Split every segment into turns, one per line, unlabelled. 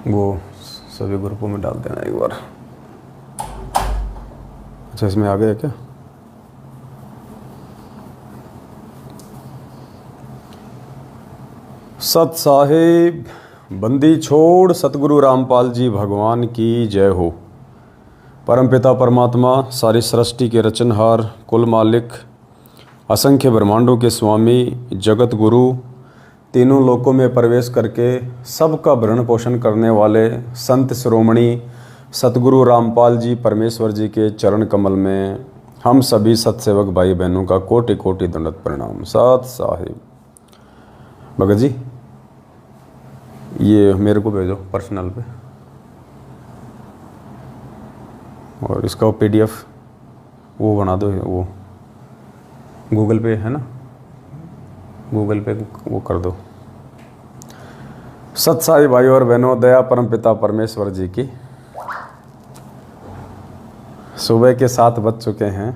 वो सभी ग्रुपों में डाल देना एक बार। अच्छा, इसमें आ गया क्या? सत साहिब बंदी छोड़ सतगुरु रामपाल जी भगवान की जय हो। परमपिता परमात्मा सारी सृष्टि के रचनहार, कुल मालिक, असंख्य ब्रह्मांडों के स्वामी, जगत गुरु, तीनों लोकों में प्रवेश करके सबका भरण पोषण करने वाले संत शिरोमणि सतगुरु रामपाल जी परमेश्वर जी के चरण कमल में हम सभी सत्सेवक भाई बहनों का कोटि कोटि दंडवत प्रणाम। सत साहिब। भगत जी, ये मेरे को भेजो पर्सनल पे, और इसका PDF वो बना दो, वो गूगल पे है ना, गूगल पे वो कर दो। सत साई भाई और बहनों, दया परमपिता परमेश्वर जी की। सुबह के 7 बज चुके हैं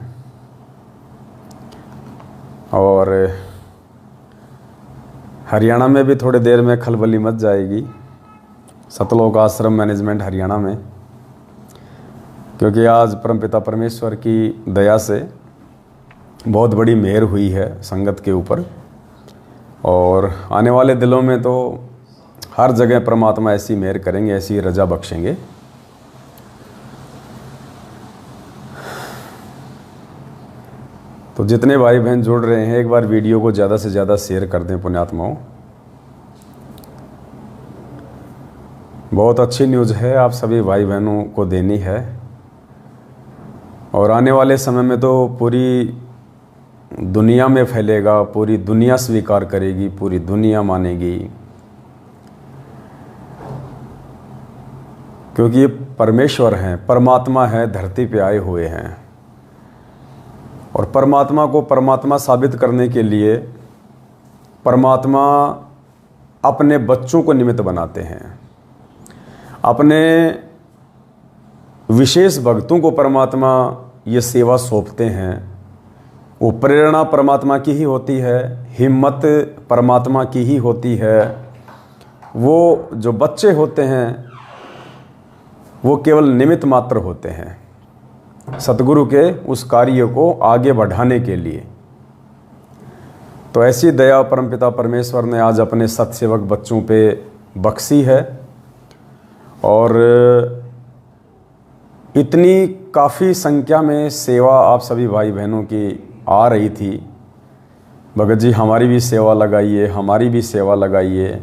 और हरियाणा में भी थोड़ी देर में खलबली मच जाएगी, सतलोक आश्रम मैनेजमेंट हरियाणा में, क्योंकि आज परमपिता परमेश्वर की दया से बहुत बड़ी मेहर हुई है संगत के ऊपर। और आने वाले दिनों में तो हर जगह परमात्मा ऐसी मेहर करेंगे, ऐसी रजा बख्शेंगे। तो जितने भाई बहन जुड़ रहे हैं, एक बार वीडियो को ज़्यादा से ज़्यादा शेयर कर दें पुण्यात्माओं। बहुत अच्छी न्यूज़ है, आप सभी भाई बहनों को देनी है। और आने वाले समय में तो पूरी दुनिया में फैलेगा, पूरी दुनिया स्वीकार करेगी, पूरी दुनिया मानेगी, क्योंकि ये परमेश्वर हैं, परमात्मा है, धरती पे आए हुए हैं। और परमात्मा को परमात्मा साबित करने के लिए परमात्मा अपने बच्चों को निमित्त बनाते हैं, अपने विशेष भक्तों को परमात्मा ये सेवा सौंपते हैं। वो प्रेरणा परमात्मा की ही होती है, हिम्मत परमात्मा की ही होती है। वो जो बच्चे होते हैं वो केवल निमित्त मात्र होते हैं सतगुरु के उस कार्य को आगे बढ़ाने के लिए। तो ऐसी दया परमपिता परमेश्वर ने आज अपने सतसेवक बच्चों पे बख्शी है। और इतनी काफ़ी संख्या में सेवा आप सभी भाई बहनों की आ रही थी। भगत जी, हमारी भी सेवा लगाइए, हमारी भी सेवा लगाइए।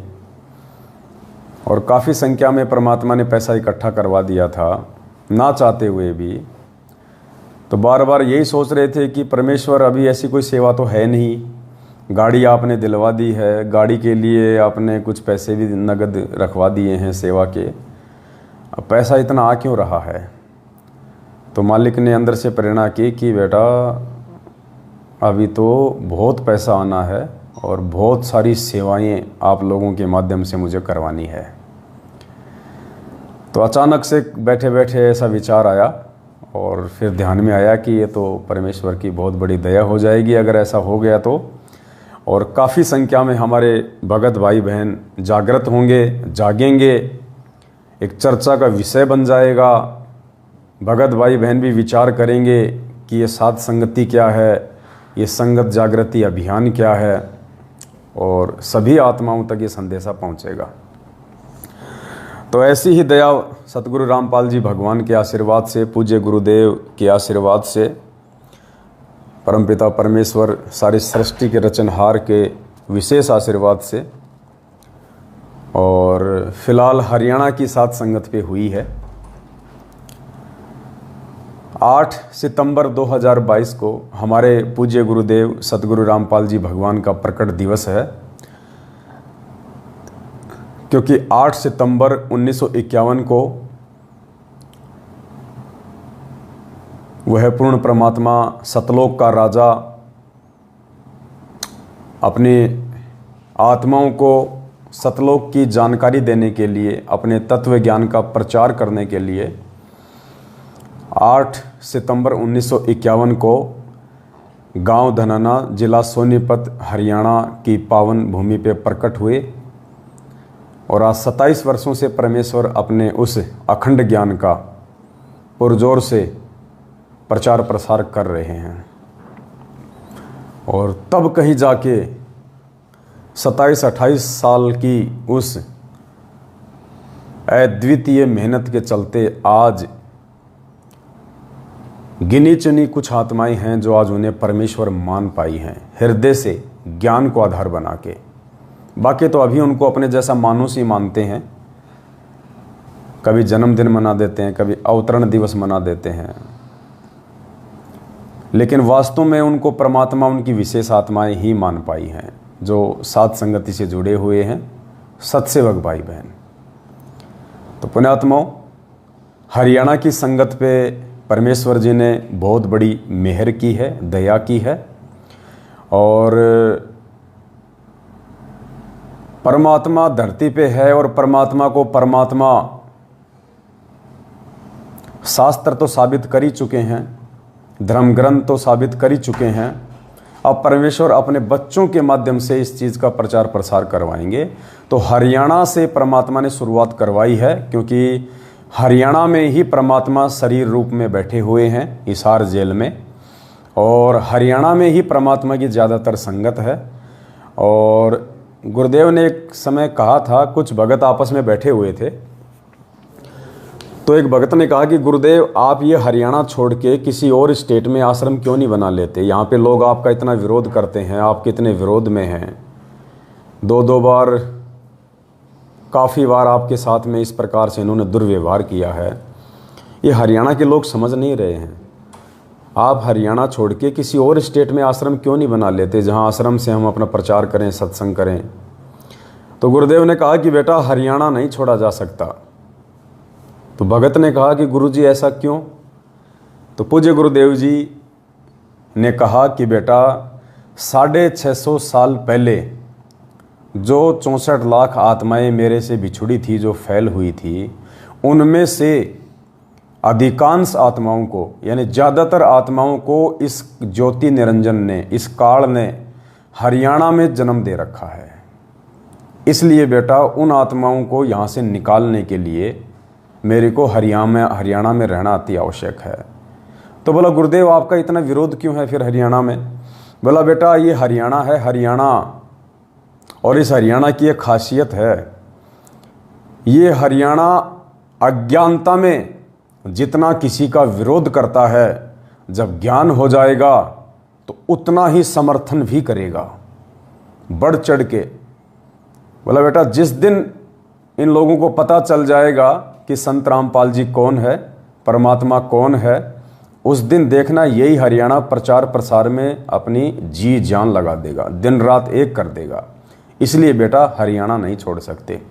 और काफ़ी संख्या में परमात्मा ने पैसा इकट्ठा करवा दिया था, ना चाहते हुए भी। तो बार बार यही सोच रहे थे कि परमेश्वर अभी ऐसी कोई सेवा तो है नहीं, गाड़ी आपने दिलवा दी है, गाड़ी के लिए आपने कुछ पैसे भी नगद रखवा दिए हैं सेवा के, अब पैसा इतना आ क्यों रहा है? तो मालिक ने अंदर से प्रेरणा की कि बेटा अभी तो बहुत पैसा आना है और बहुत सारी सेवाएं आप लोगों के माध्यम से मुझे करवानी है। तो अचानक से बैठे बैठे ऐसा विचार आया और फिर ध्यान में आया कि ये तो परमेश्वर की बहुत बड़ी दया हो जाएगी अगर ऐसा हो गया तो। और काफ़ी संख्या में हमारे भगत भाई बहन जागृत होंगे, जागेंगे, एक चर्चा का विषय बन जाएगा। भगत भाई बहन भी विचार करेंगे कि ये साध संगति क्या है, ये संगत जागृति अभियान क्या है, और सभी आत्माओं तक ये संदेशा पहुंचेगा। तो ऐसी ही दया सतगुरु रामपाल जी भगवान के आशीर्वाद से, पूज्य गुरुदेव के आशीर्वाद से, परमपिता परमेश्वर सारी सृष्टि के रचनहार के विशेष आशीर्वाद से, और फिलहाल हरियाणा की साध संगत पे हुई है। 8 सितंबर 2022 को हमारे पूज्य गुरुदेव सतगुरु रामपाल जी भगवान का प्रकट दिवस है, क्योंकि 8 सितंबर 1951 को वह पूर्ण परमात्मा सतलोक का राजा अपनी आत्माओं को सतलोक की जानकारी देने के लिए, अपने तत्व ज्ञान का प्रचार करने के लिए 8 सितंबर 1951 को गांव धनाना, जिला सोनीपत, हरियाणा की पावन भूमि पे प्रकट हुए। और आज 27 वर्षों से परमेश्वर अपने उस अखंड ज्ञान का पुरजोर से प्रचार प्रसार कर रहे हैं। और तब कहीं जाके 27-28 साल की उस अद्वितीय मेहनत के चलते आज गिनी चुनी कुछ आत्माएं हैं जो आज उन्हें परमेश्वर मान पाई हैं, हृदय से ज्ञान को आधार बना के। बाकी तो अभी उनको अपने जैसा मानुष ही मानते हैं, कभी जन्मदिन मना देते हैं, कभी अवतरण दिवस मना देते हैं, लेकिन वास्तव में उनको परमात्मा उनकी विशेष आत्माएं ही मान पाई हैं जो साथ संगति से जुड़े हुए हैं, सत्सेवक भाई बहन। तो पुण्यात्माओं, हरियाणा की संगत पे परमेश्वर जी ने बहुत बड़ी मेहर की है, दया की है। और परमात्मा धरती पे है और परमात्मा को परमात्मा शास्त्र तो साबित कर ही चुके हैं, धर्म ग्रंथ तो साबित कर ही चुके हैं। अब परमेश्वर अपने बच्चों के माध्यम से इस चीज़ का प्रचार प्रसार करवाएंगे। तो हरियाणा से परमात्मा ने शुरुआत करवाई है, क्योंकि हरियाणा में ही परमात्मा शरीर रूप में बैठे हुए हैं हिसार जेल में, और हरियाणा में ही परमात्मा की ज़्यादातर संगत है। और गुरुदेव ने एक समय कहा था, कुछ भगत आपस में बैठे हुए थे, तो एक भगत ने कहा कि गुरुदेव आप ये हरियाणा छोड़ के किसी और स्टेट में आश्रम क्यों नहीं बना लेते, यहाँ पे लोग आपका इतना विरोध करते हैं, आप कितने विरोध में हैं, 2-2 बार काफ़ी बार आपके साथ में इस प्रकार से इन्होंने दुर्व्यवहार किया है, ये हरियाणा के लोग समझ नहीं रहे हैं। आप हरियाणा छोड़ के किसी और स्टेट में आश्रम क्यों नहीं बना लेते जहाँ आश्रम से हम अपना प्रचार करें, सत्संग करें। तो गुरुदेव ने कहा कि बेटा हरियाणा नहीं छोड़ा जा सकता। तो भगत ने कहा कि गुरुजी ऐसा क्यों। तो पूज्य गुरुदेव जी ने कहा कि बेटा 650 साल पहले जो 64 लाख आत्माएं मेरे से बिछुड़ी थी, जो फैल हुई थी, उनमें से अधिकांश आत्माओं को, यानी ज़्यादातर आत्माओं को इस ज्योति निरंजन ने, इस काल ने हरियाणा में जन्म दे रखा है। इसलिए बेटा उन आत्माओं को यहाँ से निकालने के लिए मेरे को हरियाणा में रहना अति आवश्यक है। तो बोला गुरुदेव आपका इतना विरोध क्यों है फिर हरियाणा में। बोला बेटा ये हरियाणा है, हरियाणा, और इस हरियाणा की एक खासियत है, ये हरियाणा अज्ञानता में जितना किसी का विरोध करता है, जब ज्ञान हो जाएगा तो उतना ही समर्थन भी करेगा, बढ़ चढ़ के। बोला बेटा जिस दिन इन लोगों को पता चल जाएगा कि संत रामपाल जी कौन है, परमात्मा कौन है, उस दिन देखना यही हरियाणा प्रचार प्रसार में अपनी जी जान लगा देगा, दिन रात एक कर देगा। इसलिए बेटा हरियाणा नहीं छोड़ सकते।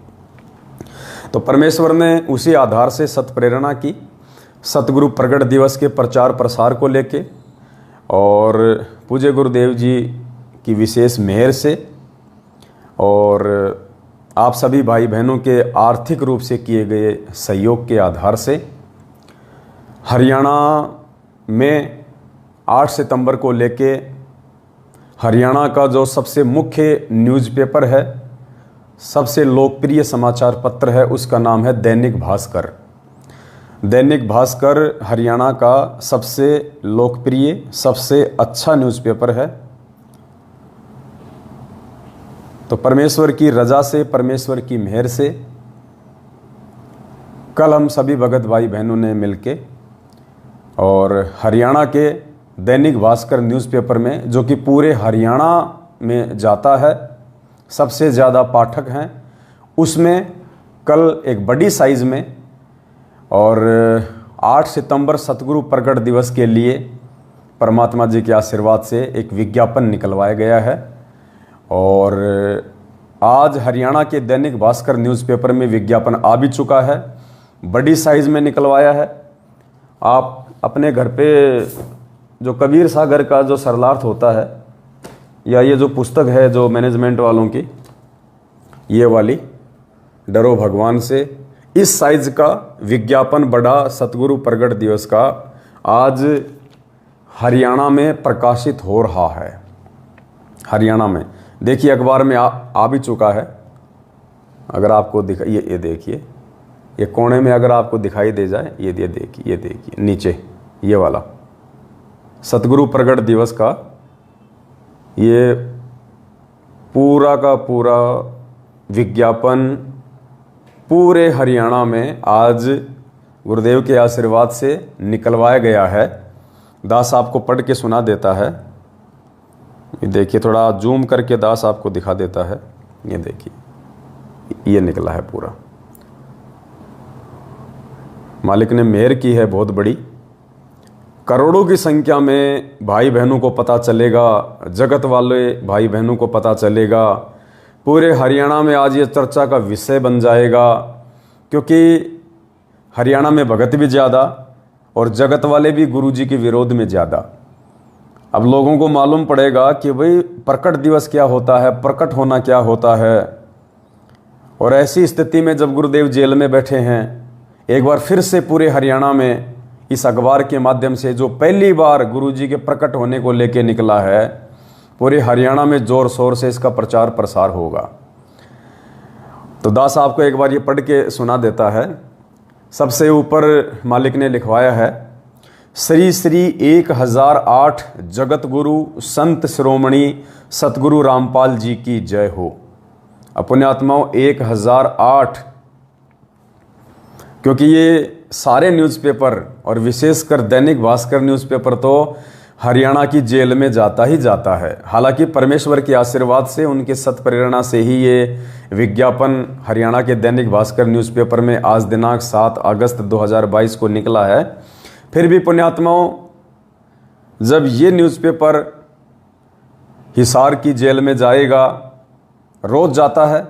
तो परमेश्वर ने उसी आधार से सत प्रेरणा की, सतगुरु प्रगट दिवस के प्रचार प्रसार को लेके, और पूज्य गुरुदेव जी की विशेष मेहर से और आप सभी भाई बहनों के आर्थिक रूप से किए गए सहयोग के आधार से हरियाणा में 8 सितंबर को लेके हरियाणा का जो सबसे मुख्य न्यूज़पेपर है, सबसे लोकप्रिय समाचार पत्र है, उसका नाम है दैनिक भास्कर। दैनिक भास्कर हरियाणा का सबसे लोकप्रिय, सबसे अच्छा न्यूज़पेपर है। तो परमेश्वर की रजा से, परमेश्वर की मेहर से कल हम सभी भगत भाई बहनों ने मिलके और हरियाणा के दैनिक भास्कर न्यूज़पेपर में, जो कि पूरे हरियाणा में जाता है, सबसे ज़्यादा पाठक हैं, उसमें कल एक बड़ी साइज़ में और 8 सितंबर सतगुरु प्रगट दिवस के लिए परमात्मा जी के आशीर्वाद से एक विज्ञापन निकलवाया गया है। और आज हरियाणा के दैनिक भास्कर न्यूज़पेपर में विज्ञापन आ भी चुका है, बड़ी साइज़ में निकलवाया है। आप अपने घर पे जो कबीर सागर का जो सरलार्थ होता है, या ये जो पुस्तक है जो मैनेजमेंट वालों की, ये वाली डरो भगवान से, इस साइज का विज्ञापन बड़ा सतगुरु प्रगट दिवस का आज हरियाणा में प्रकाशित हो रहा है। हरियाणा में देखिए अखबार में आ भी चुका है। अगर आपको ये देखिए, ये कोने में अगर आपको दिखाई दे जाए, ये देखिए नीचे ये वाला सतगुरु प्रगट दिवस का ये पूरा का पूरा विज्ञापन पूरे हरियाणा में आज गुरुदेव के आशीर्वाद से निकलवाया गया है। दास आपको पढ़ के सुना देता है। ये देखिए, थोड़ा जूम करके दास आपको दिखा देता है। ये देखिए, ये निकला है पूरा। मालिक ने मेहर की है बहुत बड़ी। करोड़ों की संख्या में भाई बहनों को पता चलेगा, जगत वाले भाई बहनों को पता चलेगा। पूरे हरियाणा में आज ये चर्चा का विषय बन जाएगा, क्योंकि हरियाणा में भगत भी ज़्यादा और जगत वाले भी गुरुजी के विरोध में ज़्यादा। अब लोगों को मालूम पड़ेगा कि भाई प्रकट दिवस क्या होता है, प्रकट होना क्या होता है। और ऐसी स्थिति में जब गुरुदेव जेल में बैठे हैं, एक बार फिर से पूरे हरियाणा में इस अखबार के माध्यम से जो पहली बार गुरुजी के प्रकट होने को लेके निकला है, पूरे हरियाणा में जोर शोर से इसका प्रचार प्रसार होगा। तो दास आपको एक बार ये पढ़ के सुना देता है। सबसे ऊपर मालिक ने लिखवाया है, श्री श्री 1008 जगत गुरु संत शिरोमणि सतगुरु रामपाल जी की जय हो। पुण्यात्माओं 1008, क्योंकि ये सारे न्यूज़पेपर और विशेषकर दैनिक भास्कर न्यूज़पेपर तो हरियाणा की जेल में जाता ही जाता है। हालांकि परमेश्वर के आशीर्वाद से, उनके सत्प्रेरणा से ही ये विज्ञापन हरियाणा के दैनिक भास्कर न्यूज़पेपर में आज दिनांक 7 अगस्त 2022 को निकला है। फिर भी पुण्यात्माओं, जब ये न्यूज़पेपर हिसार की जेल में जाएगा, रोज जाता है,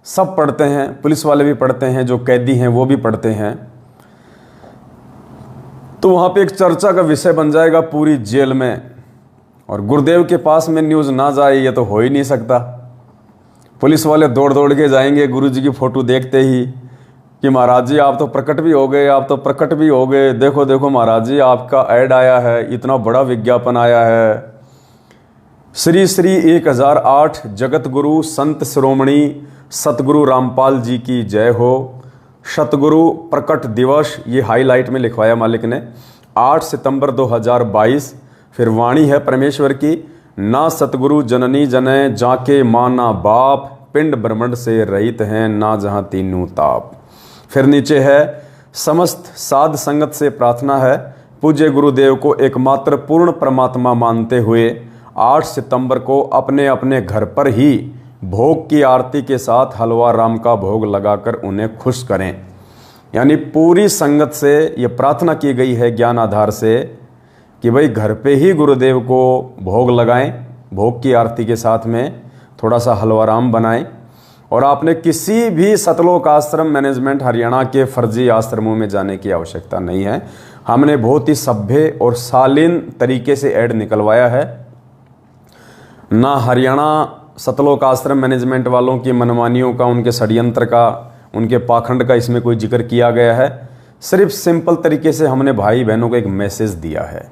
सब पढ़ते हैं, पुलिस वाले भी पढ़ते हैं, जो कैदी हैं वो भी पढ़ते हैं, तो वहाँ पे एक चर्चा का विषय बन जाएगा पूरी जेल में। और गुरुदेव के पास में न्यूज़ ना जाए ये तो हो ही नहीं सकता। पुलिस वाले दौड़ दौड़ के जाएंगे गुरुजी की फ़ोटो देखते ही कि महाराज जी आप तो प्रकट भी हो गए, आप तो प्रकट भी हो गए, देखो देखो महाराज जी आपका ऐड आया है, इतना बड़ा विज्ञापन आया है। श्री श्री 1008 जगत गुरु संत शिरोमणि सतगुरु रामपाल जी की जय हो। सतगुरु प्रकट दिवस, ये हाईलाइट में लिखवाया मालिक ने, 8 सितंबर 2022। फिर वाणी है परमेश्वर की, ना सतगुरु जननी जने जाके माना बाप, पिंड ब्रह्मंड से रहित हैं ना जहाँ तीनों ताप। फिर नीचे है, समस्त साध संगत से प्रार्थना है, पूज्य गुरुदेव को एकमात्र पूर्ण परमात्मा मानते हुए 8 सितंबर को अपने अपने घर पर ही भोग की आरती के साथ हलवा राम का भोग लगाकर उन्हें खुश करें। यानी पूरी संगत से ये प्रार्थना की गई है ज्ञान आधार से कि भाई घर पे ही गुरुदेव को भोग लगाएं, भोग की आरती के साथ में थोड़ा सा हलवा राम बनाएं। और आपने किसी भी सतलोक आश्रम मैनेजमेंट हरियाणा के फर्जी आश्रमों में जाने की आवश्यकता नहीं है। हमने बहुत ही सभ्य और शालीन तरीके से ऐड निकलवाया है। ना हरियाणा सतलोक आश्रम मैनेजमेंट वालों की मनमानियों का, उनके षड्यंत्र का, उनके पाखंड का इसमें कोई जिक्र किया गया है। सिर्फ सिंपल तरीके से हमने भाई बहनों को एक मैसेज दिया है।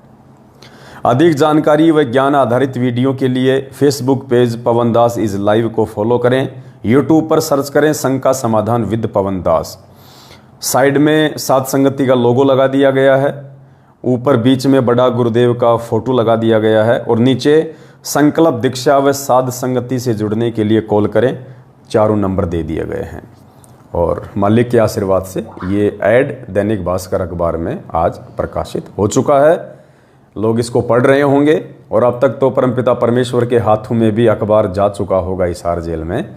अधिक जानकारी व ज्ञान आधारित वीडियो के लिए Facebook page Pawan Das is live को फॉलो करें। यूट्यूब पर सर्च करें शंका समाधान विद पवन दास। साइड में साध संगति का लोगो लगा दिया गया है, ऊपर बीच में बड़ा गुरुदेव का फोटो लगा दिया गया है, और नीचे संकल्प दीक्षा व साध संगति से जुड़ने के लिए कॉल करें, चारों नंबर दे दिए गए हैं। और मालिक के आशीर्वाद से ये ऐड दैनिक भास्कर अखबार में आज प्रकाशित हो चुका है। लोग इसको पढ़ रहे होंगे, और अब तक तो परमपिता परमेश्वर के हाथों में भी अखबार जा चुका होगा हिसार जेल में।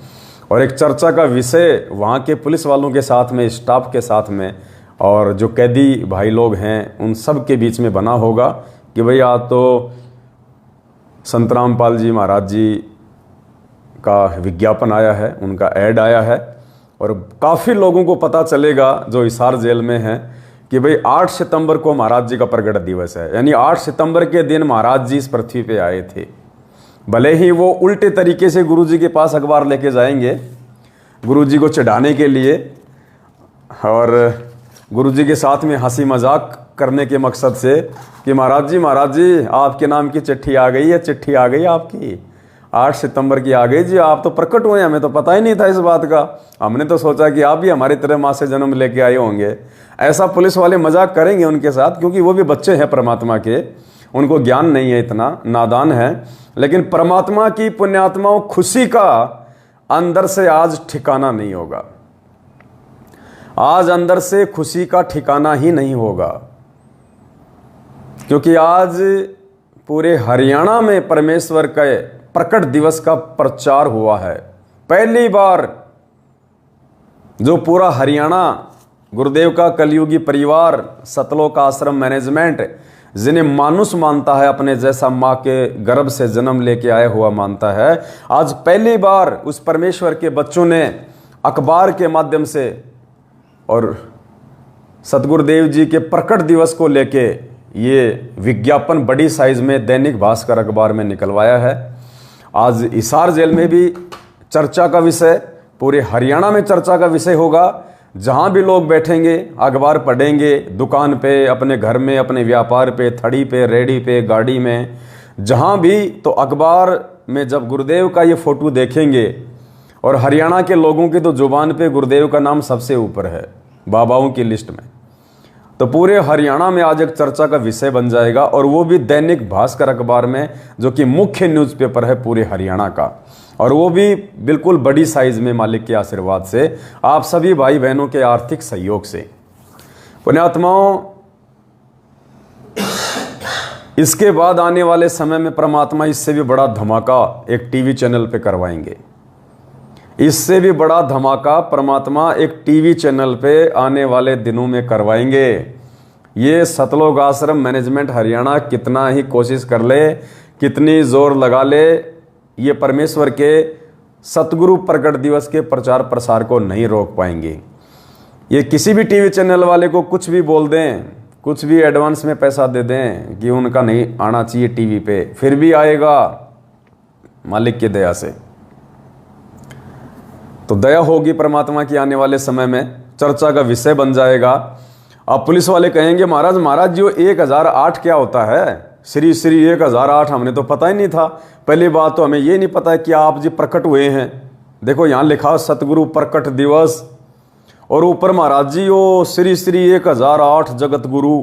और एक चर्चा का विषय वहाँ के पुलिस वालों के साथ में, स्टाफ के साथ में, और जो कैदी भाई लोग हैं उन सब के बीच में बना होगा कि भाई आज तो संत रामपाल जी महाराज जी का विज्ञापन आया है, उनका ऐड आया है। और काफ़ी लोगों को पता चलेगा जो हिसार जेल में हैं कि भाई 8 सितंबर को महाराज जी का प्रगट दिवस है। यानी 8 सितंबर के दिन महाराज जी इस पृथ्वी पे आए थे। भले ही वो उल्टे तरीके से गुरु जी के पास अखबार लेके जाएंगे गुरु जी को चढ़ाने के लिए, और गुरु जी के साथ में हंसी मजाक करने के मकसद से कि महाराज जी आपके नाम की चिट्ठी आ गई है, चिट्ठी आ गई आपकी, 8 सितंबर की आ गई जी, आप तो प्रकट हुए, हमें तो पता ही नहीं था इस बात का। हमने तो सोचा कि आप भी हमारी तरह माँ से जन्म लेके आए होंगे। ऐसा पुलिस वाले मजाक करेंगे उनके साथ, क्योंकि वो भी बच्चे हैं परमात्मा के, उनको ज्ञान नहीं है, इतना नादान है। लेकिन परमात्मा की पुण्यात्माओं, खुशी का अंदर से आज ठिकाना नहीं होगा। आज अंदर से खुशी का ठिकाना ही नहीं होगा, क्योंकि आज पूरे हरियाणा में परमेश्वर के प्रकट दिवस का प्रचार हुआ है। पहली बार जो पूरा हरियाणा, गुरुदेव का कलयुगी परिवार, सतलोक आश्रम मैनेजमेंट, जिन्हें मानुष मानता है, अपने जैसा माँ के गर्भ से जन्म लेके आया हुआ मानता है, आज पहली बार उस परमेश्वर के बच्चों ने अखबार के माध्यम से और सतगुरुदेव जी के प्रकट दिवस को लेके ये विज्ञापन बड़ी साइज में दैनिक भास्कर अखबार में निकलवाया है। आज हिसार जेल में भी चर्चा का विषय, पूरे हरियाणा में चर्चा का विषय होगा। जहां भी लोग बैठेंगे, अखबार पढ़ेंगे, दुकान पे, अपने घर में, अपने व्यापार पे, थड़ी पे, रेडी पे, गाड़ी में, जहां भी, तो अखबार में जब गुरुदेव का ये फोटो देखेंगे, और हरियाणा के लोगों की तो जुबान पे गुरुदेव का नाम सबसे ऊपर है बाबाओं की लिस्ट में, तो पूरे हरियाणा में आज एक चर्चा का विषय बन जाएगा। और वो भी दैनिक भास्कर अखबार में, जो कि मुख्य न्यूज़पेपर है पूरे हरियाणा का, और वो भी बिल्कुल बड़ी साइज में, मालिक के आशीर्वाद से, आप सभी भाई बहनों के आर्थिक सहयोग से। पुण्यात्माओं, इसके बाद आने वाले समय में परमात्मा इससे भी बड़ा धमाका एक टीवी चैनल पे करवाएंगे। इससे भी बड़ा धमाका परमात्मा एक टीवी चैनल पे आने वाले दिनों में करवाएंगे। ये सतलोक आश्रम मैनेजमेंट हरियाणा कितना ही कोशिश कर ले, कितनी जोर लगा ले, ये परमेश्वर के सतगुरु प्रकट दिवस के प्रचार प्रसार को नहीं रोक पाएंगे। ये किसी भी टीवी चैनल वाले को कुछ भी बोल दें, कुछ भी एडवांस में पैसा दे दें कि उनका नहीं आना चाहिए टीवी पे, फिर भी आएगा मालिक की दया से। तो दया होगी परमात्मा की, आने वाले समय में चर्चा का विषय बन जाएगा। अब पुलिस वाले कहेंगे, महाराज जो 1008 क्या होता है? श्री श्री 1008 हमने तो पता ही नहीं था। पहली बात तो हमें ये नहीं पता है कि आप जी प्रकट हुए हैं। देखो यहाँ लिखा सतगुरु प्रकट दिवस, और ऊपर महाराज जी वो श्री श्री 1008 जगत गुरु।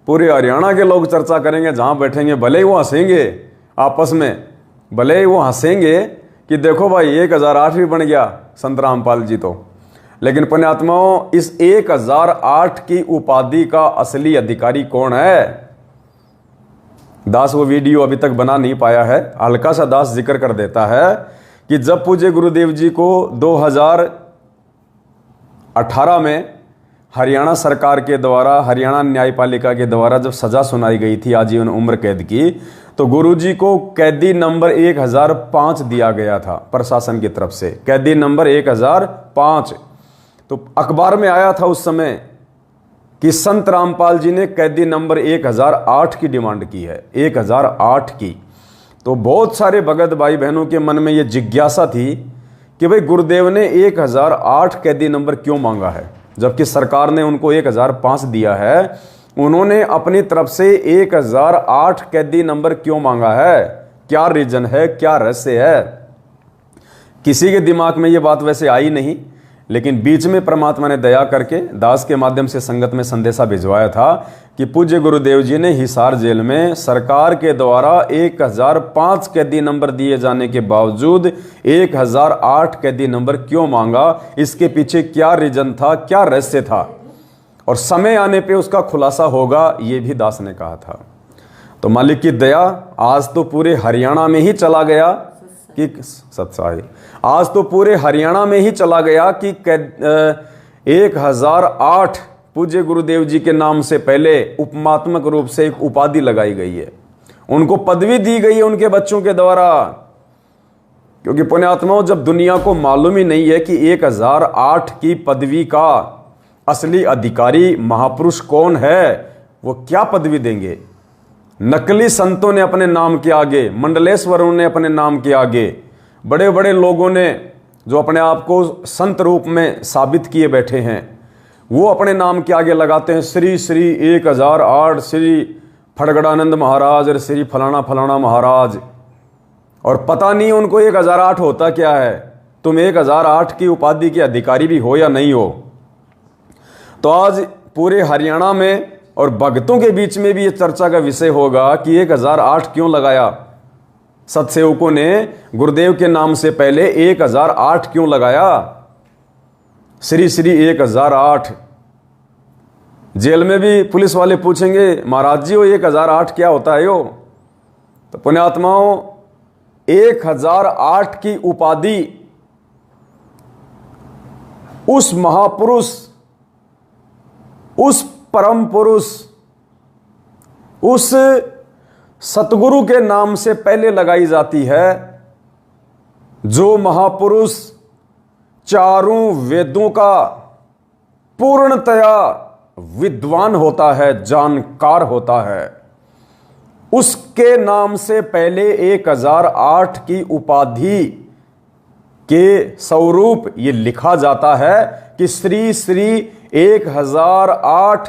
पूरे हरियाणा के लोग चर्चा करेंगे, जहाँ बैठेंगे, भले ही वो हंसेंगे आपस में, भले ही वो हंसेंगे कि देखो भाई 1008 भी बन गया संत रामपाल जी तो। लेकिन पुण्यात्माओं, इस 1008 की उपाधि का असली अधिकारी कौन है? दास वो वीडियो अभी तक बना नहीं पाया है, हल्का सा दास जिक्र कर देता है कि जब पूज्य गुरुदेव जी को 2018 में हरियाणा सरकार के द्वारा, हरियाणा न्यायपालिका के द्वारा जब सजा सुनाई गई थी आजीवन उम्र कैद की, तो गुरुजी को कैदी नंबर 1005 दिया गया था प्रशासन की तरफ से, कैदी नंबर 1005। तो अखबार में आया था उस समय कि संत रामपाल जी ने कैदी नंबर 1008 की डिमांड की है, 1008 की। तो बहुत सारे भगत भाई बहनों के मन में यह जिज्ञासा थी कि भाई गुरुदेव ने 1008 कैदी नंबर क्यों मांगा है, जबकि सरकार ने उनको 1005 दिया है। उन्होंने अपनी तरफ से 1008 कैदी नंबर क्यों मांगा है? क्या रीजन है, क्या रहस्य है? किसी के दिमाग में यह बात वैसे आई नहीं, लेकिन बीच में परमात्मा ने दया करके दास के माध्यम से संगत में संदेशा भिजवाया था कि पूज्य गुरुदेव जी ने हिसार जेल में सरकार के द्वारा 1005 कैदी नंबर दिए जाने के बावजूद 1008 कैदी नंबर क्यों मांगा, इसके पीछे क्या रीजन था, क्या रहस्य था, और समय आने पे उसका खुलासा होगा, ये भी दास ने कहा था। तो मालिक की दया, आज तो पूरे हरियाणा में ही चला गया कि सत्साई, आज तो पूरे हरियाणा में ही चला गया कि 1008 पूज्य गुरुदेव जी के नाम से पहले उपमात्मक रूप से एक उपाधि लगाई गई है, उनको पदवी दी गई है उनके बच्चों के द्वारा। क्योंकि पुण्यात्माओं, जब दुनिया को मालूम ही नहीं है कि 1008 की पदवी का असली अधिकारी महापुरुष कौन है, वो क्या पदवी देंगे? नकली संतों ने अपने नाम के आगे, मंडलेश्वरों ने अपने नाम के आगे, बड़े बड़े लोगों ने जो अपने आप को संत रूप में साबित किए बैठे हैं, वो अपने नाम के आगे लगाते हैं श्री श्री 1008, श्री फड़गड़ानंद महाराज और श्री फलाना फलाना महाराज। और पता नहीं उनको 1008 होता क्या है। तुम 1008 की उपाधि के अधिकारी भी हो या नहीं हो। तो आज पूरे हरियाणा में और भक्तों के बीच में भी ये चर्चा का विषय होगा कि 1008 क्यों लगाया। सतसेवकों ने गुरुदेव के नाम से पहले 1008 क्यों लगाया। श्री श्री 1008। जेल में भी पुलिस वाले पूछेंगे महाराज जी वो 1008 क्या होता है यो। तो पुण्यात्माओं 1008 की उपाधि उस महापुरुष, उस परम पुरुष, उस सतगुरु के नाम से पहले लगाई जाती है जो महापुरुष चारों वेदों का पूर्णतया विद्वान होता है, जानकार होता है। उसके नाम से पहले 1008 की उपाधि के स्वरूप ये लिखा जाता है कि श्री श्री 1008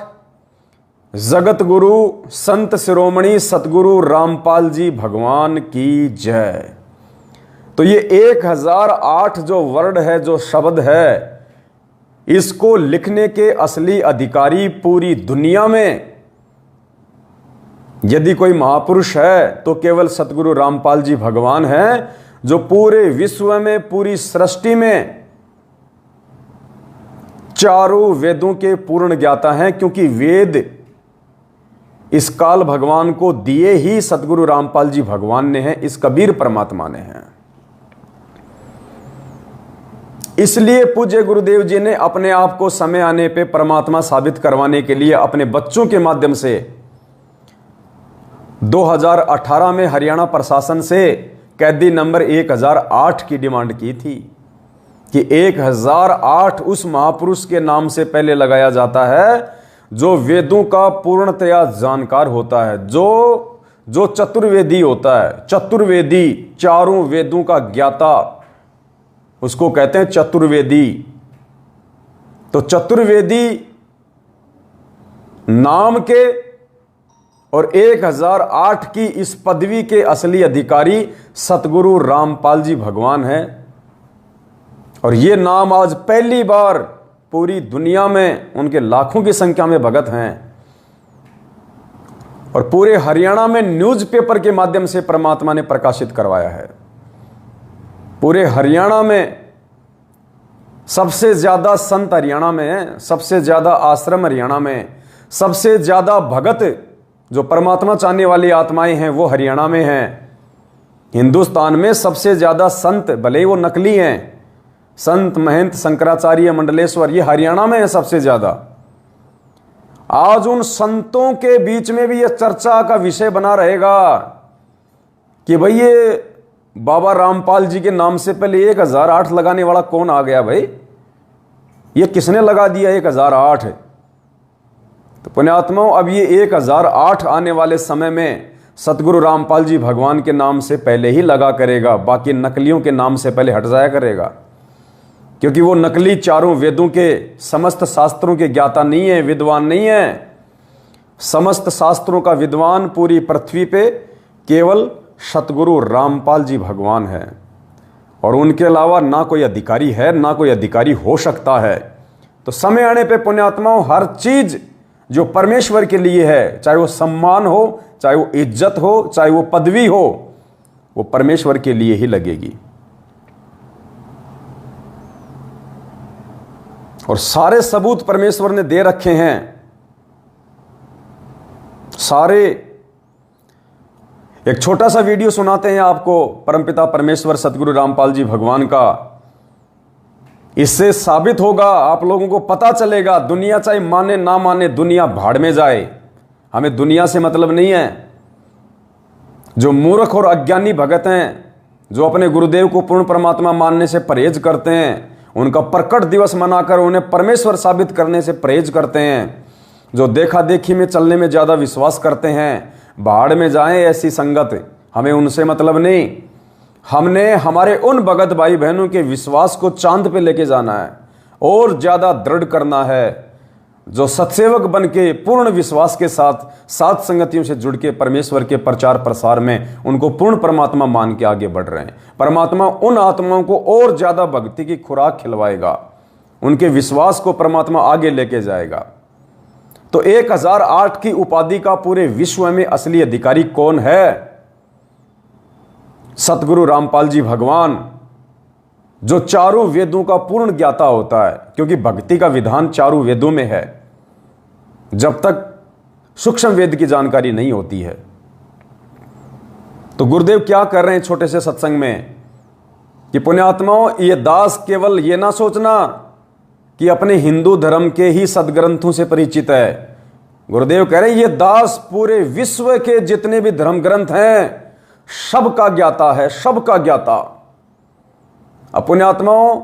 जगत गुरु संत शिरोमणि सतगुरु रामपाल जी भगवान की जय। तो ये 1008 जो वर्ड है, जो शब्द है, इसको लिखने के असली अधिकारी पूरी दुनिया में यदि कोई महापुरुष है तो केवल सतगुरु रामपाल जी भगवान हैं, जो पूरे विश्व में, पूरी सृष्टि में चारों वेदों के पूर्ण ज्ञाता हैं। क्योंकि वेद इस काल भगवान को दिए ही सतगुरु रामपाल जी भगवान ने हैं, इस कबीर परमात्मा ने हैं। इसलिए पूज्य गुरुदेव जी ने अपने आप को समय आने पे परमात्मा साबित करवाने के लिए अपने बच्चों के माध्यम से 2018 में हरियाणा प्रशासन से कैदी नंबर 1008 की डिमांड की थी कि 1008 उस महापुरुष के नाम से पहले लगाया जाता है जो वेदों का पूर्णतया जानकार होता है, जो चतुर्वेदी होता है। चतुर्वेदी, चारों वेदों का ज्ञाता, उसको कहते हैं चतुर्वेदी। तो चतुर्वेदी नाम के और 1008 की इस पदवी के असली अधिकारी सतगुरु रामपाल जी भगवान हैं। और ये नाम आज पहली बार पूरी दुनिया में, उनके लाखों की संख्या में भगत हैं, और पूरे हरियाणा में न्यूज़पेपर के माध्यम से परमात्मा ने प्रकाशित करवाया है। पूरे हरियाणा में सबसे ज्यादा संत हरियाणा में हैं, सबसे ज्यादा आश्रम हरियाणा में, सबसे ज्यादा भगत जो परमात्मा चाहने वाली आत्माएं हैं वो हरियाणा में हैं। हिंदुस्तान में सबसे ज्यादा संत, भले वो नकली हैं, संत महंत शंकराचार्य मंडलेश्वर, ये हरियाणा में है सबसे ज्यादा। आज उन संतों के बीच में भी यह चर्चा का विषय बना रहेगा कि भाई ये बाबा रामपाल जी के नाम से पहले 1008 लगाने वाला कौन आ गया भाई, ये किसने लगा दिया 1008। तो पुण्यात्माओं, अब ये 1008 आने वाले समय में सतगुरु रामपाल जी भगवान के नाम से पहले ही लगा करेगा, बाकी नकलियों के नाम से पहले हट जाया करेगा। क्योंकि वो नकली चारों वेदों के समस्त शास्त्रों के ज्ञाता नहीं है, विद्वान नहीं है। समस्त शास्त्रों का विद्वान पूरी पृथ्वी पे केवल सतगुरु रामपाल जी भगवान है, और उनके अलावा ना कोई अधिकारी है, ना कोई अधिकारी हो सकता है। तो समय आने पे पुण्यात्माओं, हर चीज जो परमेश्वर के लिए है, चाहे वो सम्मान हो, चाहे वो इज्जत हो, चाहे वो पदवी हो, वो परमेश्वर के लिए ही लगेगी। और सारे सबूत परमेश्वर ने दे रखे हैं, सारे। एक छोटा सा वीडियो सुनाते हैं आपको परमपिता परमेश्वर सतगुरु रामपाल जी भगवान का। इससे साबित होगा, आप लोगों को पता चलेगा। दुनिया चाहे माने ना माने, दुनिया भाड़ में जाए, हमें दुनिया से मतलब नहीं है। जो मूर्ख और अज्ञानी भगत हैं, जो अपने गुरुदेव को पूर्ण परमात्मा मानने से परहेज करते हैं, उनका प्रकट दिवस मनाकर उन्हें परमेश्वर साबित करने से परहेज करते हैं, जो देखा देखी में चलने में ज्यादा विश्वास करते हैं, भाड़ में जाएं ऐसी संगत, हमें उनसे मतलब नहीं। हमने हमारे उन भगत भाई बहनों के विश्वास को चांद पे लेके जाना है और ज्यादा दृढ़ करना है, जो सत्सेवक बन के पूर्ण विश्वास के साथ सात संगतियों से जुड़ के परमेश्वर के प्रचार प्रसार में उनको पूर्ण परमात्मा मान के आगे बढ़ रहे हैं, परमात्मा उन आत्माओं को और ज्यादा भक्ति की खुराक खिलवाएगा, उनके विश्वास को परमात्मा आगे लेके जाएगा। तो 1008 की उपाधि का पूरे विश्व में असली अधिकारी कौन है? सतगुरु रामपाल जी भगवान, जो चारों वेदों का पूर्ण ज्ञाता होता है, क्योंकि भक्ति का विधान चारों वेदों में है जब तक सूक्ष्म वेद की जानकारी नहीं होती है। तो गुरुदेव क्या कर रहे हैं छोटे से सत्संग में कि पुण्यात्माओं, ये दास केवल ये ना सोचना कि अपने हिंदू धर्म के ही सदग्रंथों से परिचित है। गुरुदेव कह रहे हैं ये दास पूरे विश्व के जितने भी धर्म ग्रंथ हैं सबका ज्ञाता है, सबका ज्ञाता। अब पुण्यात्माओं,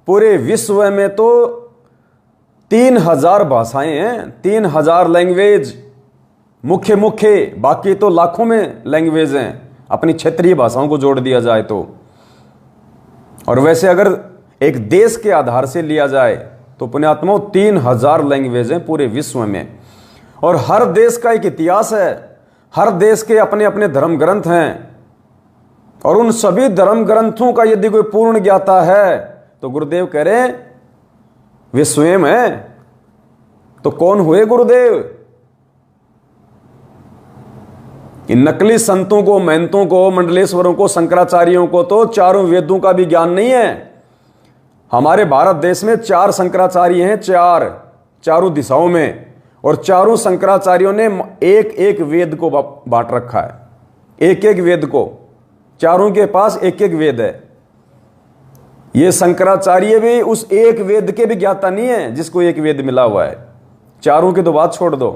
पूरे विश्व में तो 3000 भाषाएं हैं, 3000 लैंग्वेज मुख्य, बाकी तो लाखों में लैंग्वेज हैं अपनी क्षेत्रीय भाषाओं को जोड़ दिया जाए तो। और वैसे अगर एक देश के आधार से लिया जाए तो पुण्यात्माओं 3000 लैंग्वेज हैं पूरे विश्व में, और हर देश का एक इतिहास है, हर देश के अपने अपने धर्म ग्रंथ हैं, और उन सभी धर्म ग्रंथों का यदि कोई पूर्ण ज्ञाता है तो गुरुदेव कह रहे हैं वे स्वयं हैं। तो कौन हुए गुरुदेव? इन नकली संतों को, महंतों को, मंडलेश्वरों को, शंकराचार्यों को तो चारों वेदों का भी ज्ञान नहीं है। हमारे भारत देश में 4 शंकराचार्य हैं, चारों दिशाओं में, और चारों शंकराचार्यों ने एक एक वेद को बांट रखा है, एक एक वेद को, चारों के पास एक एक वेद है। ये शंकराचार्य भी उस एक वेद के भी ज्ञाता नहीं है जिसको एक वेद मिला हुआ है, चारों की तो बात छोड़ दो।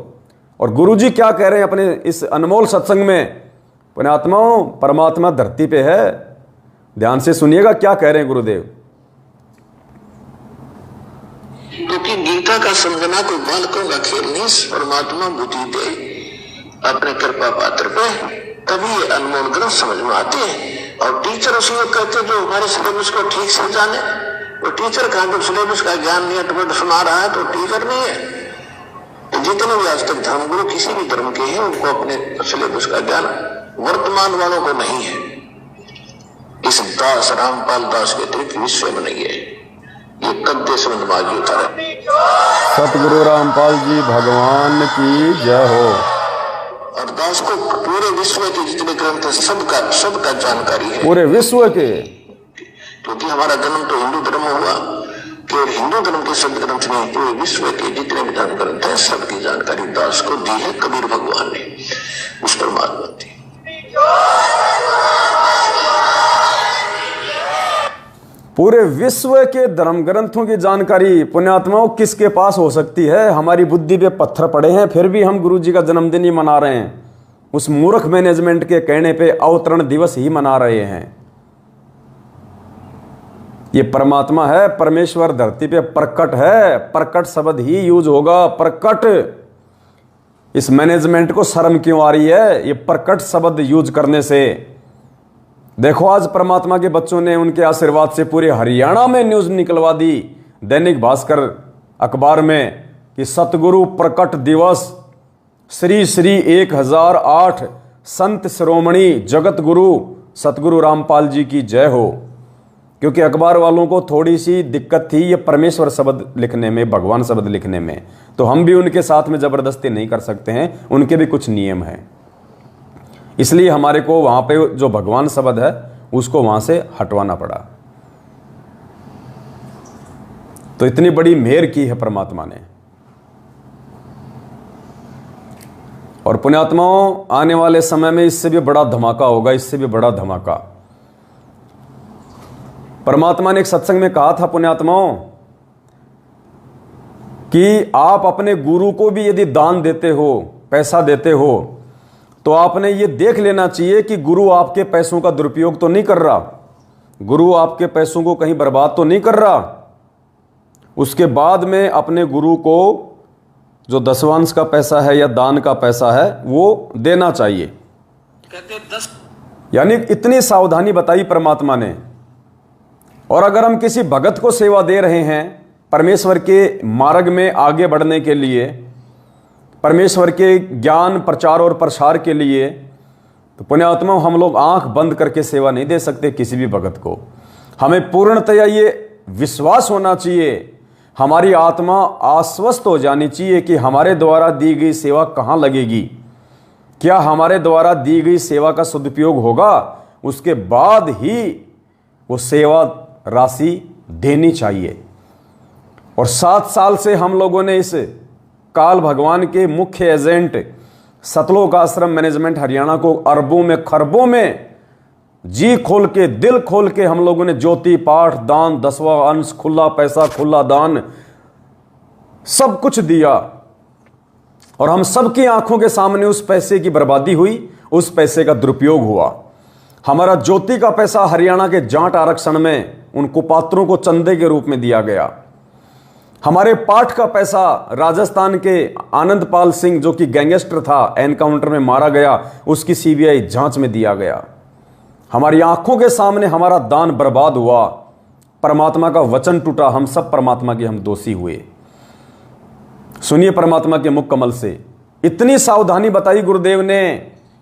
और गुरुजी क्या कह रहे हैं अपने इस अनमोल सत्संग में? पुण्यात्माओं, परमात्मा धरती पे है, ध्यान से सुनिएगा क्या कह रहे हैं गुरुदेव।
क्योंकि गीता का समझना कोई बालकों का खेल नहीं, परमात्मा बुद्धि दे अपने कृपा पात्र पे, तभी ये अनमोल ग्रंथ समझ में आते हैं। और टीचर उसी को कहते जो हमारे सिलेबस को ठीक से जाने। वो टीचर कहाँ तो सिलेबस का ज्ञान नहीं है, सुना रहा है तो टीचर नहीं है। जितने भी आज तक धर्मगुरु किसी भी धर्म के हैं उनको अपने सिलेबस का ज्ञान वर्तमान वालों को नहीं है। इस दास रामपाल दास के अतिरिक्त विश्व में नहीं है। ये कद्दे से दिमागी उतारा।
सतगुरु रामपाल जी भगवान की जय हो।
और दास को पूरे विश्व के जितने ग्रंथ सबका जानकारी है,
पूरे विश्व के।
क्योंकि हमारा जन्म तो हिंदू धर्म हुआ, केवल हिंदू धर्म के सब ग्रंथ नहीं, पूरे विश्व के जितने भी धर्म ग्रंथ हैं सबकी जानकारी दास को दी है कबीर भगवान ने, उस परमात्मा दी।
पूरे विश्व के धर्म ग्रंथों की जानकारी पुण्यात्माओं किसके पास हो सकती है? हमारी बुद्धि पे पत्थर पड़े हैं फिर भी हम गुरु जी का जन्मदिन ही मना रहे हैं, उस मूर्ख मैनेजमेंट के कहने पे अवतरण दिवस ही मना रहे हैं। ये परमात्मा है, परमेश्वर धरती पे प्रकट है, प्रकट शब्द ही यूज होगा, प्रकट। इस मैनेजमेंट को शर्म क्यों आ रही है ये प्रकट शब्द यूज करने से? देखो आज परमात्मा के बच्चों ने उनके आशीर्वाद से पूरे हरियाणा में न्यूज निकलवा दी, दैनिक भास्कर अखबार में, कि सतगुरु प्रकट दिवस श्री श्री 1008 संत शिरोमणि जगत गुरु सतगुरु रामपाल जी की जय हो। क्योंकि अखबार वालों को थोड़ी सी दिक्कत थी ये परमेश्वर शब्द लिखने में, भगवान शब्द लिखने में, तो हम भी उनके साथ में जबरदस्ती नहीं कर सकते हैं, उनके भी कुछ नियम हैं। इसलिए हमारे को वहां पे जो भगवान शब्द है उसको वहां से हटवाना पड़ा। तो इतनी बड़ी मेहर की है परमात्मा ने। और पुण्यात्माओं आने वाले समय में इससे भी बड़ा धमाका होगा, इससे भी बड़ा धमाका। परमात्मा ने एक सत्संग में कहा था पुण्यात्माओं कि आप अपने गुरु को भी यदि दान देते हो, पैसा देते हो, तो आपने ये देख लेना चाहिए कि गुरु आपके पैसों का दुरुपयोग तो नहीं कर रहा, गुरु आपके पैसों को कहीं बर्बाद तो नहीं कर रहा। उसके बाद में अपने गुरु को जो दशवांश का पैसा है या दान का पैसा है वो देना चाहिए। यानी इतनी सावधानी बताई परमात्मा ने। और अगर हम किसी भगत को सेवा दे रहे हैं परमेश्वर के मार्ग में आगे बढ़ने के लिए, परमेश्वर के ज्ञान प्रचार और प्रसार के लिए, तो पुण्यात्मा हम लोग आंख बंद करके सेवा नहीं दे सकते किसी भी भगत को। हमें पूर्णतया ये विश्वास होना चाहिए, हमारी आत्मा आश्वस्त हो जानी चाहिए कि हमारे द्वारा दी गई सेवा कहाँ लगेगी, क्या हमारे द्वारा दी गई सेवा का सदुपयोग होगा, उसके बाद ही वो सेवा राशि देनी चाहिए। और 7 साल से हम लोगों ने इस काल भगवान के मुख्य एजेंट सतलोक आश्रम मैनेजमेंट हरियाणा को अरबों में खरबों में जी खोल के दिल खोल के हम लोगों ने ज्योति पाठ दान 10वां अंश खुला पैसा खुला दान सब कुछ दिया, और हम सबकी आंखों के सामने उस पैसे की बर्बादी हुई, उस पैसे का दुरुपयोग हुआ। हमारा ज्योति का पैसा हरियाणा के जाट आरक्षण में उन कुपात्रों को चंदे के रूप में दिया गया। हमारे पाठ का पैसा राजस्थान के आनंदपाल सिंह जो कि गैंगस्टर था, एनकाउंटर में मारा गया, उसकी सीबीआई जांच में दिया गया। हमारी आंखों के सामने हमारा दान बर्बाद हुआ, परमात्मा का वचन टूटा, हम सब परमात्मा के हम दोषी हुए। सुनिए परमात्मा के मुख कमल से इतनी सावधानी बताई गुरुदेव ने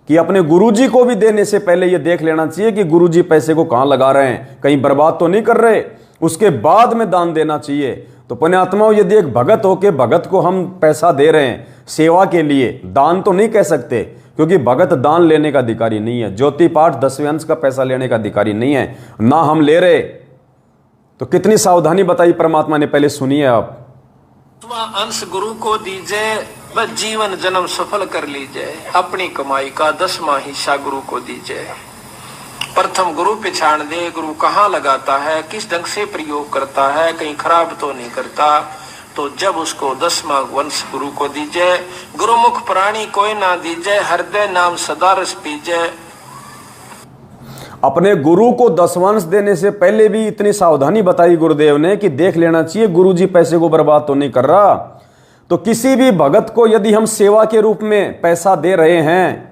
कि अपने गुरुजी को भी देने से पहले यह देख लेना चाहिए कि गुरुजी पैसे को कहां लगा रहे हैं, कहीं बर्बाद तो नहीं कर रहे, उसके बाद में दान देना चाहिए। तो पुण्यात्माओं, यदि एक भगत हो के भगत को हम पैसा दे रहे हैं सेवा के लिए, दान तो नहीं कह सकते क्योंकि भगत दान लेने का अधिकारी नहीं है, ज्योति पाठ 10वें अंश का पैसा लेने का अधिकारी नहीं है, ना हम ले रहे। तो कितनी सावधानी बताई परमात्मा ने, पहले सुनिए आप।
अंश गुरु को दीजिए, बस जीवन जन्म सफल कर लीजिए, अपनी कमाई का 10वां हिस्सा गुरु को दीजिए। प्रथम गुरु पहचान दे, गुरु कहाँ लगाता है, किस ढंग से प्रयोग करता है, कहीं खराब तो नहीं करता। तो जब उसको 10वां वंश गुरु को दीजिए, गुरुमुख प्राणी कोई ना दीजिए, हृदय नाम सदा रस पीजिए।
अपने गुरु को 10वां अंश देने से पहले भी इतनी सावधानी बताई गुरुदेव ने कि देख लेना चाहिए गुरुजी पैसे को बर्बाद तो नहीं कर रहा। तो किसी भी भगत को यदि हम सेवा के रूप में पैसा दे रहे हैं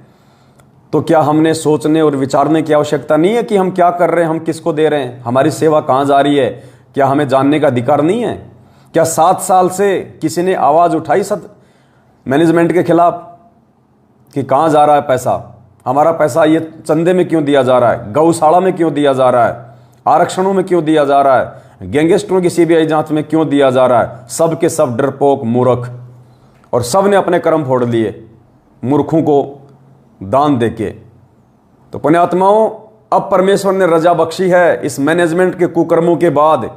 तो क्या हमने सोचने और विचारने की आवश्यकता नहीं है कि हम क्या कर रहे हैं, हम किसको दे रहे हैं, हमारी सेवा कहां जा रही है, क्या हमें जानने का अधिकार नहीं है? क्या 7 साल से किसी ने आवाज उठाई मैनेजमेंट के खिलाफ कि कहां जा रहा है पैसा, हमारा पैसा ये चंदे में क्यों दिया जा रहा है, गौशाला में क्यों दिया जा रहा है, आरक्षणों में क्यों दिया जा रहा है, गैंगस्टरों की सीबीआई जांच में क्यों दिया जा रहा है? सब के सब डरपोक मूर्ख, और सब ने अपने कर्म फोड़ लिए मूर्खों को दान देके। तो पुण्यात्माओं, अब परमेश्वर ने रजा बख्शी है इस मैनेजमेंट के कुकर्मों के बाद,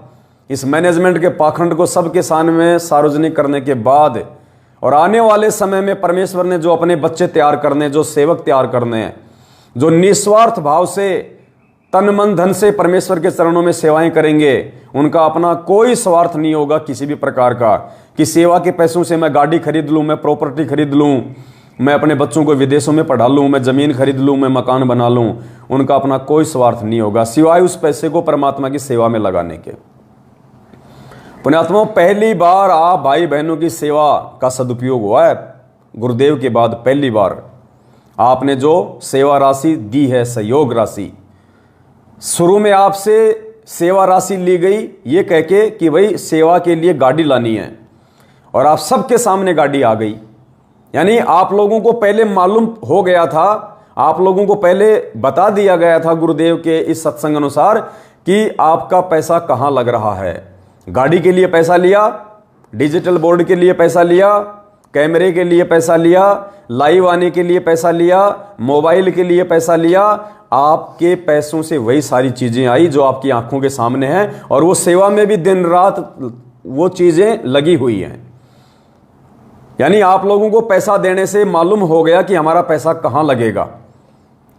इस मैनेजमेंट के पाखंड को सबके सामने सार्वजनिक करने के बाद, और आने वाले समय में परमेश्वर ने जो अपने बच्चे तैयार करने, जो सेवक तैयार करने हैं, जो निस्वार्थ भाव से तन मन धन से परमेश्वर के चरणों में सेवाएं करेंगे, उनका अपना कोई स्वार्थ नहीं होगा किसी भी प्रकार का कि सेवा के पैसों से मैं गाड़ी खरीद लूं, मैं प्रॉपर्टी खरीद लूं, मैं अपने बच्चों को विदेशों में पढ़ा लूं, मैं जमीन खरीद लूं, मैं मकान बना लूं। उनका अपना कोई स्वार्थ नहीं होगा सिवाय उस पैसे को परमात्मा की सेवा में लगाने के। पुण्यात्माओं, पहली बार आप भाई बहनों की सेवा का सदुपयोग हुआ है गुरुदेव के बाद। पहली बार आपने जो सेवा राशि दी है, सहयोग राशि, शुरू में आपसे सेवा राशि ली गई ये कह के कि भाई सेवा के लिए गाड़ी लानी है, और आप सबके सामने गाड़ी आ गई। यानी आप लोगों को पहले मालूम हो गया था, आप लोगों को पहले बता दिया गया था गुरुदेव के इस सत्संग अनुसार कि आपका पैसा कहां लग रहा है। गाड़ी के लिए पैसा लिया, डिजिटल बोर्ड के लिए पैसा लिया, कैमरे के लिए पैसा लिया, लाइव आने के लिए पैसा लिया, मोबाइल के लिए पैसा लिया। आपके पैसों से वही सारी चीजें आई जो आपकी आंखों के सामने हैं, और वो सेवा में भी दिन रात वो चीजें लगी हुई हैं। यानी आप लोगों को पैसा देने से मालूम हो गया कि हमारा पैसा कहां लगेगा,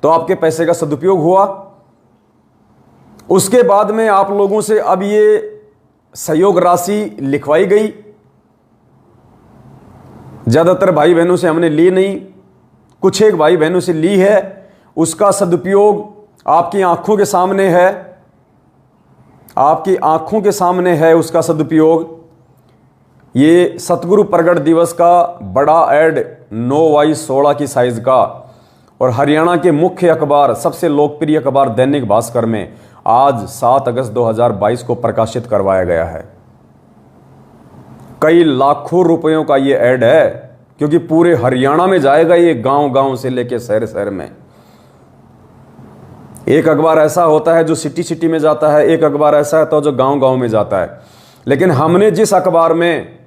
तो आपके पैसे का सदुपयोग हुआ। उसके बाद में आप लोगों से अब ये सहयोग राशि लिखवाई गई। ज्यादातर भाई बहनों से हमने ली नहीं, कुछ एक भाई बहनों से ली है। उसका सदुपयोग आपकी आंखों के सामने है, आपकी आंखों के सामने है उसका सदुपयोग। ये सतगुरु प्रगट दिवस का बड़ा ऐड 9x16 की साइज का, और हरियाणा के मुख्य अखबार, सबसे लोकप्रिय अखबार दैनिक भास्कर में आज 7 अगस्त 2022 को प्रकाशित करवाया गया है। कई लाखों रुपयों का ये ऐड है, क्योंकि पूरे हरियाणा में जाएगा ये, गांव गांव से लेके शहर शहर में। एक अखबार ऐसा होता है जो सिटी सिटी में जाता है, एक अखबार ऐसा होता है जो गांव गांव में जाता है। लेकिन हमने जिस अखबार में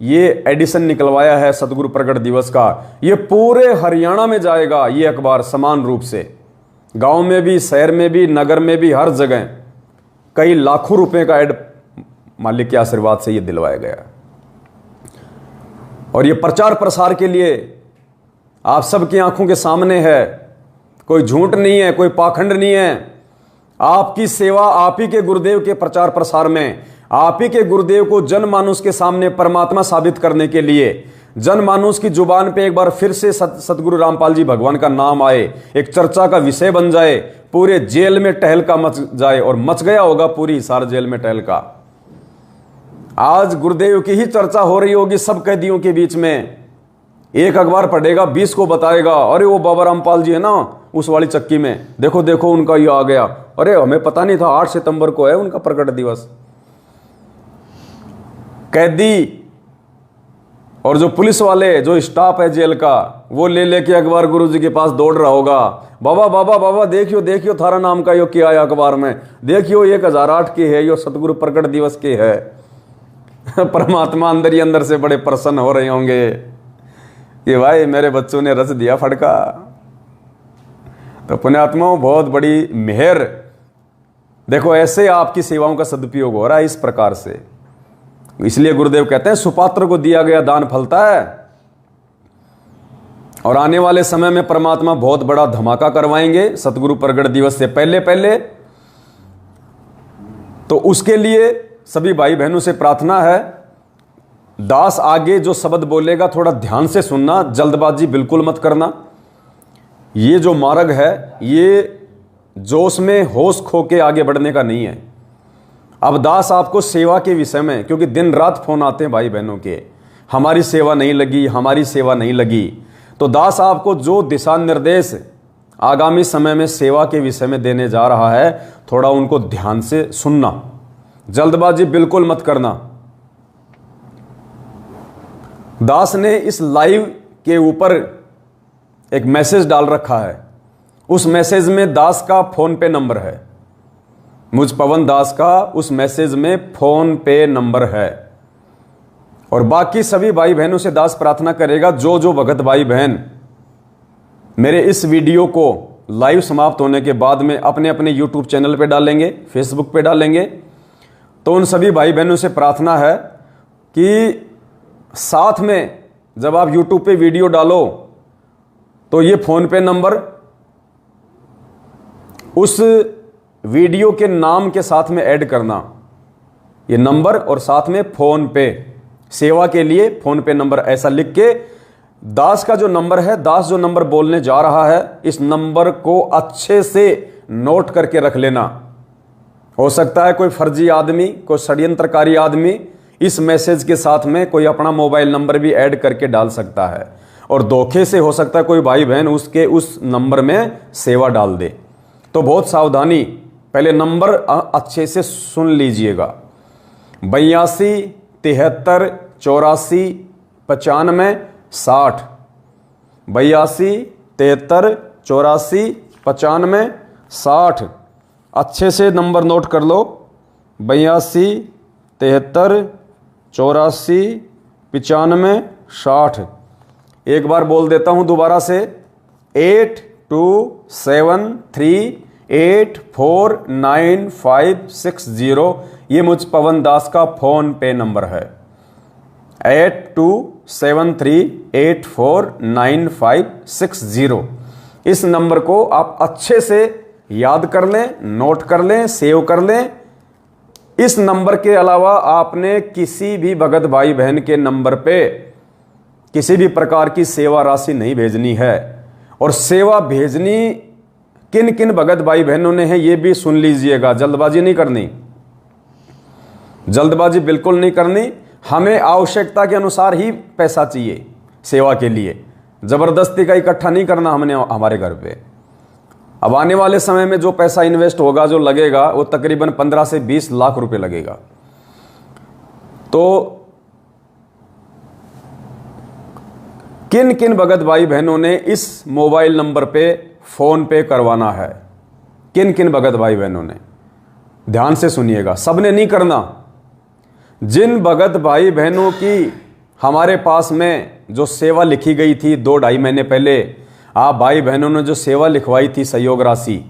ये एडिशन निकलवाया है सतगुरु प्रकट दिवस का, ये पूरे हरियाणा में जाएगा ये अखबार समान रूप से, गांव में भी, शहर में भी, नगर में भी, हर जगह। कई लाखों रुपए का ऐड मालिक के आशीर्वाद से ये दिलवाया गया। और ये प्रचार प्रसार के लिए आप सबकी आंखों के सामने है, कोई झूठ नहीं है, कोई पाखंड नहीं है। आपकी सेवा आप ही के गुरुदेव के प्रचार प्रसार में, आप ही के गुरुदेव को जनमानुष के सामने परमात्मा साबित करने के लिए, जनमानुष की जुबान पे एक बार फिर से सतगुरु रामपाल जी भगवान का नाम आए, एक चर्चा का विषय बन जाए, पूरे जेल में टहलका मच जाए। और मच गया होगा पूरी हिसार जेल में टहलका। आज गुरुदेव की ही चर्चा हो रही होगी सब कैदियों के बीच में। एक अखबार पढ़ेगा 20 को बताएगा, अरे वो बाबा रामपाल जी है ना उस वाली चक्की में, देखो देखो उनका ये आ गया, अरे हमें पता नहीं था 8 सितंबर को है उनका प्रकट दिवस। कैदी और जो पुलिस वाले, जो स्टाफ है जेल का, वो ले लेके अखबार गुरुजी के पास दौड़ रहा होगा, बाबा बाबा बाबा देखियो देखियो थारा नाम का यो क्या है अखबार में, देखियो 1008 के है, यो सतगुरु प्रकट दिवस के है। परमात्मा अंदर ही अंदर से बड़े प्रसन्न हो रहे होंगे कि भाई मेरे बच्चों ने रच दिया फटका। तो पुण्यात्माओं, बहुत बड़ी मेहर। देखो ऐसे आपकी सेवाओं का सदुपयोग हो रहा है इस प्रकार से। इसलिए गुरुदेव कहते हैं सुपात्र को दिया गया दान फलता है। और आने वाले समय में परमात्मा बहुत बड़ा धमाका करवाएंगे सतगुरु प्रकट दिवस से पहले पहले। तो उसके लिए सभी भाई बहनों से प्रार्थना है, दास आगे जो शब्द बोलेगा थोड़ा ध्यान से सुनना, जल्दबाजी बिल्कुल मत करना। ये जो मार्ग है ये जोश में होश खो के आगे बढ़ने का नहीं है। अब दास आपको सेवा के विषय में, क्योंकि दिन रात फोन आते हैं भाई बहनों के, हमारी सेवा नहीं लगी, हमारी सेवा नहीं लगी। तो दास आपको जो दिशा निर्देश आगामी समय में सेवा के विषय में देने जा रहा है, थोड़ा उनको ध्यान से सुनना, जल्दबाजी बिल्कुल मत करना। दास ने इस लाइव के ऊपर एक मैसेज डाल रखा है। उस मैसेज में दास का फोन पे नंबर है, मुझ पवन दास का उस मैसेज में फोन पे नंबर है। और बाकी सभी भाई बहनों से दास प्रार्थना करेगा, जो जो भगत भाई बहन मेरे इस वीडियो को लाइव समाप्त होने के बाद में अपने अपने यूट्यूब चैनल पे डालेंगे, फेसबुक पे डालेंगे, तो उन सभी भाई बहनों से प्रार्थना है कि साथ में जब आप यूट्यूब पे वीडियो डालो तो ये फोन पे नंबर उस वीडियो के नाम के साथ में ऐड करना, ये नंबर और साथ में फोन पे, सेवा के लिए फोन पे नंबर ऐसा लिख के, दास का जो नंबर है, दास जो नंबर बोलने जा रहा है, इस नंबर को अच्छे से नोट करके रख लेना। हो सकता है कोई फर्जी आदमी, कोई षड्यंत्रकारी आदमी इस मैसेज के साथ में कोई अपना मोबाइल नंबर भी ऐड करके डाल सकता है, और धोखे से हो सकता है कोई भाई बहन उसके उस नंबर में सेवा डाल दे। तो बहुत सावधानी, पहले नंबर अच्छे से सुन लीजिएगा, 82 73 84 95 60, 82 73 84 95 60। अच्छे से नंबर नोट कर लो, 82 73 84 95 60। एक बार बोल देता हूं दोबारा से, 8273849560। ये मुझ पवन दास का फोन पे नंबर है, 8273849560। इस नंबर को आप अच्छे से याद कर लें, नोट कर लें, सेव कर लें। इस नंबर के अलावा आपने किसी भी भगत भाई बहन के नंबर पे किसी भी प्रकार की सेवा राशि नहीं भेजनी है। और सेवा भेजनी किन किन भगत भाई बहनों ने है ये भी सुन लीजिएगा, जल्दबाजी नहीं करनी, जल्दबाजी बिल्कुल नहीं करनी। हमें आवश्यकता के अनुसार ही पैसा चाहिए सेवा के लिए, जबरदस्ती का इकट्ठा नहीं करना हमने हमारे घर पे। अब आने वाले समय में जो पैसा इन्वेस्ट होगा, जो लगेगा, वो तकरीबन 15 से 20 लाख रुपए लगेगा। तो किन किन भगत भाई बहनों ने इस मोबाइल नंबर पे फोन पे करवाना है? किन किन भगत भाई बहनों ने? ध्यान से सुनिएगा, सबने नहीं करना। जिन भगत भाई बहनों की हमारे पास में जो सेवा लिखी गई थी 2-2.5 महीने पहले, आप भाई बहनों ने जो सेवा लिखवाई थी सहयोग राशि,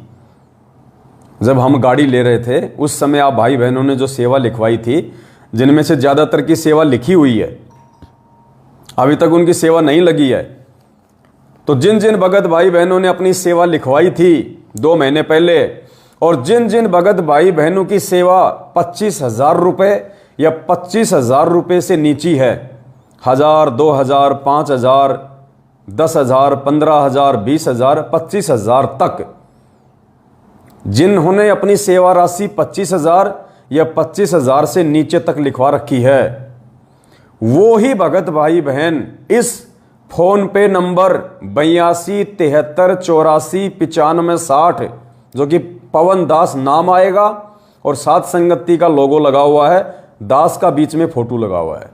जब हम गाड़ी ले रहे थे उस समय आप भाई बहनों ने जो सेवा लिखवाई थी, जिनमें से ज़्यादातर की सेवा लिखी हुई है, अभी तक उनकी सेवा नहीं लगी है। तो जिन जिन भगत भाई बहनों ने अपनी सेवा लिखवाई थी 2 महीने पहले, और जिन जिन भगत भाई बहनों की सेवा 25,000 रुपये या 25,000 रुपये से नीची है, 1,000, 2,000, 5,000, 10,000, 15,000, 20,000, 25,000 तक, जिन्होंने अपनी सेवा राशि 25,000 या 25,000 से नीचे तक लिखवा रखी है, वो ही भगत भाई बहन इस फोन पे नंबर 82 73 84 95 60, जो कि पवन दास नाम आएगा और सात संगति का लोगो लगा हुआ है, दास का बीच में फोटो लगा हुआ है,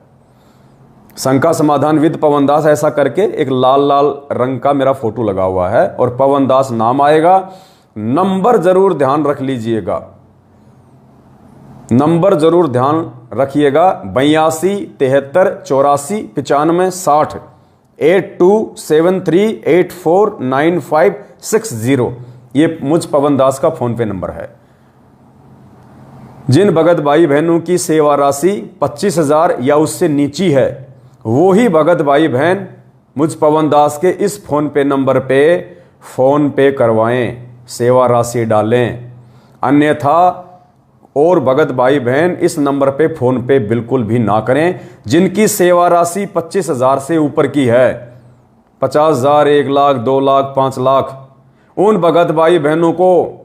शंका समाधान विद पवन दास ऐसा करके एक लाल लाल रंग का मेरा फोटो लगा हुआ है और पवन दास नाम आएगा। नंबर जरूर ध्यान रख लीजिएगा, नंबर जरूर ध्यान रखिएगा, 82 73 84 95 60 8273849560, ये मुझ पवन दास का फोन पे नंबर है। जिन भगत भाई बहनों की सेवा राशि 25,000 या उससे नीची है, वो ही भगत भाई बहन मुझ पवन दास के इस फोन पे नंबर पे फोन पे करवाएं, सेवा राशि डालें। अन्यथा और भगत भाई बहन इस नंबर पे फोन पे बिल्कुल भी ना करें। जिनकी सेवा राशि 25,000 से ऊपर की है, 50,000, 1 लाख, 2 लाख, 5 लाख, उन भगत भाई बहनों को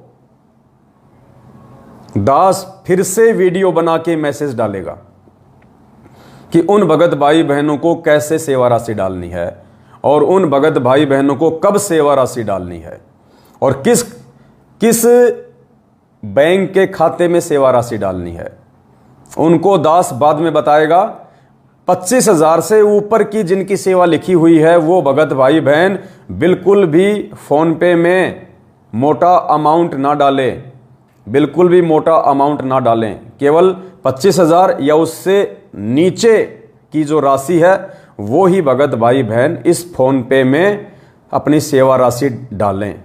दास फिर से वीडियो बना के मैसेज डालेगा कि उन भगत भाई बहनों को कैसे सेवा राशि डालनी है और उन भगत भाई बहनों को कब सेवा राशि डालनी है और किस किस बैंक के खाते में सेवा राशि डालनी है, उनको दास बाद में बताएगा। 25,000 से ऊपर की जिनकी सेवा लिखी हुई है, वो भगत भाई बहन बिल्कुल भी फोन पे में मोटा अमाउंट ना डालें, बिल्कुल भी मोटा अमाउंट ना डालें। केवल 25,000 या उससे नीचे की जो राशि है, वो ही भगत भाई बहन इस फोन पे में अपनी सेवा राशि डालें।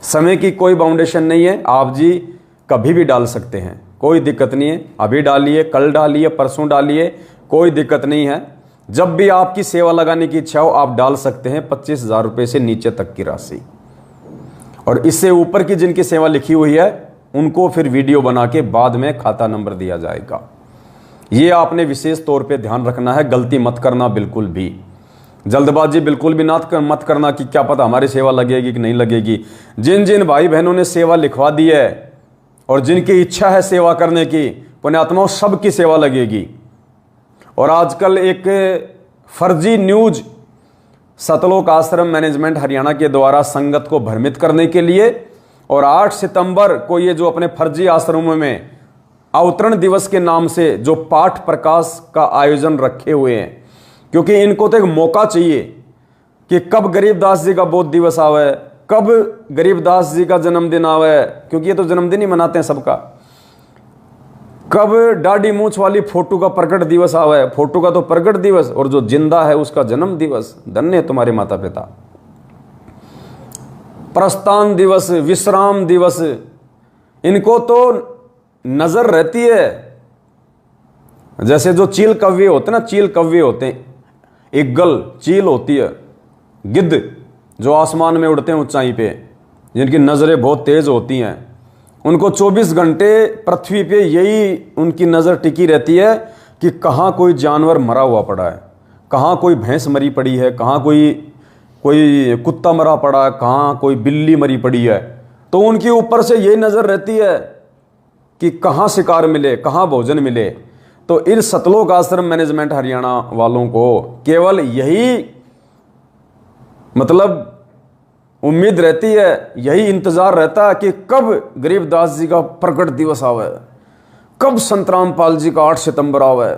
समय की कोई बाउंडेशन नहीं है, आप जी कभी भी डाल सकते हैं, कोई दिक्कत नहीं है। अभी डालिए, कल डालिए, परसों डालिए, कोई दिक्कत नहीं है। जब भी आपकी सेवा लगाने की इच्छा हो आप डाल सकते हैं 25,000 रुपये से नीचे तक की राशि। और इससे ऊपर की जिनकी सेवा लिखी हुई है, उनको फिर वीडियो बना के बाद में खाता नंबर दिया जाएगा। ये आपने विशेष तौर पे ध्यान रखना है, गलती मत करना बिल्कुल भी, जल्दबाजी बिल्कुल भी मत करना कि क्या पता हमारी सेवा लगेगी कि नहीं लगेगी। जिन जिन भाई बहनों ने सेवा लिखवा दी है और जिनकी इच्छा है सेवा करने की, पुण्यात्माओं, सबकी सेवा लगेगी। और आजकल एक फर्जी न्यूज सतलोक आश्रम मैनेजमेंट हरियाणा के द्वारा संगत को भ्रमित करने के लिए और 8 सितंबर को ये जो अपने फर्जी आश्रमों में अवतरण दिवस के नाम से जो पाठ प्रकाश का आयोजन रखे हुए हैं, क्योंकि इनको तो एक मौका चाहिए कि कब गरीबदास जी का बोध दिवस आवे, कब गरीबदास जी का जन्मदिन आवे, क्योंकि ये तो जन्मदिन ही मनाते हैं सबका, कब दाढ़ी मूंछ वाली फोटो का प्रकट दिवस आवे, फोटो का तो प्रकट दिवस, और जो जिंदा है उसका जन्म दिवस। धन्य तुम्हारे माता पिता। प्रस्थान दिवस, विश्राम दिवस, इनको तो नजर रहती है। जैसे जो चील कव्वे होते हैं ना, चील कव्वे होते हैं, इगल चील होती है, गिद्ध जो आसमान में उड़ते हैं ऊंचाई पे, जिनकी नजरें बहुत तेज होती हैं, उनको 24 घंटे पृथ्वी पे यही उनकी नजर टिकी रहती है कि कहाँ कोई जानवर मरा हुआ पड़ा है, कहाँ कोई भैंस मरी पड़ी है, कहाँ कोई कुत्ता मरा पड़ा है, कहाँ कोई बिल्ली मरी पड़ी है। तो उनके ऊपर से यही नजर रहती है कि कहाँ शिकार मिले, कहाँ भोजन मिले। तो इन सतलोक आश्रम मैनेजमेंट हरियाणा वालों को केवल यही मतलब उम्मीद रहती है, यही इंतजार रहता है कि कब गरीबदास जी का प्रकट दिवस आवे, कब संत रामपाल जी का 8 सितंबर आवे,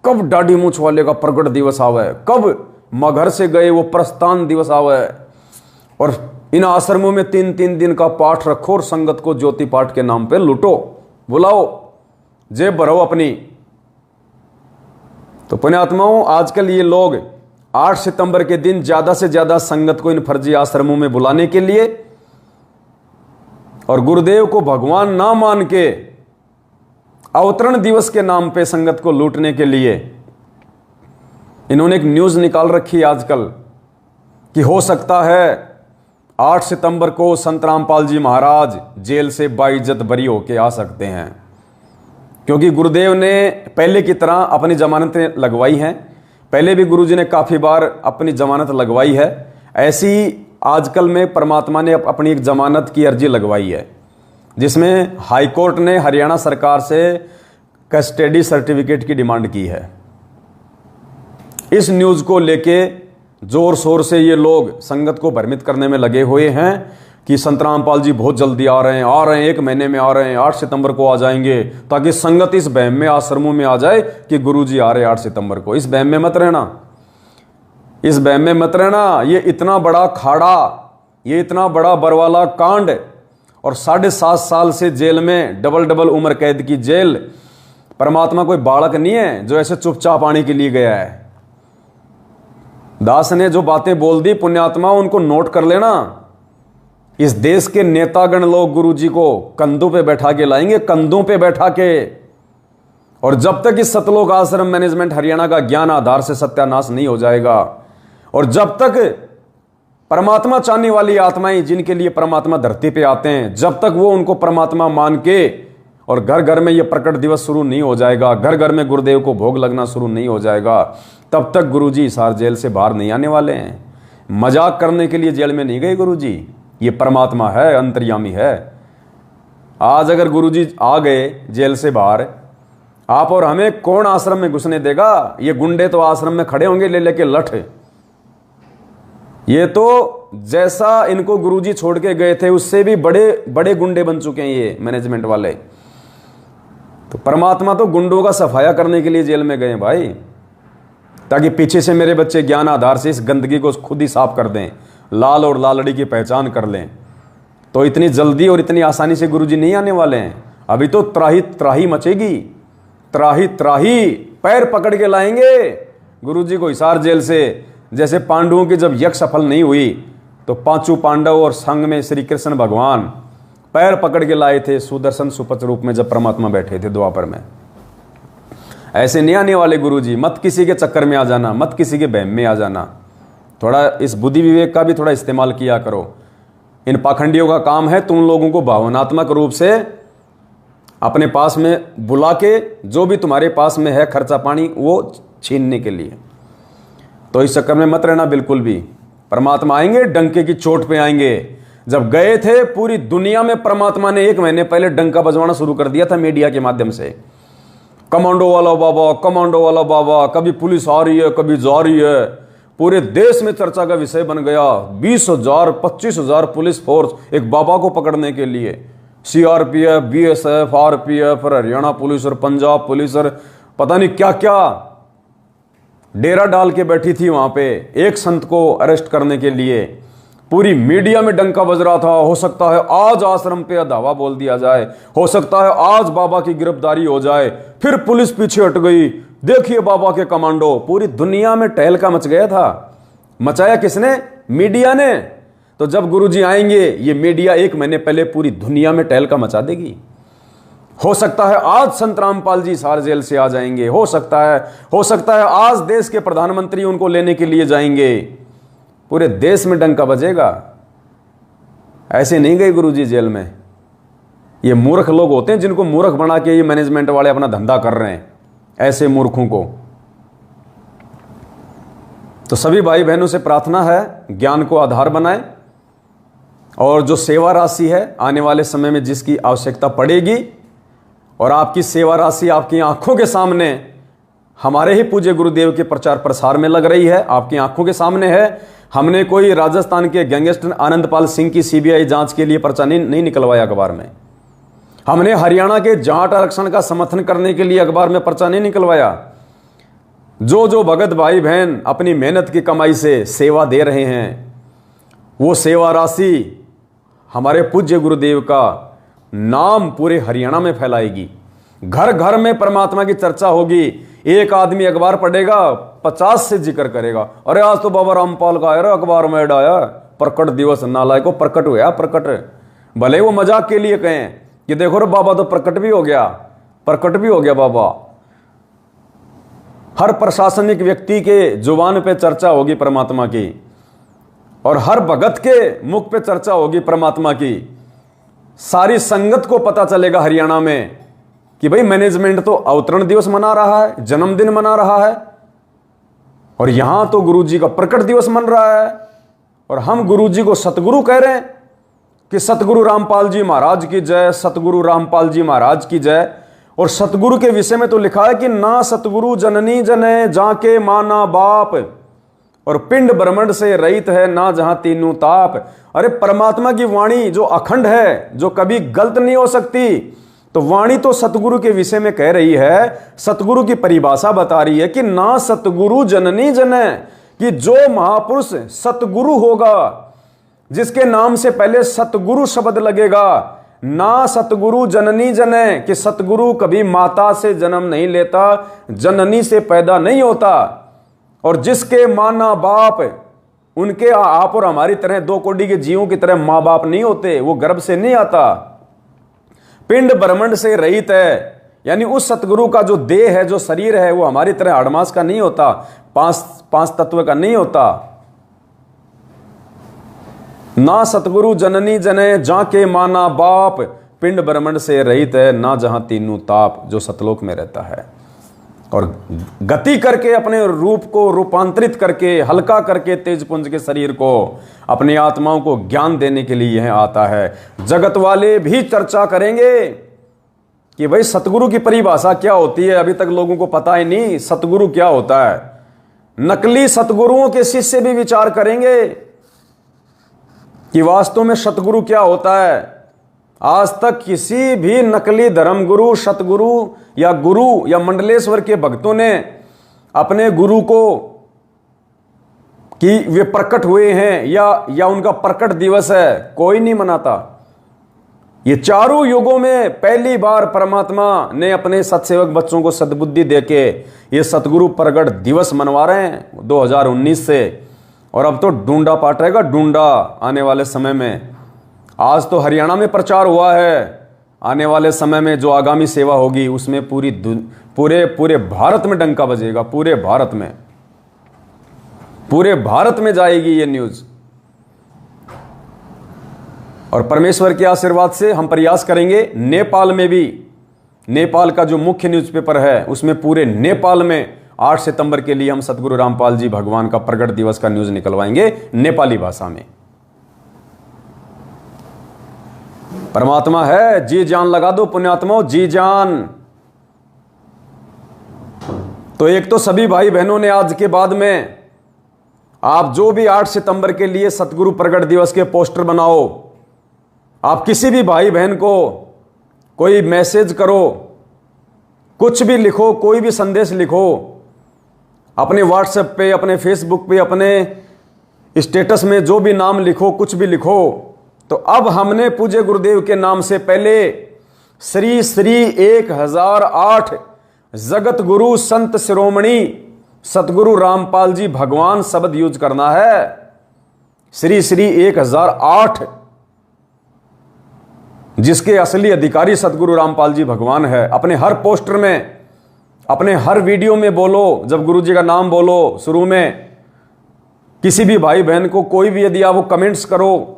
कब दाढ़ी मूंछ वाले का प्रकट दिवस आवे, कब मगर से गए वो प्रस्थान दिवस आवे, और इन आश्रमों में 3-3 दिन का पाठ रखो और संगत को ज्योति पाठ के नाम पे लूटो, बुलाओ, जेब भरो अपनी। तो पुण्यात्माओं, आजकल ये लोग 8 सितंबर के दिन ज्यादा से ज्यादा संगत को इन फर्जी आश्रमों में बुलाने के लिए और गुरुदेव को भगवान ना मान के अवतरण दिवस के नाम पे संगत को लूटने के लिए इन्होंने एक न्यूज निकाल रखी है आजकल कि हो सकता है 8 सितंबर को संत रामपाल जी महाराज जेल से बाइज्जत बरी होके आ सकते हैं, क्योंकि गुरुदेव ने पहले की तरह अपनी जमानतें लगवाई हैं। पहले भी गुरुजी ने काफ़ी बार अपनी जमानत लगवाई है, ऐसी आजकल में परमात्मा ने अपनी एक जमानत की अर्जी लगवाई है, जिसमें हाई कोर्ट ने हरियाणा सरकार से कस्टडी सर्टिफिकेट की डिमांड की है। इस न्यूज़ को लेके जोर शोर से ये लोग संगत को भ्रमित करने में लगे हुए हैं कि संत रामपाल जी बहुत जल्दी आ रहे हैं, 1 महीने में आ रहे हैं, 8 सितंबर को आ जाएंगे, ताकि संगत इस बहम में आश्रमों में आ जाए कि गुरुजी आ रहे हैं 8 सितंबर को। इस बहम में मत रहना, इस बहम में मत रहना। ये इतना बड़ा खाड़ा, ये इतना बड़ा बरवाला कांड और 7.5 साल से जेल में डबल उम्र कैद की जेल। परमात्मा कोई बालक नहीं है जो ऐसे चुपचाप आने के लिए गया है। दास ने जो बातें बोल दी पुण्यात्मा, उनको नोट कर लेना। इस देश के नेतागण लोग गुरुजी को कंधों पे बैठा के लाएंगे, कंधों पे बैठा के। और जब तक इस सतलोक आश्रम मैनेजमेंट हरियाणा का ज्ञान आधार से सत्यानाश नहीं हो जाएगा, और जब तक परमात्मा चाहने वाली आत्माएं जिनके लिए परमात्मा धरती पे आते हैं, जब तक वो उनको परमात्मा मान के और घर घर में ये प्रकट दिवस शुरू नहीं हो जाएगा, घर घर में गुरुदेव को भोग लगना शुरू नहीं हो जाएगा, तब तक गुरुजी हिसार जेल से बाहर नहीं आने वाले हैं। मजाक करने के लिए जेल में नहीं गए गुरुजी, ये परमात्मा है, अंतर्यामी है। आज अगर गुरुजी आ गए जेल से बाहर, आप और हमें कौन आश्रम में घुसने देगा? ये गुंडे तो आश्रम में खड़े होंगे ले लेके लठ। ये तो जैसा इनको गुरुजी छोड़ के गए थे उससे भी बड़े बड़े गुंडे बन चुके हैं ये मैनेजमेंट वाले। तो परमात्मा तो गुंडों का सफाया करने के लिए जेल में गए भाई, ताकि पीछे से मेरे बच्चे ज्ञान आधार से इस गंदगी को खुद ही साफ कर दें, लाल और लालड़ी की पहचान कर लें। तो इतनी जल्दी और इतनी आसानी से गुरुजी नहीं आने वाले हैं। अभी तो त्राही त्राही मचेगी, त्राही त्राही पैर पकड़ के लाएंगे गुरुजी को हिसार जेल से। जैसे पांडवों की जब यज्ञ सफल नहीं हुई तो 5 पांडव और संग में श्री कृष्ण भगवान पैर पकड़ के लाए थे सुदर्शन सुपच रूप में, जब परमात्मा बैठे थे द्वापर में। ऐसे नहीं आने वाले गुरुजी। मत किसी के चक्कर में आ जाना, मत किसी के बहम में आ जाना। थोड़ा इस बुद्धि विवेक का भी थोड़ा इस्तेमाल किया करो। इन पाखंडियों का काम है तुम लोगों को भावनात्मक रूप से अपने पास में बुला के जो भी तुम्हारे पास में है खर्चा पानी वो छीनने के लिए। तो इस चक्कर में मत रहना बिल्कुल भी। परमात्मा आएंगे, डंके की चोट पे आएंगे। जब गए थे पूरी दुनिया में परमात्मा ने 1 महीने पहले डंका बजवाना शुरू कर दिया था मीडिया के माध्यम से। कमांडो वाला बाबा, कमांडो वाला बाबा, कभी पुलिस आ रही है कभी जा रही है। पूरे देश में चर्चा का विषय बन गया। 20,000 25,000 पुलिस फोर्स एक बाबा को पकड़ने के लिए। CRPF, BSF, RPF और हरियाणा पुलिस और पंजाब पुलिस और पता नहीं क्या क्या डेरा डाल के बैठी थी वहां पे एक संत को अरेस्ट करने के लिए। पूरी मीडिया में डंका बज रहा था। हो सकता है आज आश्रम पे धावा बोल दिया जाए, हो सकता है आज बाबा की गिरफ्तारी हो जाए। फिर पुलिस पीछे हट गई, देखिए बाबा के कमांडो। पूरी दुनिया में टहलका मच गया था। मचाया किसने? मीडिया ने। तो जब गुरुजी आएंगे ये मीडिया 1 महीने पहले पूरी दुनिया में टहलका मचा देगी। हो सकता है आज संत रामपाल जी हिसार जेल से आ जाएंगे, हो सकता है आज देश के प्रधानमंत्री उनको लेने के लिए जाएंगे। पूरे देश में डंका बजेगा। ऐसे नहीं गए गुरुजी जेल में। ये मूर्ख लोग होते हैं जिनको मूर्ख बना के ये मैनेजमेंट वाले अपना धंधा कर रहे हैं, ऐसे मूर्खों को। तो सभी भाई बहनों से प्रार्थना है ज्ञान को आधार बनाएं, और जो सेवा राशि है आने वाले समय में जिसकी आवश्यकता पड़ेगी, और आपकी सेवा राशि आपकी आंखों के सामने हमारे ही पूज्य गुरुदेव के प्रचार प्रसार में लग रही है, आपकी आंखों के सामने है। हमने कोई राजस्थान के गैंगस्टर आनंदपाल सिंह की CBI जांच के लिए पर्चा नहीं निकलवाया अखबार में। हमने हरियाणा के जाट आरक्षण का समर्थन करने के लिए अखबार में पर्चा नहीं निकलवाया। जो जो भगत भाई बहन अपनी मेहनत की कमाई से सेवा दे रहे हैं, वो सेवा राशि हमारे पूज्य गुरुदेव का नाम पूरे हरियाणा में फैलाएगी। घर घर में परमात्मा की चर्चा होगी। एक आदमी अखबार पढ़ेगा, 50 से जिक्र करेगा, अरे आज तो बाबा रामपाल का आया, अखबार में ऐड आया, प्रकट दिवस, नालायको प्रकट हुआ प्रकट। भले वो मजाक के लिए कहें कि देखो रे बाबा तो प्रकट भी हो गया, प्रकट भी हो गया बाबा। हर प्रशासनिक व्यक्ति के जुबान पे चर्चा होगी परमात्मा की, और हर भगत के मुख पे चर्चा होगी परमात्मा की। सारी संगत को पता चलेगा हरियाणा में कि भाई मैनेजमेंट तो अवतरण दिवस मना रहा है, जन्मदिन मना रहा है, और यहां तो गुरुजी का प्रकट दिवस मन रहा है, और हम गुरुजी को सतगुरु कह रहे हैं कि सतगुरु रामपाल जी महाराज की जय, सतगुरु रामपाल जी महाराज की जय। और सतगुरु के विषय में तो लिखा है कि ना सतगुरु जननी जने जाके माना बाप, और पिंड ब्रह्मंड से रहित है ना जहां तीनों ताप। अरे परमात्मा की वाणी जो अखंड है, जो कभी गलत नहीं हो सकती, तो वाणी तो सतगुरु के विषय में कह रही है, सतगुरु की परिभाषा बता रही है कि ना सतगुरु जननी जने, कि जो महापुरुष सतगुरु होगा, जिसके नाम से पहले सतगुरु शब्द लगेगा, ना सतगुरु जननी जने, कि सतगुरु कभी माता से जन्म नहीं लेता, जननी से पैदा नहीं होता, और जिसके माना बाप, उनके आप और हमारी तरह दो कोटि के जीवों की तरह मां बाप नहीं होते, वो गर्भ से नहीं आता। पिंड ब्रह्मंड से रहित है, यानी उस सतगुरु का जो देह है, जो शरीर है, वो हमारी तरह हड़मास का नहीं होता, पांच तत्व का नहीं होता। ना सतगुरु जननी जने जाके माना बाप, पिंड ब्रह्मंड से रहित है ना जहां तीनों ताप, जो सतलोक में रहता है, और गति करके अपने रूप को रूपांतरित करके, हल्का करके तेजपुंज के शरीर को, अपनी आत्माओं को ज्ञान देने के लिए यह आता है। जगत वाले भी चर्चा करेंगे कि भाई सतगुरु की परिभाषा क्या होती है। अभी तक लोगों को पता ही नहीं सतगुरु क्या होता है। नकली सतगुरुओं के शिष्य भी विचार करेंगे कि वास्तव में सतगुरु क्या होता है। आज तक किसी भी नकली धर्मगुरु, सतगुरु या गुरु या मंडलेश्वर के भक्तों ने अपने गुरु को कि वे प्रकट हुए हैं या उनका प्रकट दिवस है, कोई नहीं मनाता। ये चारों युगों में पहली बार परमात्मा ने अपने सत्सेवक बच्चों को सद्बुद्धि देके ये सतगुरु प्रकट दिवस मनवा रहे हैं 2019 से। और अब तो ढूंढा पाटेगा, ढूंढा आने वाले समय में। आज तो हरियाणा में प्रचार हुआ है, आने वाले समय में जो आगामी सेवा होगी उसमें पूरे भारत में डंका बजेगा, पूरे भारत में जाएगी ये न्यूज। और परमेश्वर के आशीर्वाद से हम प्रयास करेंगे नेपाल में भी, नेपाल का जो मुख्य न्यूज़पेपर है उसमें पूरे नेपाल में 8 सितंबर के लिए हम सतगुरु रामपाल जी भगवान का प्रकट दिवस का न्यूज निकलवाएंगे नेपाली भाषा में। परमात्मा है, जी जान लगा दो पुण्यात्माओं, जी जान। तो एक तो सभी भाई बहनों ने आज के बाद में आप जो भी 8 सितंबर के लिए सतगुरु प्रकट दिवस के पोस्टर बनाओ, आप किसी भी भाई बहन को कोई मैसेज करो, कुछ भी लिखो, कोई भी संदेश लिखो, अपने व्हाट्सएप पे, अपने फेसबुक पे, अपने स्टेटस में जो भी नाम लिखो, कुछ भी लिखो। तो अब हमने पूज्य गुरुदेव के नाम से पहले श्री श्री 1008 जगत गुरु संत शिरोमणि सतगुरु रामपाल जी भगवान शब्द यूज करना है। श्री श्री 1008, जिसके असली अधिकारी सतगुरु रामपाल जी भगवान है। अपने हर पोस्टर में, अपने हर वीडियो में बोलो, जब गुरु जी का नाम बोलो शुरू में, किसी भी भाई बहन को कोई भी यदि आप वो कमेंट्स करो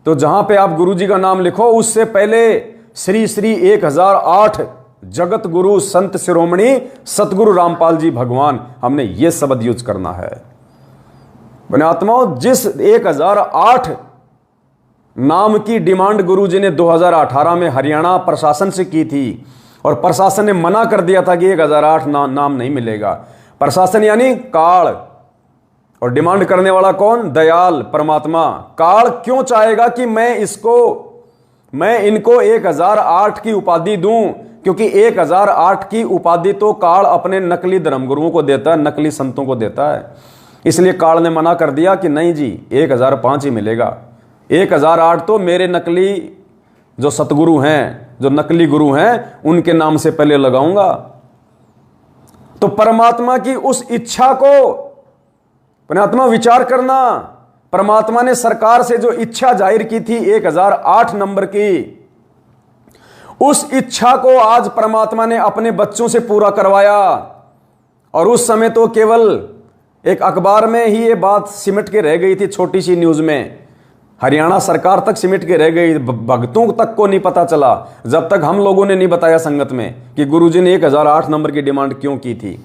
तो जहां पे आप गुरु जी का नाम लिखो उससे पहले श्री श्री 1008 जगत गुरु संत शिरोमणि सतगुरु रामपाल जी भगवान, हमने ये शब्द यूज करना है। पुण्यात्माओं, जिस 1008 नाम की डिमांड गुरु जी ने 2018 में हरियाणा प्रशासन से की थी और प्रशासन ने मना कर दिया था कि 1008 नाम नहीं मिलेगा। प्रशासन यानी काल, और डिमांड करने वाला कौन? दयाल परमात्मा। काल क्यों चाहेगा कि मैं इनको 1008 की उपाधि दूं क्योंकि 1008 की उपाधि तो काल अपने नकली धर्मगुरुओं को देता है, नकली संतों को देता है। इसलिए काल ने मना कर दिया कि नहीं जी 1005 ही मिलेगा, 1008 तो मेरे नकली जो सतगुरु हैं, जो नकली गुरु हैं, उनके नाम से पहले लगाऊंगा। तो परमात्मा की उस इच्छा को परमात्मा विचार करना, परमात्मा ने सरकार से जो इच्छा जाहिर की थी 1008 नंबर की, उस इच्छा को आज परमात्मा ने अपने बच्चों से पूरा करवाया। और उस समय तो केवल एक अखबार में ही ये बात सिमट के रह गई थी, छोटी सी न्यूज में, हरियाणा सरकार तक सिमट के रह गई, भक्तों तक को नहीं पता चला, जब तक हम लोगों ने नहीं बताया संगत में कि गुरुजी ने 1008 नंबर की डिमांड क्यों की थी।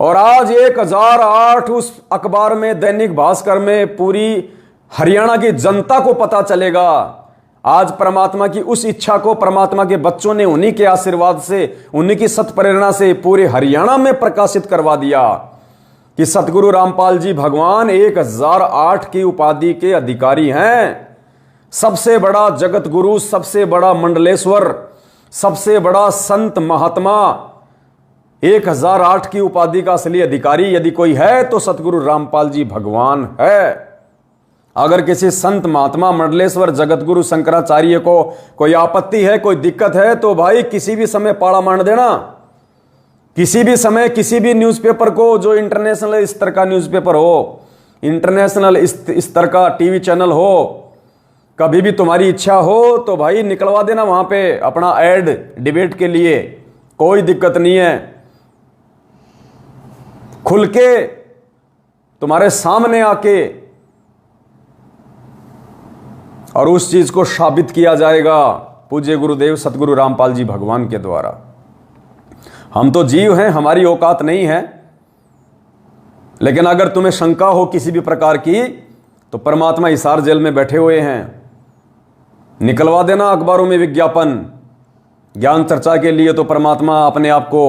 और आज 1008 उस अखबार में, दैनिक भास्कर में पूरी हरियाणा की जनता को पता चलेगा। आज परमात्मा की उस इच्छा को परमात्मा के बच्चों ने उन्हीं के आशीर्वाद से, उन्हीं की सत्प्रेरणा से पूरे हरियाणा में प्रकाशित करवा दिया कि सतगुरु रामपाल जी भगवान 1008 की उपाधि के अधिकारी हैं। सबसे बड़ा जगत गुरु, सबसे बड़ा मंडलेश्वर, सबसे बड़ा संत महात्मा, 1008 की उपाधि का असली अधिकारी यदि कोई है तो सतगुरु रामपाल जी भगवान है। अगर किसी संत महात्मा, मंडलेश्वर, जगत गुरु शंकराचार्य को कोई आपत्ति है, कोई दिक्कत है, तो भाई किसी भी समय पाड़ा मार देना। किसी भी समय किसी भी न्यूज़पेपर को, जो इंटरनेशनल स्तर का न्यूज़पेपर हो, इंटरनेशनल स्तर का टीवी चैनल हो, कभी भी तुम्हारी इच्छा हो तो भाई निकलवा देना वहां पे अपना एड डिबेट के लिए, कोई दिक्कत नहीं है। खुल के तुम्हारे सामने आके और उस चीज को साबित किया जाएगा पूज्य गुरुदेव सतगुरु रामपाल जी भगवान के द्वारा। हम तो जीव हैं, हमारी औकात नहीं है, लेकिन अगर तुम्हें शंका हो किसी भी प्रकार की तो परमात्मा हिसार जेल में बैठे हुए हैं, निकलवा देना अखबारों में विज्ञापन। ज्ञान चर्चा के लिए तो परमात्मा अपने आप को,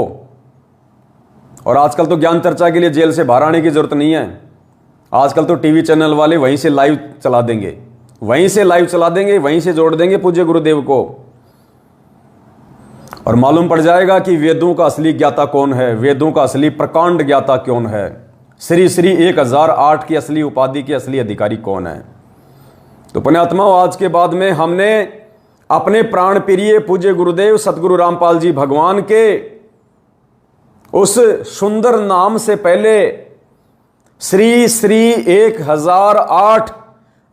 और आजकल तो ज्ञान चर्चा के लिए जेल से बाहर आने की जरूरत नहीं है, आजकल तो टीवी चैनल वाले वहीं से लाइव चला देंगे, वहीं से लाइव चला देंगे, वहीं से जोड़ देंगे पूज्य गुरुदेव को, और मालूम पड़ जाएगा कि वेदों का असली ज्ञाता कौन है, वेदों का असली प्रकांड ज्ञाता कौन है, श्री श्री 1008 की असली उपाधि के असली अधिकारी कौन है। तो पुण्यात्मा, आज के बाद में हमने अपने प्राण प्रिय पूज्य गुरुदेव सतगुरु रामपाल जी भगवान के उस सुंदर नाम से पहले श्री श्री 1008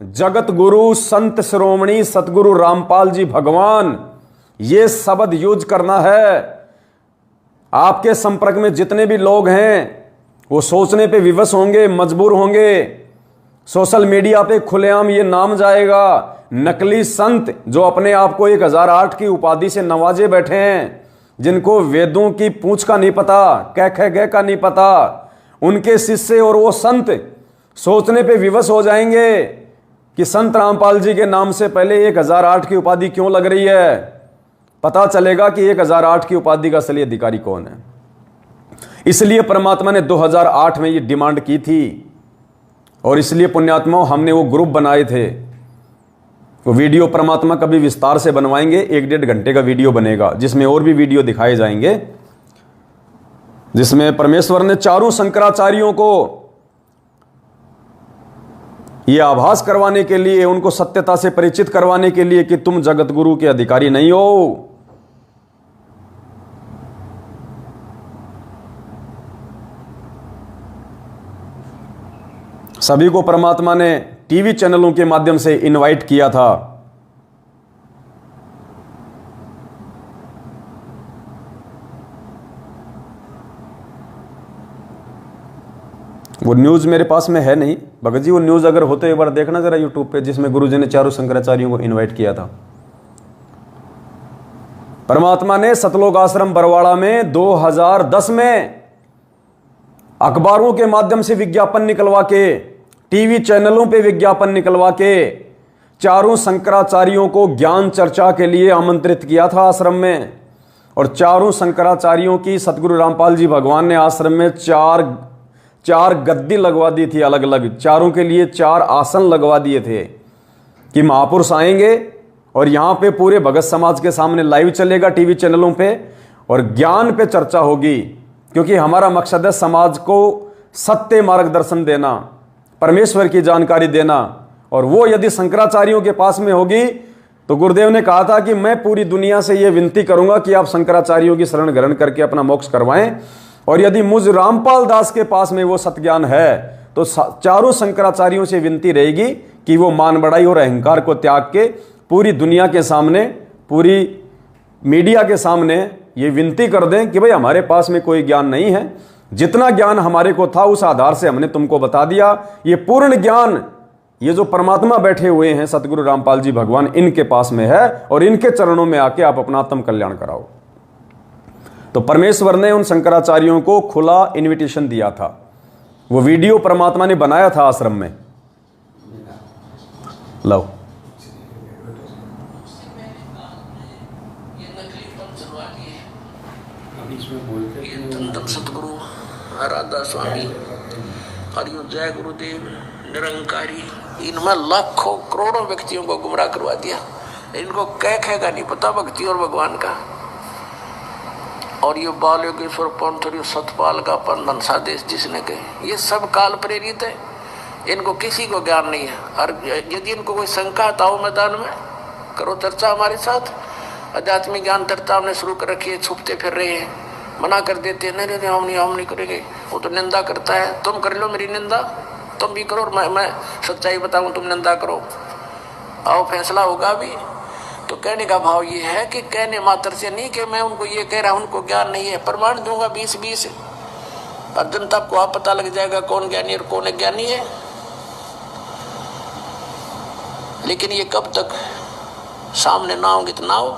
जगत गुरु संत श्रोमणी सतगुरु रामपाल जी भगवान, ये शब्द यूज करना है। आपके संपर्क में जितने भी लोग हैं वो सोचने पे विवश होंगे, मजबूर होंगे। सोशल मीडिया पे खुलेआम ये नाम जाएगा, नकली संत जो अपने आप को 1008 की उपाधि से नवाजे बैठे हैं, जिनको वेदों की पूंछ का नहीं पता, कै खे गे का नहीं पता, उनके शिष्य और वो संत सोचने पे विवश हो जाएंगे कि संत रामपाल जी के नाम से पहले 1008 की उपाधि क्यों लग रही है। पता चलेगा कि 1008 की उपाधि का असली अधिकारी कौन है। इसलिए परमात्मा ने 2008 में ये डिमांड की थी, और इसलिए पुण्यात्माओं हमने वो ग्रुप बनाए थे। वो वीडियो परमात्मा कभी विस्तार से बनवाएंगे, 1-1.5 घंटे का वीडियो बनेगा, जिसमें और भी वीडियो दिखाए जाएंगे, जिसमें परमेश्वर ने चारों शंकराचार्यों को यह आभास करवाने के लिए, उनको सत्यता से परिचित करवाने के लिए कि तुम जगत गुरु के अधिकारी नहीं हो। सभी को परमात्मा ने टीवी चैनलों के माध्यम से इनवाइट किया था। वो न्यूज़ मेरे पास में है नहीं भगत जी, वो न्यूज़ अगर होते एक बार देखना जरा यूट्यूब पे, जिसमें गुरुजी ने चारों शंकराचार्यों को इनवाइट किया था। परमात्मा ने सतलोक आश्रम बरवाड़ा में 2010 में अखबारों के माध्यम से विज्ञापन निकलवा के, टीवी चैनलों पे विज्ञापन निकलवा के चारों शंकराचार्यों को ज्ञान चर्चा के लिए आमंत्रित किया था आश्रम में। और चारों शंकराचार्यों की सतगुरु रामपाल जी भगवान ने आश्रम में चार गद्दी लगवा दी थी अलग अलग, चारों के लिए 4 आसन लगवा दिए थे कि महापुरुष आएंगे और यहाँ पे पूरे भगत समाज के सामने लाइव चलेगा टीवी चैनलों पे, और ज्ञान पे चर्चा होगी, क्योंकि हमारा मकसद है समाज को सत्य मार्गदर्शन देना, परमेश्वर की जानकारी देना। और वो यदि शंकराचार्यों के पास में होगी तो गुरुदेव ने कहा था कि मैं पूरी दुनिया से ये विनती करूंगा कि आप शंकराचार्यों की शरण ग्रहण करके अपना मोक्ष करवाएं, और यदि मुझ रामपाल दास के पास में वो सत्ज्ञान है तो चारों शंकराचार्यों से विनती रहेगी कि वो मान बढ़ाई और अहंकार को त्याग के पूरी दुनिया के सामने, पूरी मीडिया के सामने ये विनती कर दें कि भाई हमारे पास में कोई ज्ञान नहीं है, जितना ज्ञान हमारे को था उस आधार से हमने तुमको बता दिया। ये पूर्ण ज्ञान ये जो परमात्मा बैठे हुए हैं सतगुरु रामपाल जी भगवान, इनके पास में है, और इनके चरणों में आके आप अपना आत्म कल्याण कराओ। तो परमेश्वर ने उन शंकराचार्यों को खुला इनविटेशन दिया था। वो वीडियो परमात्मा ने बनाया था आश्रम में। लो
सतगुरु राधा स्वामी हरिओम जय गुरुदेव निरंकारी, इनमें लाखों करोड़ों व्यक्तियों को गुमराह करवा दिया। इनको कह का नहीं पता भक्ति और भगवान का। और ये बालयोगेश्वर पंथ और सतपाल का पंथन सादेश जिसने कहे, ये सब काल प्रेरित है, इनको किसी को ज्ञान नहीं है। और यदि इनको कोई शंका तो आओ मैदान में करो चर्चा हमारे साथ। आध्यात्मिक ज्ञान चर्चा हमने शुरू कर रखी है, छुपते फिर रहे हैं, मना कर देते हैं, नहीं हम नहीं करेंगे। वो तो निंदा करता है, तुम कर लो मेरी निंदा, तुम भी करो, और मैं सच्चाई बताऊं, तुम निंदा करो, आओ फैसला होगा भी। तो कहने का भाव ये है कि कहने मात्र से नहीं कि मैं उनको ये कह रहा हूं उनको ज्ञान नहीं है, प्रमाण दूंगा 20-20, और जनता को आप पता लग जाएगा कौन ज्ञानी और कौन अज्ञानी है। लेकिन ये कब तक सामने ना होंगे तो ना हो,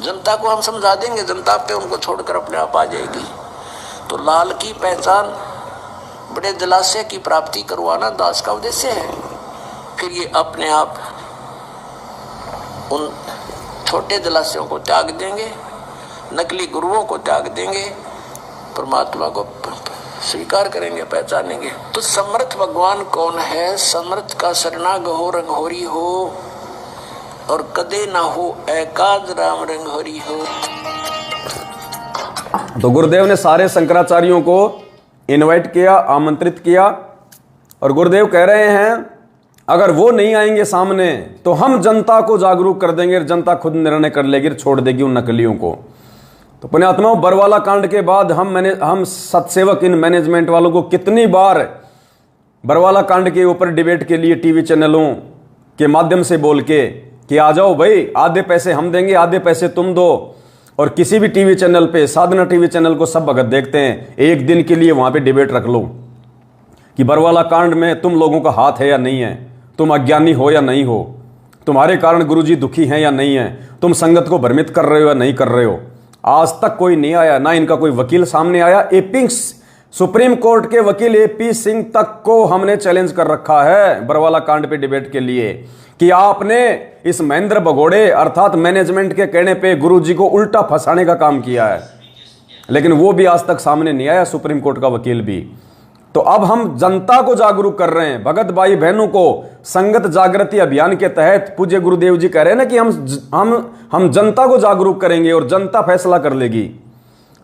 जनता को हम समझा देंगे, जनता पे उनको छोड़कर अपने आप आ जाएगी। तो लाल की पहचान, बड़े जलाशय की प्राप्ति करवाना दास का उद्देश्य है। फिर ये अपने आप उन छोटे जलाशयों को त्याग देंगे, नकली गुरुओं को त्याग देंगे, परमात्मा को स्वीकार करेंगे, पहचानेंगे। तो समर्थ भगवान कौन है? समर्थ का शरणागत हो रंगहोरी हो, और कदे ना हो एकाज राम रंगहोरी हो।
तो गुरुदेव ने सारे शंकराचार्यों को इनवाइट किया, आमंत्रित किया, और गुरुदेव कह रहे हैं अगर वो नहीं आएंगे सामने तो हम जनता को जागरूक कर देंगे, जनता खुद निर्णय कर लेगी, छोड़ देगी उन नकलियों को। तो पुण्यात्माओं, बरवाला कांड के बाद हम सत्सेवक इन मैनेजमेंट वालों को कितनी बार बरवाला कांड के ऊपर डिबेट के लिए टीवी चैनलों के माध्यम से बोल के कि आ जाओ भाई, आधे पैसे हम देंगे, आधे पैसे तुम दो। और किसी भी टीवी चैनल पे, साधना टीवी चैनल को सब भगत देखते हैं, एक दिन के लिए वहां पे डिबेट रख लो कि बरवाला कांड में तुम लोगों का हाथ है या नहीं है, तुम अज्ञानी हो या नहीं हो, तुम्हारे कारण गुरुजी दुखी हैं या नहीं है, तुम संगत को भ्रमित कर रहे हो या नहीं कर रहे हो। आज तक कोई नहीं आया, ना इनका कोई वकील सामने आया। एपी सुप्रीम कोर्ट के वकील एपी सिंह तक को हमने चैलेंज कर रखा है बरवाला कांड पे डिबेट के लिए कि आपने इस महेंद्र भगोड़े अर्थात मैनेजमेंट के कहने पे गुरुजी को उल्टा फंसाने का काम किया है, लेकिन वो भी आज तक सामने नहीं आया, सुप्रीम कोर्ट का वकील भी। तो अब हम जनता को जागरूक कर रहे हैं, भगत भाई बहनों को संगत जागृति अभियान के तहत पूज्य गुरुदेव जी कह रहे हैं ना कि हम जनता को जागरूक करेंगे और जनता फैसला कर लेगी।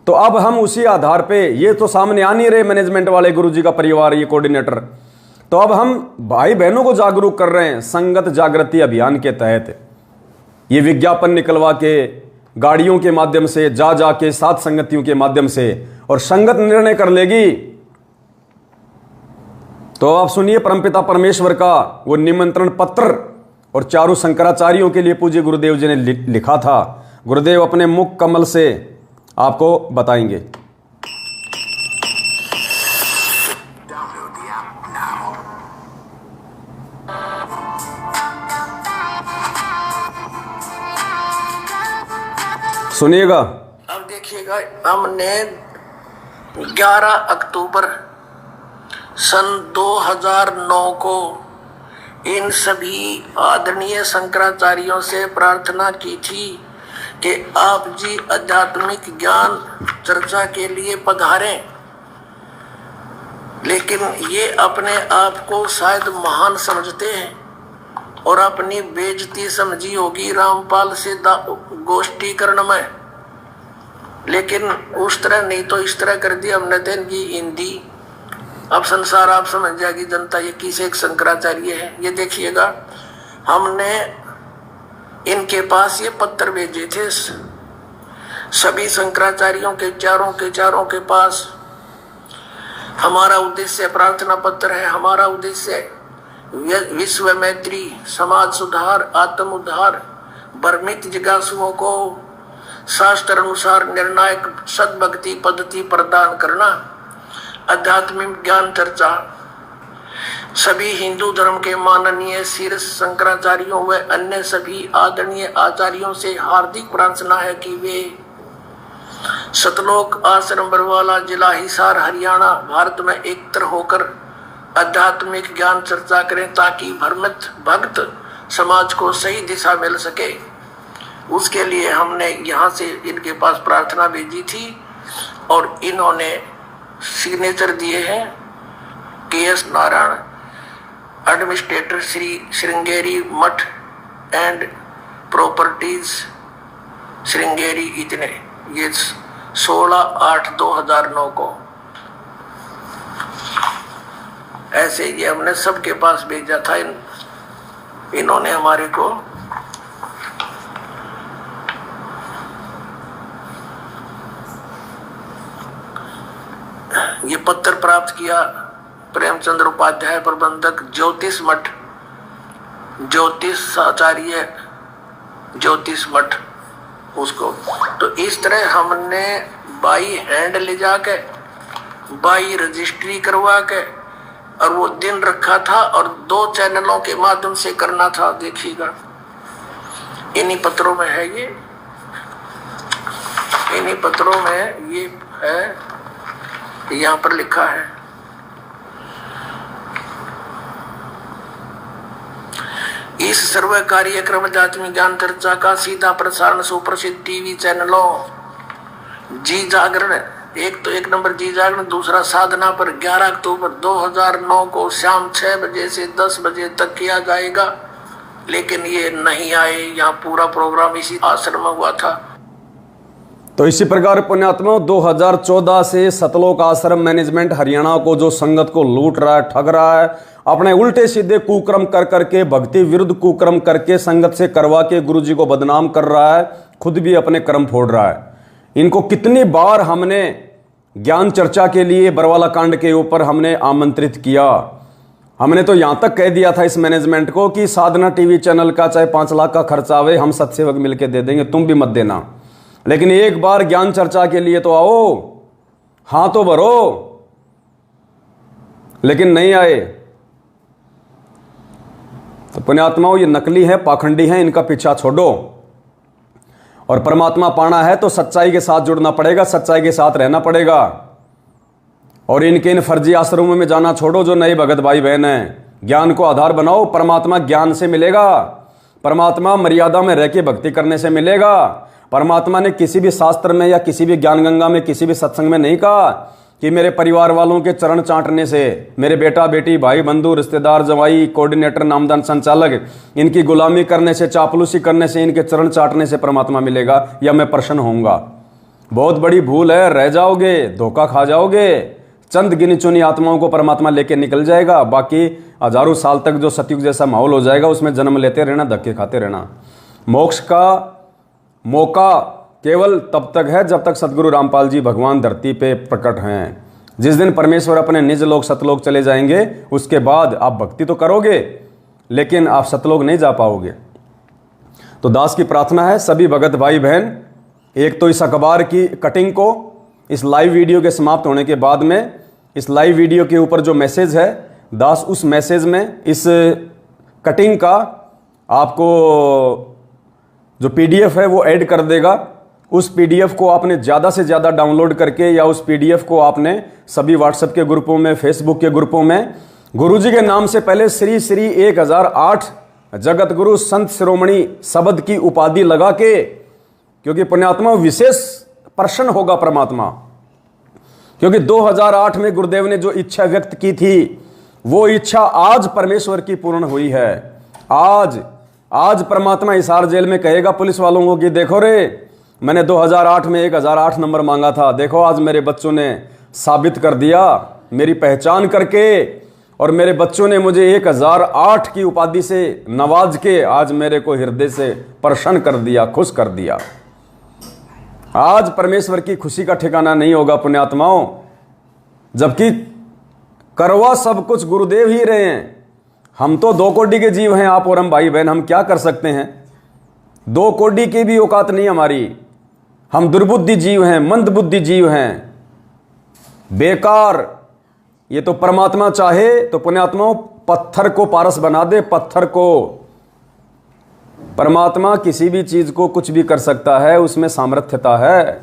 तो अब हम उसी आधार पे, ये तो सामने आ नहीं रहे मैनेजमेंट वाले गुरुजी का परिवार, ये कोऑर्डिनेटर, तो अब हम भाई बहनों को जागरूक कर रहे हैं संगत जागृति अभियान के तहत। ये विज्ञापन निकलवा के गाड़ियों के माध्यम से, जा जाके सात संगतियों के माध्यम से, और संगत निर्णय कर लेगी। तो आप सुनिए परमपिता परमेश्वर का वो निमंत्रण पत्र, और चारों शंकराचार्यों के लिए पूज्य गुरुदेव जी ने लिखा था। गुरुदेव अपने मुख कमल से आपको बताएंगे। सुनिएगा।
अब देखिएगा, हमने 11 अक्टूबर सन 2009 को इन सभी आदरणीय शंकराचार्यों से प्रार्थना की थी कि आप जी आध्यात्मिक ज्ञान चर्चा के लिए पधारें, लेकिन ये अपने आप को शायद महान समझते हैं, और अपनी बेइज्जती समझी होगी रामपाल से गोष्ठीकरण में, लेकिन उस तरह नहीं तो इस तरह कर दिया हमने तो इनकी हिंदी। अब संसार आप समझ जाएगी जनता ये किसे एक शंकराचार्य है। ये देखिएगा, हमने इनके पास ये पत्र भेजे थे सभी शंकराचार्यों के चारों के पास। हमारा उद्देश्य प्रार्थना पत्र है, हमारा उद्देश्य विश्व मैत्री, समाज सुधार, आत्म उद्धार, भ्रमित जिज्ञासुओं को शास्त्र अनुसार निर्णायक सद्भक्ति पद्धति प्रदान करना, आध्यात्मिक ज्ञान चर्चा। सभी हिंदू धर्म के माननीय शीर्ष शंकराचार्यों व अन्य सभी आदरणीय आचार्यों से हार्दिक प्रार्थना है कि वे सतलोक आश्रम बरवाला, जिला हिसार, हरियाणा, भारत में एकत्र होकर आध्यात्मिक ज्ञान चर्चा करें ताकि भ्रमित भक्त समाज को सही दिशा मिल सके। उसके लिए हमने यहाँ से इनके पास प्रार्थना भेजी थी और इन्होंने सिग्नेचर दिए हैं। KS नारायण, एडमिनिस्ट्रेटर, श्री श्रृंगेरी मठ एंड प्रॉपर्टीज श्रृंगेरी, इतने। ये 16/8/2009 को ऐसे ये हमने सबके पास भेजा था। इन्होंने हमारे को ये पत्र प्राप्त किया। प्रेमचंद्र उपाध्याय, प्रबंधक, ज्योतिष मठ, ज्योतिष आचार्य, ज्योतिष मठ उसको। तो इस तरह हमने बाई हैंड ले जाके, बाई रजिस्ट्री करवा के, और वो दिन रखा था और 2 चैनलों के माध्यम से करना था। देखिएगा, इन्हीं पत्रों में है ये, इन्हीं पत्रों में ये है, यहाँ पर लिखा है। इस सर्व कार्यक्रम आध्यात्मिक ज्ञान चर्चा का सीधा प्रसारण सुप्रसिद्ध टीवी चैनलों जी जागरण, एक नंबर जी जागरण, दूसरा साधना पर 11 अक्टूबर 2009 को शाम 6 बजे से 10 बजे तक किया जाएगा। लेकिन ये नहीं आए, यहाँ पूरा प्रोग्राम इसी आश्रम में हुआ था।
तो इसी प्रकार पुण्यात्मा 2014 से सतलोक आश्रम मैनेजमेंट हरियाणा को जो संगत को लूट रहा है, ठग रहा है, अपने उल्टे सीधे कुक्रम कर करके, भक्ति विरुद्ध कुक्रम करके, संगत से करवा के गुरु जी को बदनाम कर रहा है, खुद भी अपने कर्म फोड़ रहा है। इनको कितनी बार हमने ज्ञान चर्चा के लिए बरवाला कांड के ऊपर हमने आमंत्रित किया। हमने तो यहां तक कह दिया था इस मैनेजमेंट को कि साधना टीवी चैनल का चाहे 5 लाख का खर्चा आवे, हम सत्सेवक मिलकर दे देंगे, तुम भी मत देना, लेकिन एक बार ज्ञान चर्चा के लिए तो आओ, हां तो भरो। लेकिन नहीं आए। तो पुण्यात्माओं, ये नकली है, पाखंडी है, इनका पीछा छोड़ो। और परमात्मा पाना है तो सच्चाई के साथ जुड़ना पड़ेगा, सच्चाई के साथ रहना पड़ेगा। और इनके इन फर्जी आश्रमों में जाना छोड़ो जो नए भगत भाई बहन हैं। ज्ञान को आधार बनाओ, परमात्मा ज्ञान से मिलेगा, परमात्मा मर्यादा में रह के भक्ति करने से मिलेगा। परमात्मा ने किसी भी शास्त्र में या किसी भी ज्ञान गंगा में, किसी भी सत्संग में नहीं कहा कि मेरे परिवार वालों के चरण चाटने से, मेरे बेटा बेटी, भाई बंधु, रिश्तेदार, जवाई, कोऑर्डिनेटर, नामदान, संचालक, इनकी गुलामी करने से, चापलूसी करने से, इनके चरण चाटने से परमात्मा मिलेगा या मैं प्रसन्न होऊंगा। बहुत बड़ी भूल है, रह जाओगे, धोखा खा जाओगे। चंद गिनी चुनी आत्माओं को परमात्मा लेके निकल जाएगा, बाकी हजारों साल तक जो सतयुग जैसा माहौल हो जाएगा उसमें जन्म लेते रहना, धक्के खाते रहना। मोक्ष का मौका केवल तब तक है जब तक सदगुरु रामपाल जी भगवान धरती पे प्रकट हैं। जिस दिन परमेश्वर अपने निज लोक सतलोक चले जाएंगे, उसके बाद आप भक्ति तो करोगे लेकिन आप सतलोक नहीं जा पाओगे। तो दास की प्रार्थना है सभी भगत भाई बहन, एक तो इस अखबार की कटिंग को इस लाइव वीडियो के समाप्त होने के बाद में, इस लाइव वीडियो के ऊपर जो मैसेज है, दास उस मैसेज में इस कटिंग का आपको जो PDF है वो ऐड कर देगा। उस PDF को आपने ज़्यादा से ज़्यादा डाउनलोड करके या उस PDF को आपने सभी व्हाट्सएप के ग्रुपों में, फेसबुक के ग्रुपों में गुरुजी के नाम से पहले श्री श्री 1008 जगत गुरु संत शिरोमणि शब्द की उपाधि लगा के, क्योंकि पुण्यात्मा विशेष प्रसन्न होगा परमात्मा। क्योंकि 2008 में गुरुदेव ने जो इच्छा व्यक्त की थी वो इच्छा आज परमेश्वर की पूर्ण हुई है। आज परमात्मा हिसार जेल में कहेगा पुलिस वालों को कि देखो रे, मैंने 2008 में 1008 नंबर मांगा था, देखो आज मेरे बच्चों ने साबित कर दिया मेरी पहचान करके, और मेरे बच्चों ने मुझे 1008 की उपाधि से नवाज के आज मेरे को हृदय से प्रसन्न कर दिया, खुश कर दिया। आज परमेश्वर की खुशी का ठिकाना नहीं होगा पुण्यात्माओं, जबकि करवा सब कुछ गुरुदेव ही रहे हैं। हम तो 2 कोटि के जीव हैं, आप और हम भाई बहन, हम क्या कर सकते हैं? 2 कोटि की भी औकात नहीं हमारी। हम दुर्बुद्धि जीव हैं, मंदबुद्धि जीव हैं, बेकार। ये तो परमात्मा चाहे तो पुण्यात्माओं पत्थर को पारस बना दे, पत्थर को। परमात्मा किसी भी चीज को कुछ भी कर सकता है, उसमें सामर्थ्यता है।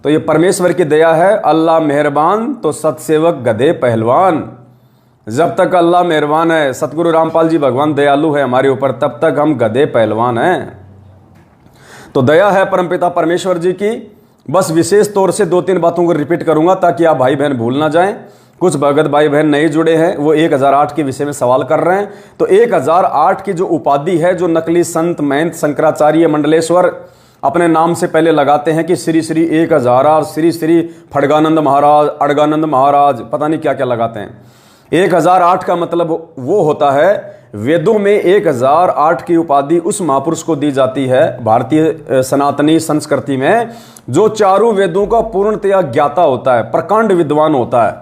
तो ये परमेश्वर की दया है। अल्लाह मेहरबान तो सत्सेवक गधे पहलवान। जब तक अल्लाह मेहरबान है, सतगुरु रामपाल जी भगवान दयालु है हमारे ऊपर, तब तक हम गधे पहलवान हैं। तो दया है परमपिता परमेश्वर जी की। बस विशेष तौर से 2-3 बातों को रिपीट करूंगा ताकि आप भाई बहन भूल ना जाएं। कुछ भगत भाई बहन नए जुड़े हैं, वो 1008 के विषय में सवाल कर रहे हैं। तो 1008 की जो उपाधि है, जो नकली संत महंत शंकराचार्य मंडलेश्वर अपने नाम से पहले लगाते हैं कि श्री श्री 1000, श्री श्री फड़गानंद महाराज, अड़गानंद महाराज, पता नहीं क्या क्या लगाते हैं। 1008 का मतलब वो होता है, वेदों में 1008 की उपाधि उस महापुरुष को दी जाती है भारतीय सनातनी संस्कृति में, जो चारों वेदों का पूर्णतया ज्ञाता होता है, प्रकांड विद्वान होता है,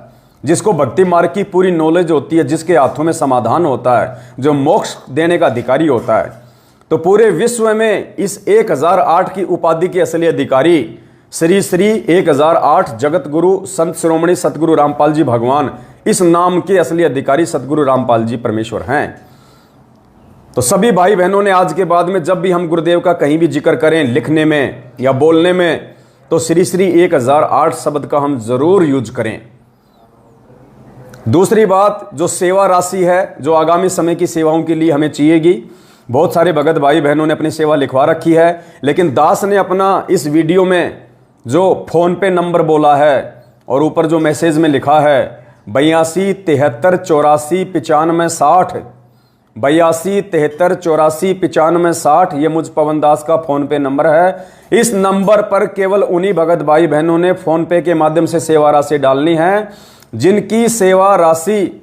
जिसको भक्ति मार्ग की पूरी नॉलेज होती है, जिसके हाथों में समाधान होता है, जो मोक्ष देने का अधिकारी होता है। तो पूरे विश्व में इस 1008 की उपाधि के असली अधिकारी श्री श्री 1008 जगत गुरु संत शिरोमणि सतगुरु रामपाल जी भगवान, इस नाम के असली अधिकारी सतगुरु रामपाल जी परमेश्वर हैं। तो सभी भाई बहनों ने आज के बाद में जब भी हम गुरुदेव का कहीं भी जिक्र करें, लिखने में या बोलने में, तो श्री श्री 1008 शब्द का हम जरूर यूज करें। दूसरी बात, जो सेवा राशि है, जो आगामी समय की सेवाओं के लिए हमें चाहिएगी, बहुत सारे भगत भाई बहनों ने अपनी सेवा लिखवा रखी है, लेकिन दास ने अपना इस वीडियो में जो फोन पे नंबर बोला है और ऊपर जो मैसेज में लिखा है 82 73 84 95 60, 82 73 84 95 60, ये मुझ पवन दास का फोन पे नंबर है। इस नंबर पर केवल उन्हीं भगत भाई बहनों ने फोन पे के माध्यम से सेवा राशि डालनी है, जिनकी सेवा राशि,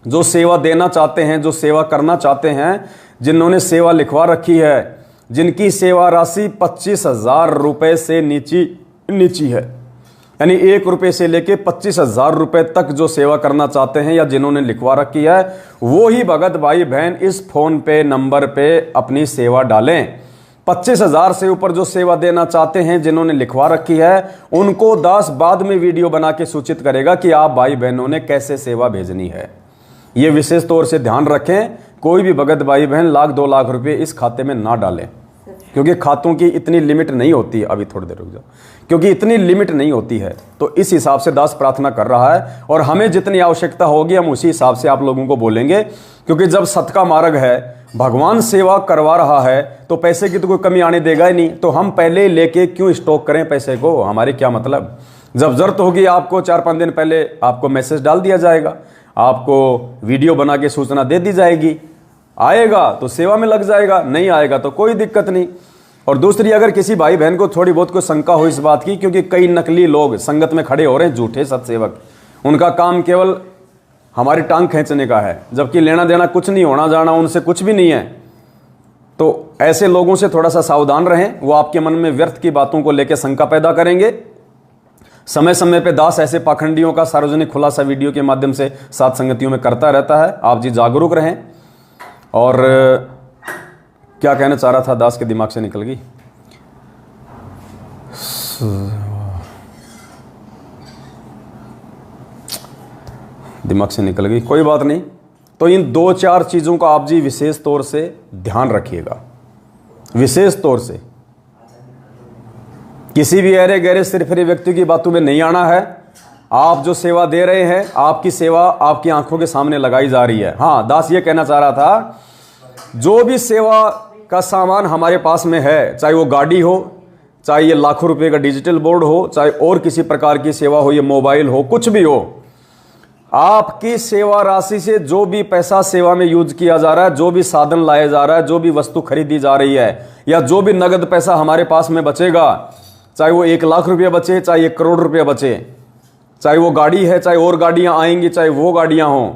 जो सेवा देना चाहते हैं, जो सेवा करना चाहते हैं, जिन्होंने सेवा लिखवा रखी है, जिनकी सेवा राशि 25,000 रुपए से नीची है, यानी 1 रुपए से लेके 25,000 रुपए तक जो सेवा करना चाहते हैं या जिन्होंने लिखवा रखी है, वो ही भगत भाई बहन इस फोन पे नंबर पे अपनी सेवा डालें। 25,000 से ऊपर जो सेवा देना चाहते हैं, जिन्होंने लिखवा रखी है, उनको दास बाद में वीडियो बना के सूचित करेगा कि आप भाई बहनों ने कैसे सेवा भेजनी है। ये विशेष तौर से ध्यान रखें, कोई भी भगत भाई बहन 1,00,000-2 लाख रुपए इस खाते में ना डालें, क्योंकि खातों की इतनी लिमिट नहीं होती है। अभी थोड़ी देर रुक जाओ, क्योंकि इतनी लिमिट नहीं होती है। तो इस हिसाब से दास प्रार्थना कर रहा है, और हमें जितनी आवश्यकता होगी हम उसी हिसाब से आप लोगों को बोलेंगे, क्योंकि जब सत का मार्ग है, भगवान सेवा करवा रहा है, तो पैसे की तो कोई कमी आने देगा ही नहीं। तो हम पहले लेके क्यों स्टॉक करें पैसे को, हमारे क्या मतलब। जब जरूरत होगी आपको 4-5 दिन पहले आपको मैसेज डाल दिया जाएगा, आपको वीडियो बना के सूचना दे दी जाएगी, आएगा तो सेवा में लग जाएगा, नहीं आएगा तो कोई दिक्कत नहीं। और दूसरी, अगर किसी भाई बहन को थोड़ी बहुत कोई शंका हो इस बात की, क्योंकि कई नकली लोग संगत में खड़े हो रहे हैं, झूठे सत्सेवक, उनका काम केवल हमारी टांग खींचने का है, जबकि लेना देना कुछ नहीं, होना जाना उनसे कुछ भी नहीं है। तो ऐसे लोगों से थोड़ा सा सावधान रहें, वो आपके मन में व्यर्थ की बातों को लेकर शंका पैदा करेंगे। समय समय पे दास ऐसे पाखंडियों का सार्वजनिक खुलासा वीडियो के माध्यम से साथ संगतियों में करता रहता है। आप जी जागरूक रहें। और क्या कहना चाह रहा था, दास के दिमाग से निकल गई। दिमाग से निकल गई, कोई बात नहीं। तो इन 2-4 चीजों का आप जी विशेष तौर से ध्यान रखिएगा, विशेष तौर से। किसी भी अरे गहरे सिरफिरे व्यक्ति की बातों में नहीं आना है। आप जो सेवा दे रहे हैं, आपकी सेवा आपकी आंखों के सामने लगाई जा रही है। हाँ, दास ये कहना चाह रहा था, जो भी सेवा का सामान हमारे पास में है, चाहे वो गाड़ी हो, चाहे ये लाखों रुपए का डिजिटल बोर्ड हो, चाहे और किसी प्रकार की सेवा हो, ये मोबाइल हो, कुछ भी हो, आपकी सेवा राशि से जो भी पैसा सेवा में यूज किया जा रहा है, जो भी साधन लाया जा रहा है, जो भी वस्तु खरीदी जा रही है, या जो भी नगद पैसा हमारे पास में बचेगा, चाहे वो 1 लाख रुपया बचे, चाहे 1 करोड़ रुपया बचे, चाहे वो गाड़ी है, चाहे और गाड़ियां आएंगी, चाहे वो गाड़ियां हों,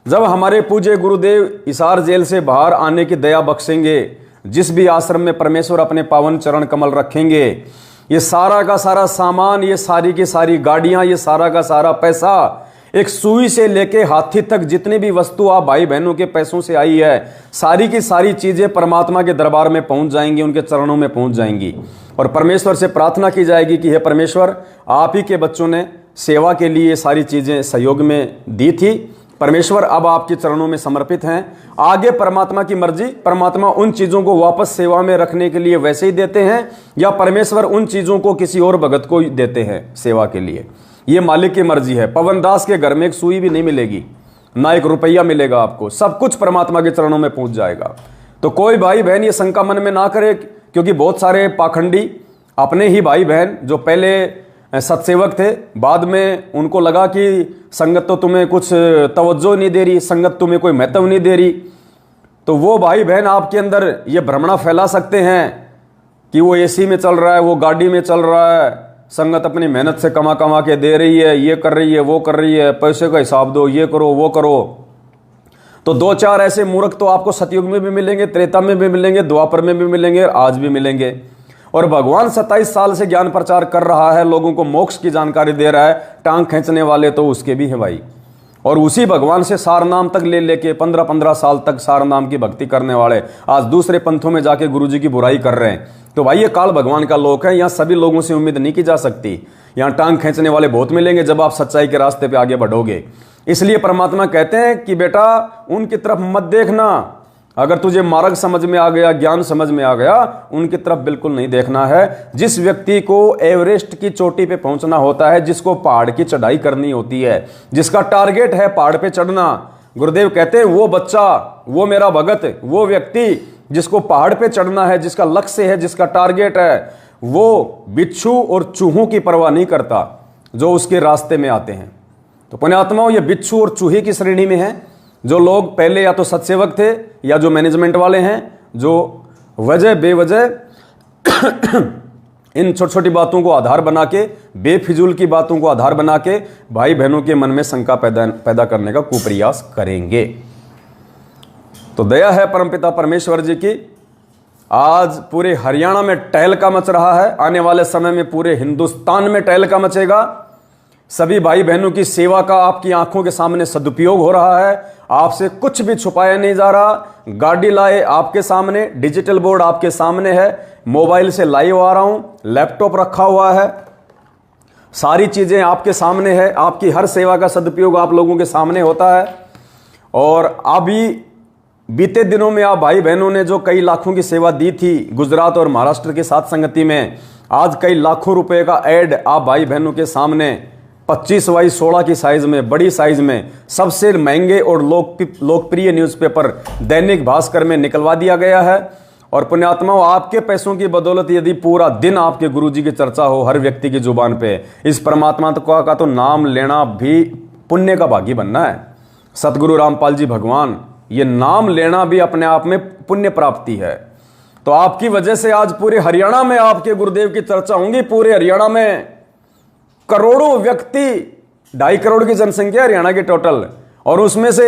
जब हमारे पूज्य गुरुदेव हिसार जेल से बाहर आने की दया बख्शेंगे, जिस भी आश्रम में परमेश्वर अपने पावन चरण कमल रखेंगे, ये सारा का सारा सामान, ये सारी की सारी गाड़ियां, ये सारा का सारा पैसा, एक सुई से लेके हाथी तक जितनी भी वस्तु आप भाई बहनों के पैसों से आई है, सारी की सारी चीजें परमात्मा के दरबार में पहुंच जाएंगी, उनके चरणों में पहुंच जाएंगी। और परमेश्वर से प्रार्थना की जाएगी कि हे परमेश्वर, आप ही के बच्चों ने सेवा के लिए सारी चीजें सहयोग में दी थी, परमेश्वर अब आपके चरणों में समर्पित हैं। आगे परमात्मा की मर्जी, परमात्मा उन चीजों को वापस सेवा में रखने के लिए वैसे ही देते हैं, या परमेश्वर उन चीजों को किसी और भगत को देते हैं सेवा के लिए, ये मालिक की मर्जी है। पवन दास के घर में एक सुई भी नहीं मिलेगी, ना 1 रुपया मिलेगा आपको, सब कुछ परमात्मा के चरणों में पहुंच जाएगा। तो कोई भाई बहन ये शंका मन में ना करे, क्योंकि बहुत सारे पाखंडी अपने ही भाई बहन जो पहले सत्सेवक थे, बाद में उनको लगा कि संगत तो तुम्हें कुछ तवज्जो नहीं दे रही, संगत तुम्हें कोई महत्व नहीं दे रही, तो वो भाई बहन आपके अंदर ये भ्रमणा फैला सकते हैं कि वो एसी में चल रहा है, वो गाड़ी में चल रहा है, संगत अपनी मेहनत से कमा कमा के दे रही है, ये कर रही है, वो कर रही है, पैसे का हिसाब दो, ये करो वो करो। तो 2-4 ऐसे मूर्ख तो आपको सतयुग में भी मिलेंगे, त्रेता में भी मिलेंगे, द्वापर में भी मिलेंगे, आज भी मिलेंगे। और भगवान 27 साल से ज्ञान प्रचार कर रहा है, लोगों को मोक्ष की जानकारी दे रहा है, टांग खींचने वाले तो उसके भी हैं भाई। और उसी भगवान से सार नाम तक ले लेके 15-15 साल तक सार नाम की भक्ति करने वाले आज दूसरे पंथों में जाके गुरु जी की बुराई कर रहे हैं। तो भाई ये काल भगवान का लोक है, यहाँ सभी लोगों से उम्मीद नहीं की जा सकती। यहाँ टांग खींचने वाले बहुत मिलेंगे जब आप सच्चाई के रास्ते पे आगे बढ़ोगे। इसलिए परमात्मा कहते हैं कि बेटा उनकी तरफ मत देखना, अगर तुझे मार्ग समझ में आ गया, ज्ञान समझ में आ गया, उनकी तरफ बिल्कुल नहीं देखना है। जिस व्यक्ति को एवरेस्ट की चोटी पे पहुंचना होता है, जिसको पहाड़ की चढ़ाई करनी होती है, जिसका टारगेट है पहाड़ पे चढ़ना, गुरुदेव कहते हैं वो बच्चा, वो मेरा भगत, वो व्यक्ति जिसको पहाड़ पे चढ़ना है, जिसका लक्ष्य है, जिसका टारगेट है, वो बिच्छू और चूहों की परवाह नहीं करता जो उसके रास्ते में आते हैं। तो पुण्यात्माओं, ये बिच्छू और चूहे की श्रेणी में है। जो लोग पहले या तो सत्सेवक थे या जो मैनेजमेंट वाले हैं, जो वजह बेवजह इन छोटी छोटी बातों को आधार बना के, बेफिजूल की बातों को आधार बना के भाई बहनों के मन में शंका पैदा करने का कुप्रयास करेंगे। तो दया है परमपिता परमेश्वर जी की, आज पूरे हरियाणा में टहलका मच रहा है, आने वाले समय में पूरे हिंदुस्तान में टहलका मचेगा। सभी भाई बहनों की सेवा का आपकी आंखों के सामने सदुपयोग हो रहा है, आपसे कुछ भी छुपाया नहीं जा रहा। गाड़ी लाए आपके सामने, डिजिटल बोर्ड आपके सामने है, मोबाइल से लाइव आ रहा हूं, लैपटॉप रखा हुआ है, सारी चीजें आपके सामने है, आपकी हर सेवा का सदुपयोग आप लोगों के सामने होता है। और अभी बीते दिनों में आप भाई बहनों ने जो कई लाखों की सेवा दी थी गुजरात और महाराष्ट्र के साथ संगति में, आज कई लाखों रुपए का एड आप भाई बहनों के सामने 25x16 की साइज में, बड़ी साइज में, सबसे महंगे और लोकप्रिय न्यूज़पेपर दैनिक भास्कर में निकलवा दिया गया है। और पुण्यात्माओं, आपके पैसों की बदौलत यदि पूरा दिन आपके गुरुजी की चर्चा हो हर व्यक्ति की जुबान पे, इस परमात्मा का तो नाम लेना भी पुण्य का भागी बनना है। सतगुरु रामपाल जी भगवान, ये नाम लेना भी अपने आप में पुण्य प्राप्ति है। तो आपकी वजह से आज पूरे हरियाणा में आपके गुरुदेव की चर्चा होंगी। पूरे हरियाणा में करोड़ों व्यक्ति, 2.5 करोड़ की जनसंख्या हरियाणा की टोटल, और उसमें से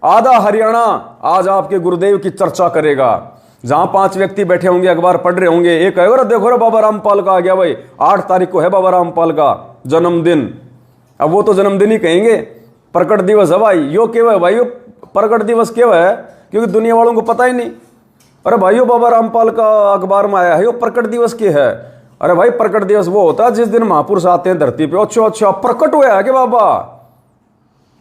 आधा हरियाणा आज आपके गुरुदेव की चर्चा करेगा। जहां 5 व्यक्ति बैठे होंगे, अखबार पढ़ रहे होंगे, एक कहेगा देखो रे बाबा रामपाल का आ गया भाई, 8 तारीख को है बाबा रामपाल का जन्मदिन। अब वो तो जन्मदिन ही कहेंगे, प्रकट दिवस है भाई। यो क्यों है भाई, यो प्रकट दिवस क्यों है? क्योंकि दुनिया वालों को पता ही नहीं। अरे भाइयों, बाबा रामपाल का अखबार में आया है, यो प्रकट दिवस क्या है? अरे भाई, प्रकट दिवस वो होता है जिस दिन महापुरुष आते हैं धरती पे। अच्छा प्रकट हुआ है कि बाबा?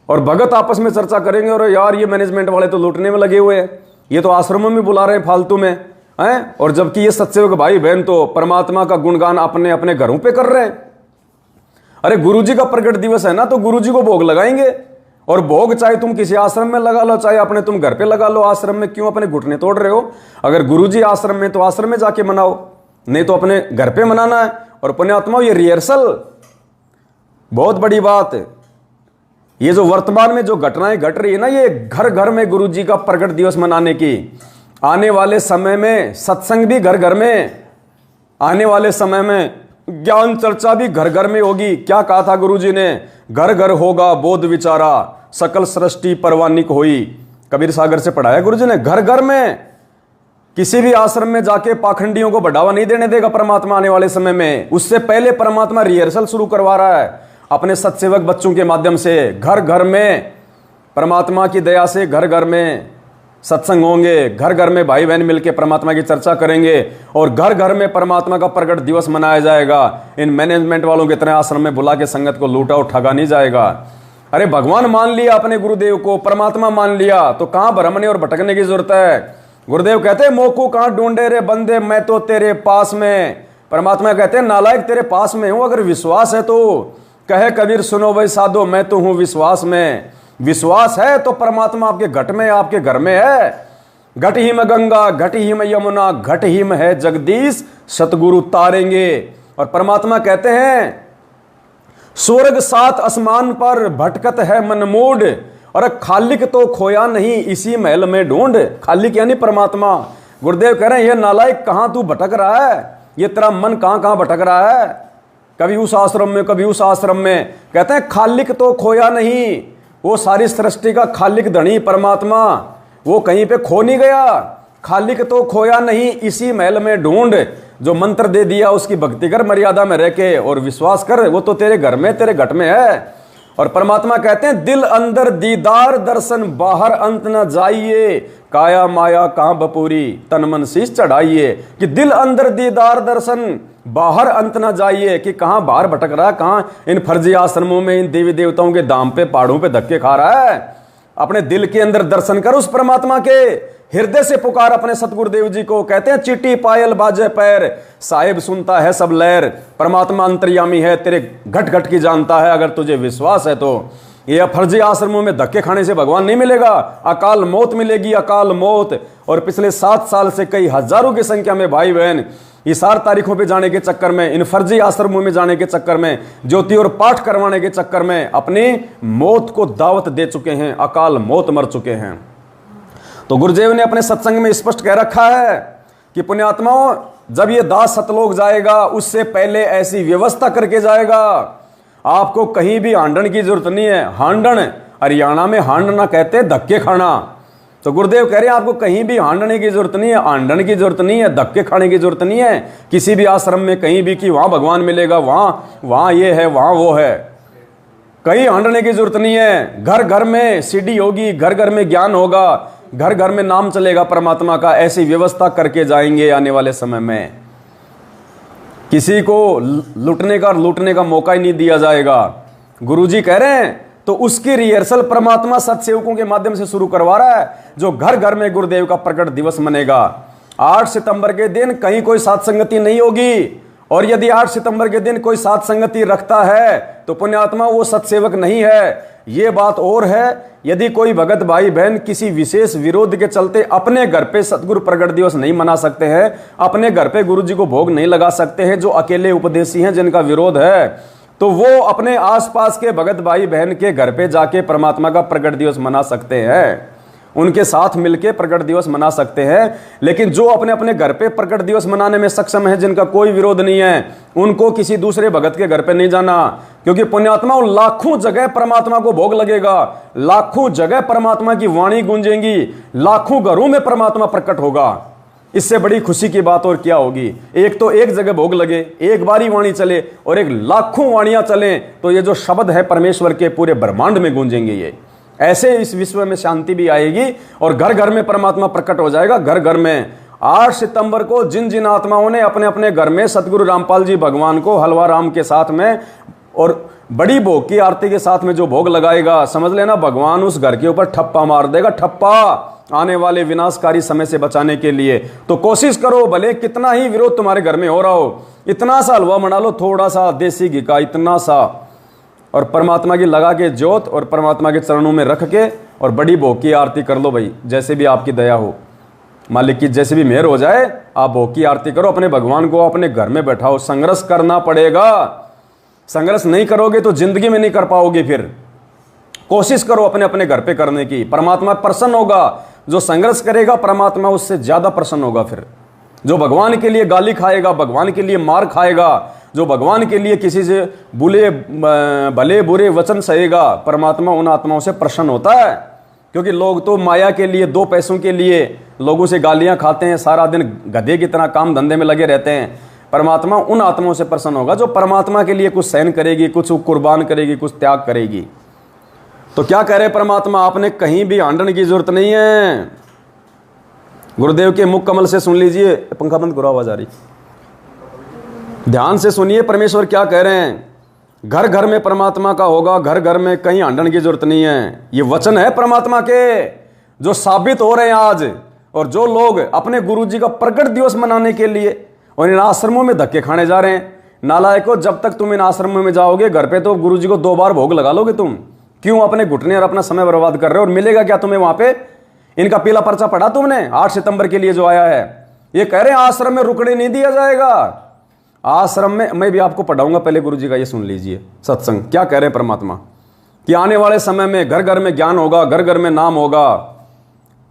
और भगत आपस में चर्चा करेंगे, और यार ये मैनेजमेंट वाले तो लूटने में लगे हुए हैं, ये तो आश्रमों में बुला रहे हैं फालतू में हैं। और जबकि ये सत्सेवक भाई बहन तो परमात्मा का गुणगान अपने अपने घरों पे कर रहे हैं। अरे गुरुजी का प्रकट दिवस है ना, तो गुरुजी को भोग लगाएंगे। और भोग चाहे तुम किसी आश्रम में लगा लो, चाहे अपने तुम घर पे लगा लो। आश्रम में क्यों अपने घुटने तोड़ रहे हो? अगर गुरुजी आश्रम में, तो आश्रम में जाके मनाओ, नहीं तो अपने घर पे मनाना है। और पुण्यात्माओं, ये रिहर्सल बहुत बड़ी बात है। ये जो वर्तमान में जो घटनाएं घट रही है ना, ये घर घर में गुरु जी का प्रकट दिवस मनाने की, आने वाले समय में सत्संग भी घर घर में, आने वाले समय में ज्ञान चर्चा भी घर घर में होगी। क्या कहा था गुरु जी ने? घर घर होगा बोध विचारा, सकल सृष्टि परवानिक होई। कबीर सागर से पढ़ाया गुरु जी ने। घर घर में, किसी भी आश्रम में जाके पाखंडियों को बढ़ावा नहीं देने देगा परमात्मा आने वाले समय में। उससे पहले परमात्मा रिहर्सल शुरू करवा रहा है अपने सत्सेवक बच्चों के माध्यम से। घर घर में परमात्मा की दया से घर घर में सत्संग होंगे, घर घर में भाई बहन मिलकर परमात्मा की चर्चा करेंगे, और घर घर में परमात्मा का प्रकट दिवस मनाया जाएगा। इन मैनेजमेंट वालों की तरह आश्रम में बुला के संगत को लूटा और ठगा नहीं जाएगा। अरे भगवान मान लिया अपने गुरुदेव को, परमात्मा मान लिया, तो कहां भ्रमने और भटकने की जरूरत है? गुरुदेव कहते हैं मोकू कहां ढूंढे रे बंदे, मैं तो तेरे पास में। परमात्मा कहते हैं नालायक तेरे पास में हूं, अगर विश्वास है तो कहे कबीर सुनो भाई साधो, मैं तो हूं विश्वास में। विश्वास है तो परमात्मा आपके घट में, आपके घर में है। घट ही में गंगा, घट ही में यमुना, घट ही में है जगदीश, सतगुरु तारेंगे। और परमात्मा कहते हैं स्वर्ग सात आसमान पर भटकत है मन मूड, और खालिक तो खोया नहीं इसी महल में ढूंढ। खालिक यानी परमात्मा। गुरुदेव कह रहे हैं ये नालायक कहां तू भटक रहा है, ये तेरा मन कहां कहां भटक रहा है, कभी उस आश्रम में कभी उस आश्रम में। कहते हैं खालिक तो खोया नहीं, वो सारी सृष्टि का खालिक धनी परमात्मा, वो कहीं पे खो नहीं गया। खालिक तो खोया नहीं इसी महल में ढूंढ। जो मंत्र दे दिया उसकी भक्ति कर मर्यादा में रह के, और विश्वास कर वो तो तेरे घर में तेरे घट में है। और परमात्मा कहते हैं दिल अंदर दीदार दर्शन, बाहर अंत न जाइए, काया माया कहां बपूरी, तन मन शीश चढ़ाइए। कि दिल अंदर दीदार दर्शन, बाहर अंत ना जाइए, कि कहां बाहर भटक रहा है, कहां इन फर्जी आश्रमों में इन देवी देवताओं के दाम पे पहाड़ों पे धक्के खा रहा है। अपने दिल के अंदर दर्शन कर उस परमात्मा के, हृदय से पुकार अपने सतगुरुदेव जी को। कहते हैं चिट्टी पायल बाजे पैर, साहिब सुनता है सब लहर। परमात्मा अंतर्यामी है, तेरे घट घट की जानता है, अगर तुझे विश्वास है तो। ये फर्जी आश्रमों में धक्के खाने से भगवान नहीं मिलेगा, अकाल मौत मिलेगी, अकाल मौत। और पिछले 7 साल से कई हजारों की संख्या में भाई बहन इस 4 तारीखों पे जाने के चक्कर में, इन फर्जी आश्रमों में जाने के चक्कर में, ज्योति और पाठ करवाने के चक्कर में अपनी मौत को दावत दे चुके हैं, अकाल मौत मर चुके हैं। तो गुरुदेव ने अपने सत्संग में स्पष्ट कह रखा है कि पुण्यात्माओं, जब ये दास सतलोक जाएगा उससे पहले ऐसी व्यवस्था करके जाएगा, आपको कहीं भी हांडन की जरूरत नहीं है। हांडन, हरियाणा में हांडना कहते हैं धक्के खाना। तो गुरुदेव कह रहे हैं आपको कहीं भी हांडने की जरूरत नहीं है, हांडन की जरूरत नहीं है, धक्के खाने की जरूरत नहीं है किसी भी आश्रम में कहीं भी, कि वहां भगवान मिलेगा, वहां ये है, वहां वो है। कहीं हांडने की जरूरत नहीं है। घर घर में सीढ़ी होगी, घर घर में ज्ञान होगा, घर घर में नाम चलेगा परमात्मा का। ऐसी व्यवस्था करके जाएंगे आने वाले समय में। किसी को लूटने का मौका ही नहीं दिया जाएगा। गुरुजी कह रहे हैं तो उसकी रिहर्सल परमात्मा सत्सेवकों के माध्यम से शुरू करवा रहा है, जो घर घर में गुरुदेव का प्रकट दिवस मनेगा। 8 सितंबर के दिन कहीं कोई साथ संगति नहीं होगी, और यदि 8 सितंबर के दिन कोई साथ संगति रखता है तो पुण्यात्मा वो सत्सेवक नहीं है। ये बात और है, यदि कोई भगत भाई बहन किसी विशेष विरोध के चलते अपने घर पे सतगुरु प्रकट दिवस नहीं मना सकते हैं, अपने घर पे गुरु जी को भोग नहीं लगा सकते हैं, जो अकेले उपदेशी हैं जिनका विरोध है, तो वो अपने आसपास के भगत भाई बहन के घर पे जाके परमात्मा का प्रकट दिवस मना सकते हैं, उनके साथ मिलके प्रकट दिवस मना सकते हैं। लेकिन जो अपने अपने घर पे प्रकट दिवस मनाने में सक्षम है, जिनका कोई विरोध नहीं है, उनको किसी दूसरे भगत के घर पे नहीं जाना, क्योंकि पुण्यात्मा लाखों जगह परमात्मा को भोग लगेगा, लाखों जगह परमात्मा की वाणी गूंजेंगी, लाखों घरों में परमात्मा प्रकट होगा। इससे बड़ी खुशी की बात और क्या होगी। एक तो एक जगह भोग लगे, एक बारी वाणी चले, और एक लाखों वाणियां चले, तो ये जो शब्द है परमेश्वर के पूरे ब्रह्मांड में गूंजेंगे। ये ऐसे इस विश्व में शांति भी आएगी और घर घर में परमात्मा प्रकट हो जाएगा। घर घर में 8 सितंबर को जिन जिन आत्माओं ने अपने अपने घर में सतगुरु रामपाल जी भगवान को हलवा राम के साथ में और बड़ी भोग की आरती के साथ में जो भोग लगाएगा, समझ लेना भगवान उस घर के ऊपर ठप्पा मार देगा, ठप्पा, आने वाले विनाशकारी समय से बचाने के लिए। तो कोशिश करो, भले कितना ही विरोध तुम्हारे घर में हो रहा हो, इतना सा हलवा बना लो, थोड़ा सा देसी घी का, इतना सा, और परमात्मा की लगा के ज्योत और परमात्मा के चरणों में रख के और बड़ी भोग की आरती कर लो भाई। जैसे भी आपकी दया हो, मालिक की जैसे भी मेहर हो जाए, आप भोग की आरती करो, अपने भगवान को अपने घर में बैठाओ। संघर्ष करना पड़ेगा, संघर्ष नहीं करोगे तो जिंदगी में नहीं कर पाओगे। फिर कोशिश करो अपने अपने घर पे करने की, परमात्मा प्रसन्न होगा। जो संघर्ष करेगा परमात्मा उससे ज्यादा प्रसन्न होगा। फिर जो भगवान के लिए गाली खाएगा, भगवान के लिए मार खाएगा, जो भगवान के लिए किसी से भले बुरे वचन सहेगा, परमात्मा उन आत्माओं से प्रसन्न होता है। क्योंकि लोग तो माया के लिए, 2 पैसों के लिए लोगों से गालियां खाते हैं, सारा दिन गधे की तरह काम धंधे में लगे रहते हैं। परमात्मा उन आत्माओं से प्रसन्न होगा जो परमात्मा के लिए कुछ सहन करेगी, कुछ कुर्बान करेगी, कुछ त्याग करेगी। तो क्या कह रहे परमात्मा, आपने कहीं भी आंडन की जरूरत नहीं है। गुरुदेव के मुख कमल से सुन लीजिए, पंखा बंद करो, आवाज आ रही, ध्यान से सुनिए परमेश्वर क्या कह रहे हैं। घर घर में परमात्मा का होगा, घर घर में कहीं आंडन की जरूरत नहीं है। ये वचन है परमात्मा के जो साबित हो रहे हैं आज। और जो लोग अपने गुरुजी का प्रकट दिवस मनाने के लिए और इन आश्रमों में धक्के खाने जा रहे हैं, नालायकों, जब तक तुम इन आश्रमों में जाओगे घर पे तो गुरुजी को 2 बार भोग लगा लोगे तुम। क्यों अपने घुटने और अपना समय बर्बाद कर रहे हो? और मिलेगा क्या तुम्हें वहां पे? इनका पीला पर्चा पढ़ा तुमने 8 सितंबर के लिए जो आया है? ये कह रहे हैं आश्रम में रुकने नहीं दिया जाएगा। आश्रम में मैं भी आपको पढ़ाऊंगा, पहले गुरुजी का ये सुन लीजिए सत्संग। क्या कह रहे हैं परमात्मा कि आने वाले समय में घर घर में ज्ञान होगा, घर घर में नाम होगा,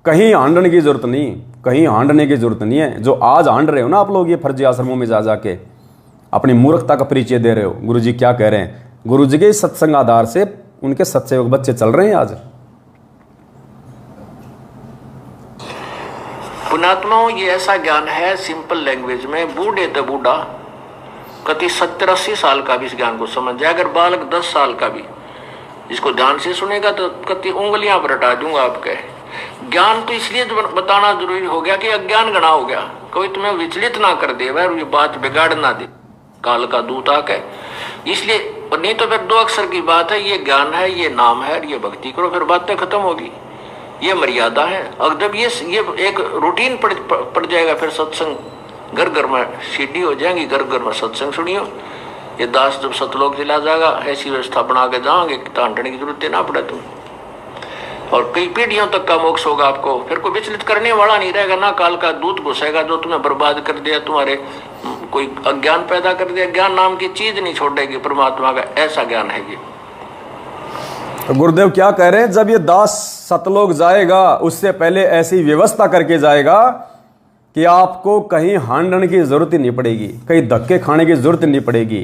कहीं हांडने की जरूरत नहीं, कहीं हांडने की जरूरत नहीं है। जो आज हांड रहे हो ना आप लोग, ये फर्जी आश्रमों में जा जाके अपनी मूर्खता का परिचय दे रहे हो। गुरुजी क्या कह रहे हैं? गुरुजी के सत्संग आधार से उनके सच्चे बच्चे चल रहे हैं आज।
पुणात्माओं, ये ऐसा ज्ञान है सिंपल लैंग्वेज में, बूढ़े तो बूढ़ा कति 70-80 साल का भी इस ज्ञान को समझ जाए। अगर बालक 10 साल का भी इसको ध्यान से सुनेगा तो कति उंगलियां पर हटा दूंगा आपके। ज्ञान तो इसलिए बताना जरूरी हो गया कि अज्ञान गणा हो गया, कोई तुम्हें विचलित ना कर दे, वह ये बात बिगाड़ ना दे काल का दूत आके। इसलिए नहीं तो फिर 2 अक्षर की बात है, ये ज्ञान है, ये नाम है, ये भक्ति करो, फिर बातें खत्म होगी। ये मर्यादा है। अगर ये एक रूटीन पड़ जाएगा, फिर सत्संग घर घर में सीढ़ी हो जाएंगी, घर घर में सत्संग सुनियो। ये दास जब सतलोक चला जाएगा, ऐसी व्यवस्था बना के जाओगे कि तांडने की जरूरत ना पड़े तुम, और कई पीढ़ियों तक का मोक्ष होगा आपको। फिर कोई विचलित करने वाला नहीं रहेगा, ना काल का दूत घुसेगा जो तुम्हें बर्बाद कर दिया, तुम्हारे कोई अज्ञान पैदा कर दिया। ज्ञान नाम की चीज नहीं छोड़ेगी परमात्मा का, ऐसा ज्ञान है ये।
तो गुरुदेव क्या कह रहे हैं, जब ये दास सतलोक जाएगा उससे पहले ऐसी व्यवस्था करके जाएगा कि आपको कहीं हांडन की जरूरत ही नहीं पड़ेगी, कहीं धक्के खाने की जरूरत नहीं पड़ेगी।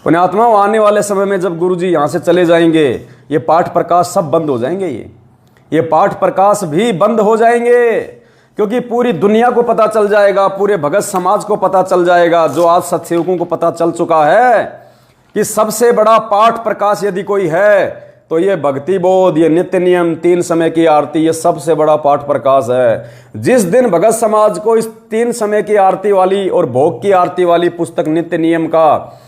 पुण्यात्मा, आने वाले समय में जब गुरुजी यहां से चले जाएंगे, ये पाठ प्रकाश सब बंद हो जाएंगे। ये पाठ प्रकाश भी बंद हो जाएंगे, क्योंकि पूरी दुनिया को पता चल जाएगा, पूरे भगत समाज को पता चल जाएगा, जो आज सत्सेवकों को पता चल चुका है कि सबसे बड़ा पाठ प्रकाश यदि कोई है तो ये भक्ति बोध, ये नित्य नियम, 3 समय की आरती, ये सबसे बड़ा पाठ प्रकाश है। जिस दिन भगत समाज को इस 3 समय की आरती वाली और भोग की आरती वाली पुस्तक नित्य नियम का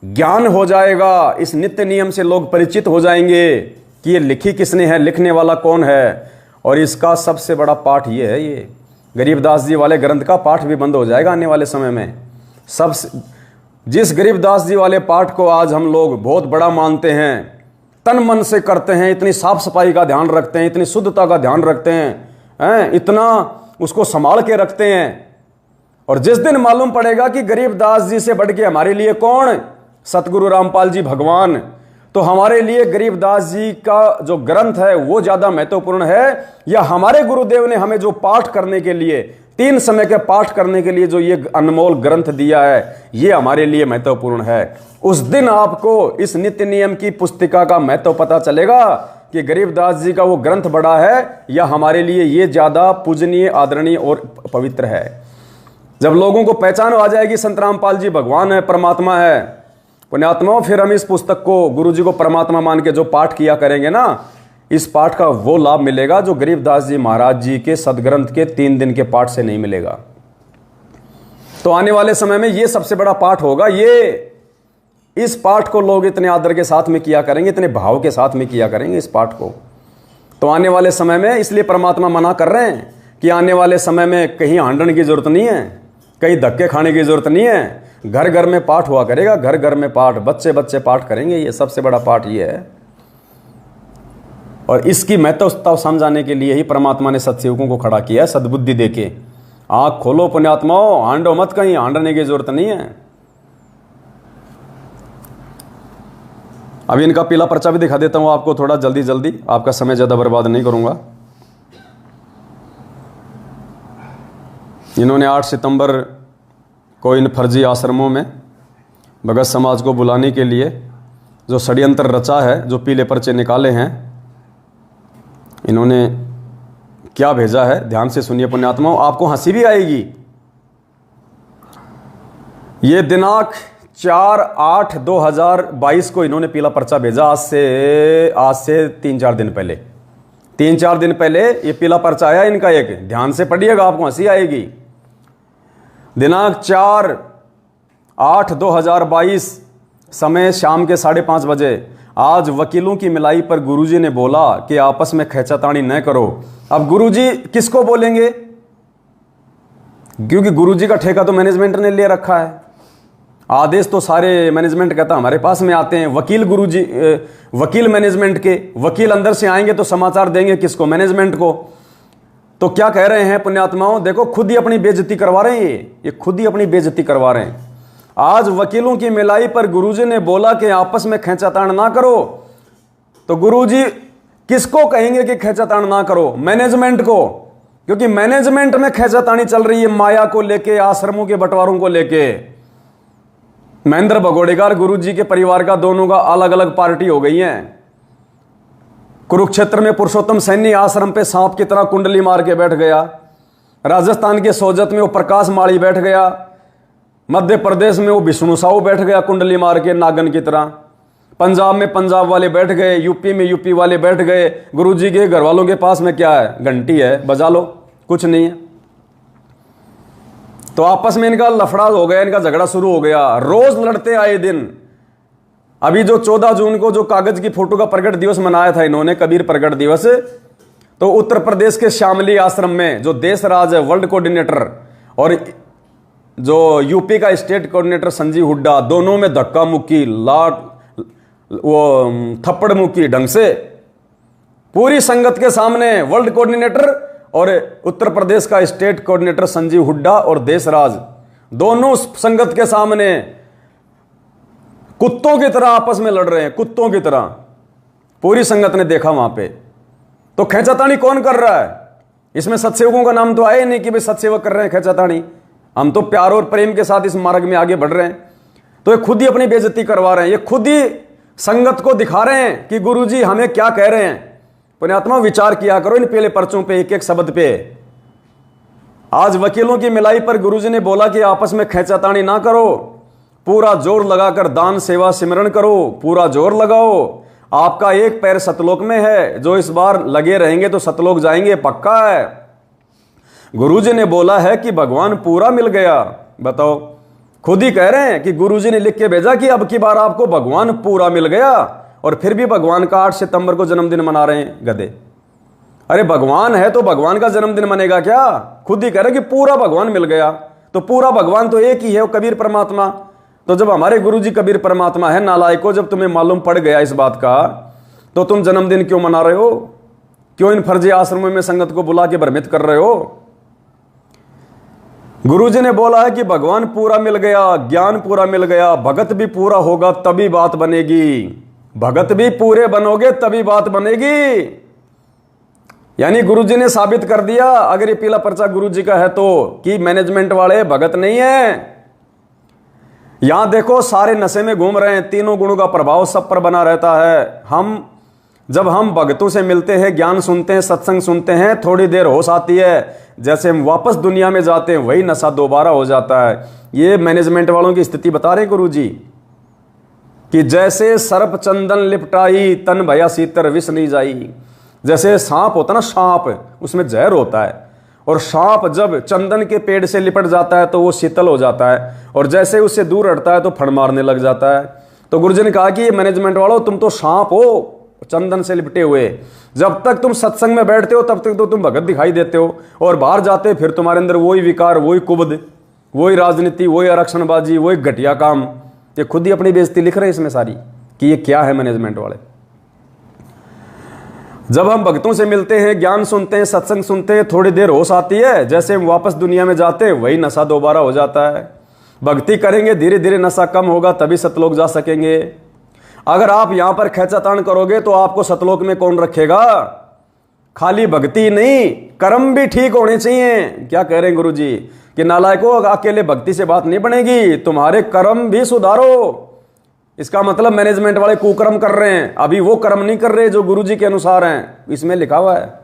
ज्ञान हो जाएगा, इस नित्य नियम से लोग परिचित हो जाएंगे कि ये लिखी किसने है, लिखने वाला कौन है। और इसका सबसे बड़ा पाठ ये है, ये गरीबदास जी वाले ग्रंथ का पाठ भी बंद हो जाएगा आने वाले समय में। जिस गरीबदास जी वाले पाठ को आज हम लोग बहुत बड़ा मानते हैं, तन मन से करते हैं, इतनी साफ सफाई का ध्यान रखते हैं, इतनी शुद्धता का ध्यान रखते हैं, इतना उसको संभाल के रखते हैं, और जिस दिन मालूम पड़ेगा कि गरीबदास जी से बढ़ के हमारे लिए कौन, सतगुरु रामपाल जी भगवान, तो हमारे लिए गरीबदास जी का जो ग्रंथ है वो ज्यादा महत्वपूर्ण है, या हमारे गुरुदेव ने हमें जो पाठ करने के लिए, 3 समय के पाठ करने के लिए जो ये अनमोल ग्रंथ दिया है, ये हमारे लिए महत्वपूर्ण है। उस दिन आपको इस नित्य नियम की पुस्तिका का महत्व पता चलेगा कि गरीबदास जी का वो ग्रंथ बड़ा है या हमारे लिए ये ज्यादा पूजनीय, आदरणीय और पवित्र है। जब लोगों को पहचान आ जाएगी संत रामपाल जी भगवान है, परमात्मा है, पुण्यात्माओं, फिर हम इस पुस्तक को, गुरु जी को परमात्मा मान के जो पाठ किया करेंगे ना, इस पाठ का वो लाभ मिलेगा जो गरीबदास जी महाराज जी के सदग्रंथ के 3 दिन के पाठ से नहीं मिलेगा। तो आने वाले समय में ये सबसे बड़ा पाठ होगा। ये इस पाठ को लोग इतने आदर के साथ में किया करेंगे, इतने भाव के साथ में किया करेंगे इस पाठ को। तो आने वाले समय में, इसलिए परमात्मा मना कर रहे हैं कि आने वाले समय में कहीं हांडन की जरूरत नहीं है, कहीं धक्के खाने की जरूरत नहीं है। घर घर में पाठ हुआ करेगा, घर घर में पाठ, बच्चे बच्चे पाठ करेंगे। ये सबसे बड़ा पाठ ये है, और इसकी महत्वता समझाने के लिए ही परमात्मा ने सत्सेवकों को खड़ा किया है, सद्बुद्धि देके। आंख खोलो पुण्यात्माओं, हांडो मत, कहीं हांडने की जरूरत नहीं है। अभी इनका पीला पर्चा भी दिखा देता हूँ आपको थोड़ा जल्दी जल्दी, आपका समय ज़्यादा बर्बाद नहीं करूँगा। इन्होंने 8 सितंबर को इन फर्जी आश्रमों में भगत समाज को बुलाने के लिए जो षड्यंत्र रचा है, जो पीले पर्चे निकाले हैं, इन्होंने क्या भेजा है ध्यान से सुनिए पुण्यात्माओं, आपको हंसी भी आएगी। ये दिनांक 4/8/2022 को इन्होंने पीला पर्चा भेजा, आज से 3-4 दिन पहले। 3-4 दिन पहले ये पीला पर्चा आया इनका एक, ध्यान से पढ़िएगा आपको हंसी आएगी। दिनांक 4/8/2022 समय शाम के 5:30 बजे, आज वकीलों की मिलाई पर गुरुजी ने बोला कि आपस में खींचातानी न करो। अब गुरुजी किसको बोलेंगे, क्योंकि गुरुजी का ठेका तो मैनेजमेंट ने ले रखा है, आदेश तो सारे मैनेजमेंट कहता हमारे पास में आते हैं। वकील गुरुजी, वकील मैनेजमेंट के, वकील अंदर से आएंगे तो समाचार देंगे किसको, मैनेजमेंट को। तो क्या कह रहे हैं पुण्यात्माओं, देखो खुद ही अपनी बेइज्जती करवा रहे हैं, ये खुद ही अपनी बेइज्जती करवा रहे हैं। आज वकीलों की मिलाई पर गुरुजी ने बोला कि आपस में खींचातान ना करो, तो गुरुजी किसको कहेंगे कि खींचातान ना करो, मैनेजमेंट को, क्योंकि मैनेजमेंट में खींचातानी चल रही है माया को लेके, आश्रमों के बंटवारों को लेके। महेंद्र भगोड़ेकर गुरुजी के परिवार का दोनों का अलग अलग पार्टी हो गई है। कुरुक्षेत्र में पुरुषोत्तम सैनी आश्रम पे सांप की तरह कुंडली मार के बैठ गया, राजस्थान के सोजत में वो प्रकाश माड़ी बैठ गया, मध्य प्रदेश में वो विष्णु साहू बैठ गया कुंडली मार के नागन की तरह, पंजाब में पंजाब वाले बैठ गए, यूपी में यूपी वाले बैठ गए। गुरुजी के घर वालों के पास में क्या है, घंटी है, बजा लो, कुछ नहीं है। तो आपस में इनका लफड़ा हो गया, इनका झगड़ा शुरू हो गया, रोज लड़ते आए दिन। अभी जो 14 जून को जो कागज की फोटो का प्रकट दिवस मनाया था इन्होंने, कबीर प्रकट दिवस, तो उत्तर प्रदेश के शामली आश्रम में जो देशराज वर्ल्ड कोऑर्डिनेटर और जो यूपी का स्टेट कोऑर्डिनेटर संजीव हुड्डा, दोनों में धक्का मुक्की, वो थप्पड़ मुक्की ढंग से पूरी संगत के सामने। वर्ल्ड कोऑर्डिनेटर और उत्तर प्रदेश का स्टेट कोऑर्डिनेटर संजीव हुड्डा और देशराज दोनों संगत के सामने कुत्तों की तरह आपस में लड़ रहे हैं, कुत्तों की तरह। पूरी संगत ने देखा वहां पे। तो खींचातानी कौन कर रहा है, इसमें सत्सेवकों का नाम तो आए नहीं कि भाई सत्सेवक कर रहे हैं खींचातानी। हम तो प्यार और प्रेम के साथ इस मार्ग में आगे बढ़ रहे हैं। तो ये खुद ही अपनी बेइज्जती करवा रहे हैं, ये खुद ही संगत को दिखा रहे हैं कि गुरुजी हमें क्या कह रहे हैं। पुण्यात्मा विचार किया करो इन पहले पर्चों पे, एक एक शब्द पे। आज वकीलों की मिलाई पर गुरुजी ने बोला कि आपस में खींचातानी ना करो, पूरा जोर लगाकर दान सेवा सिमरण करो, पूरा जोर लगाओ। आपका एक पैर सतलोक में है, जो इस बार लगे रहेंगे तो सतलोक जाएंगे, पक्का है। गुरुजी ने बोला है कि भगवान पूरा मिल गया। बताओ, खुद ही कह रहे हैं कि गुरुजी ने लिख के भेजा कि अब की बार आपको भगवान पूरा मिल गया, और फिर भी भगवान का 8 सितंबर को जन्मदिन मना रहे हैं गधे। अरे भगवान है तो भगवान का जन्मदिन मनेगा क्या? खुद ही कह रहे कि पूरा भगवान मिल गया। तो पूरा भगवान तो एक ही है, वो कबीर परमात्मा। तो जब हमारे गुरुजी कबीर परमात्मा है, नालायको, जब तुम्हें मालूम पड़ गया इस बात का, तो तुम जन्मदिन क्यों मना रहे हो? क्यों इन फर्जी आश्रमों में संगत को बुला के भ्रमित कर रहे हो? गुरुजी ने बोला है कि भगवान पूरा मिल गया, ज्ञान पूरा मिल गया, भगत भी पूरा होगा तभी बात बनेगी। भगत भी पूरे बनोगे तभी बात बनेगी। यानी गुरुजी ने साबित कर दिया, अगर ये पीला पर्चा गुरुजी का है तो, कि मैनेजमेंट वाले भगत नहीं है। यहां देखो सारे नशे में घूम रहे हैं, तीनों गुणों का प्रभाव सब पर बना रहता है। जब हम भगतों से मिलते हैं, ज्ञान सुनते हैं, सत्संग सुनते हैं, थोड़ी देर होश आती है, जैसे हम वापस दुनिया में जाते हैं वही नशा दोबारा हो जाता है। ये मैनेजमेंट वालों की स्थिति बता रहे गुरुजी कि जैसे सर्प चंदन लिपटाई, तन भया सीतर विष नहीं जाई। जैसे सांप होता ना, सांप, उसमें जहर होता है, और सांप जब चंदन के पेड़ से लिपट जाता है तो वो शीतल हो जाता है, और जैसे उससे दूर हटता है तो फण मारने लग जाता है। तो गुरुजी ने कहा कि ये मैनेजमेंट वालों, तुम तो सांप हो चंदन से लिपटे हुए। जब तक तुम सत्संग में बैठते हो तब तक तो तुम भगत दिखाई देते हो, और बाहर जाते फिर तुम्हारे अंदर वही विकार, वही कुबद, वही राजनीति, वही आरक्षणबाजी, वही घटिया काम। ये खुद ही अपनी बेइज्जती लिख रहे हैं इसमें सारी कि ये क्या है मैनेजमेंट वाले। जब हम भक्तों से मिलते हैं, ज्ञान सुनते हैं, सत्संग सुनते हैं, थोड़ी देर होश आती है, जैसे हम वापस दुनिया में जाते हैं वही नशा दोबारा हो जाता है। भक्ति करेंगे, धीरे धीरे नशा कम होगा, तभी सतलोक जा सकेंगे। अगर आप यहां पर खेचातान करोगे तो आपको सतलोक में कौन रखेगा? खाली भक्ति नहीं, कर्म भी ठीक होने चाहिए। क्या कह रहे हैं गुरु जी कि नालायकों, अकेले भक्ति से बात नहीं बनेगी, तुम्हारे कर्म भी सुधारो। इसका मतलब मैनेजमेंट वाले कुकर्म कर रहे हैं, अभी वो कर्म नहीं कर रहे जो गुरु जी के अनुसार हैं, इसमें लिखा हुआ है।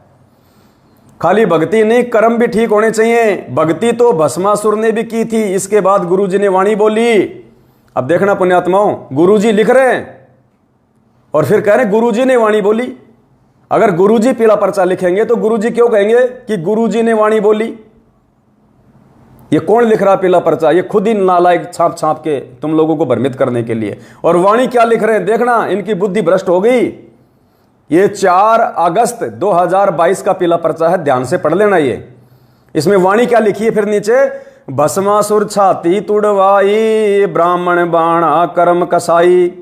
खाली भक्ति नहीं, कर्म भी ठीक होने चाहिए। भक्ति तो भस्मासुर ने भी की थी, इसके बाद गुरु जी ने वाणी बोली। अब देखना पुण्यात्माओं, गुरु जी लिख रहे हैं और फिर कह रहे हैं गुरु जी ने वाणी बोली। अगर गुरु जी पीला पर्चा लिखेंगे तो गुरु जी क्यों कहेंगे कि गुरु जी ने वाणी बोली? ये कौन लिख रहा पीला पर्चा? ये खुद ही नालायक छाप छाप के तुम लोगों को भ्रमित करने के लिए। और वाणी क्या लिख रहे हैं देखना, इनकी बुद्धि भ्रष्ट हो गई। ये 4 अगस्त 2022 का पीला पर्चा है, ध्यान से पढ़ लेना। ये इसमें वाणी क्या लिखी है फिर नीचे, भस्मासुर छाती तुड़वाई ब्राह्मण बाणा कर्म कसाई।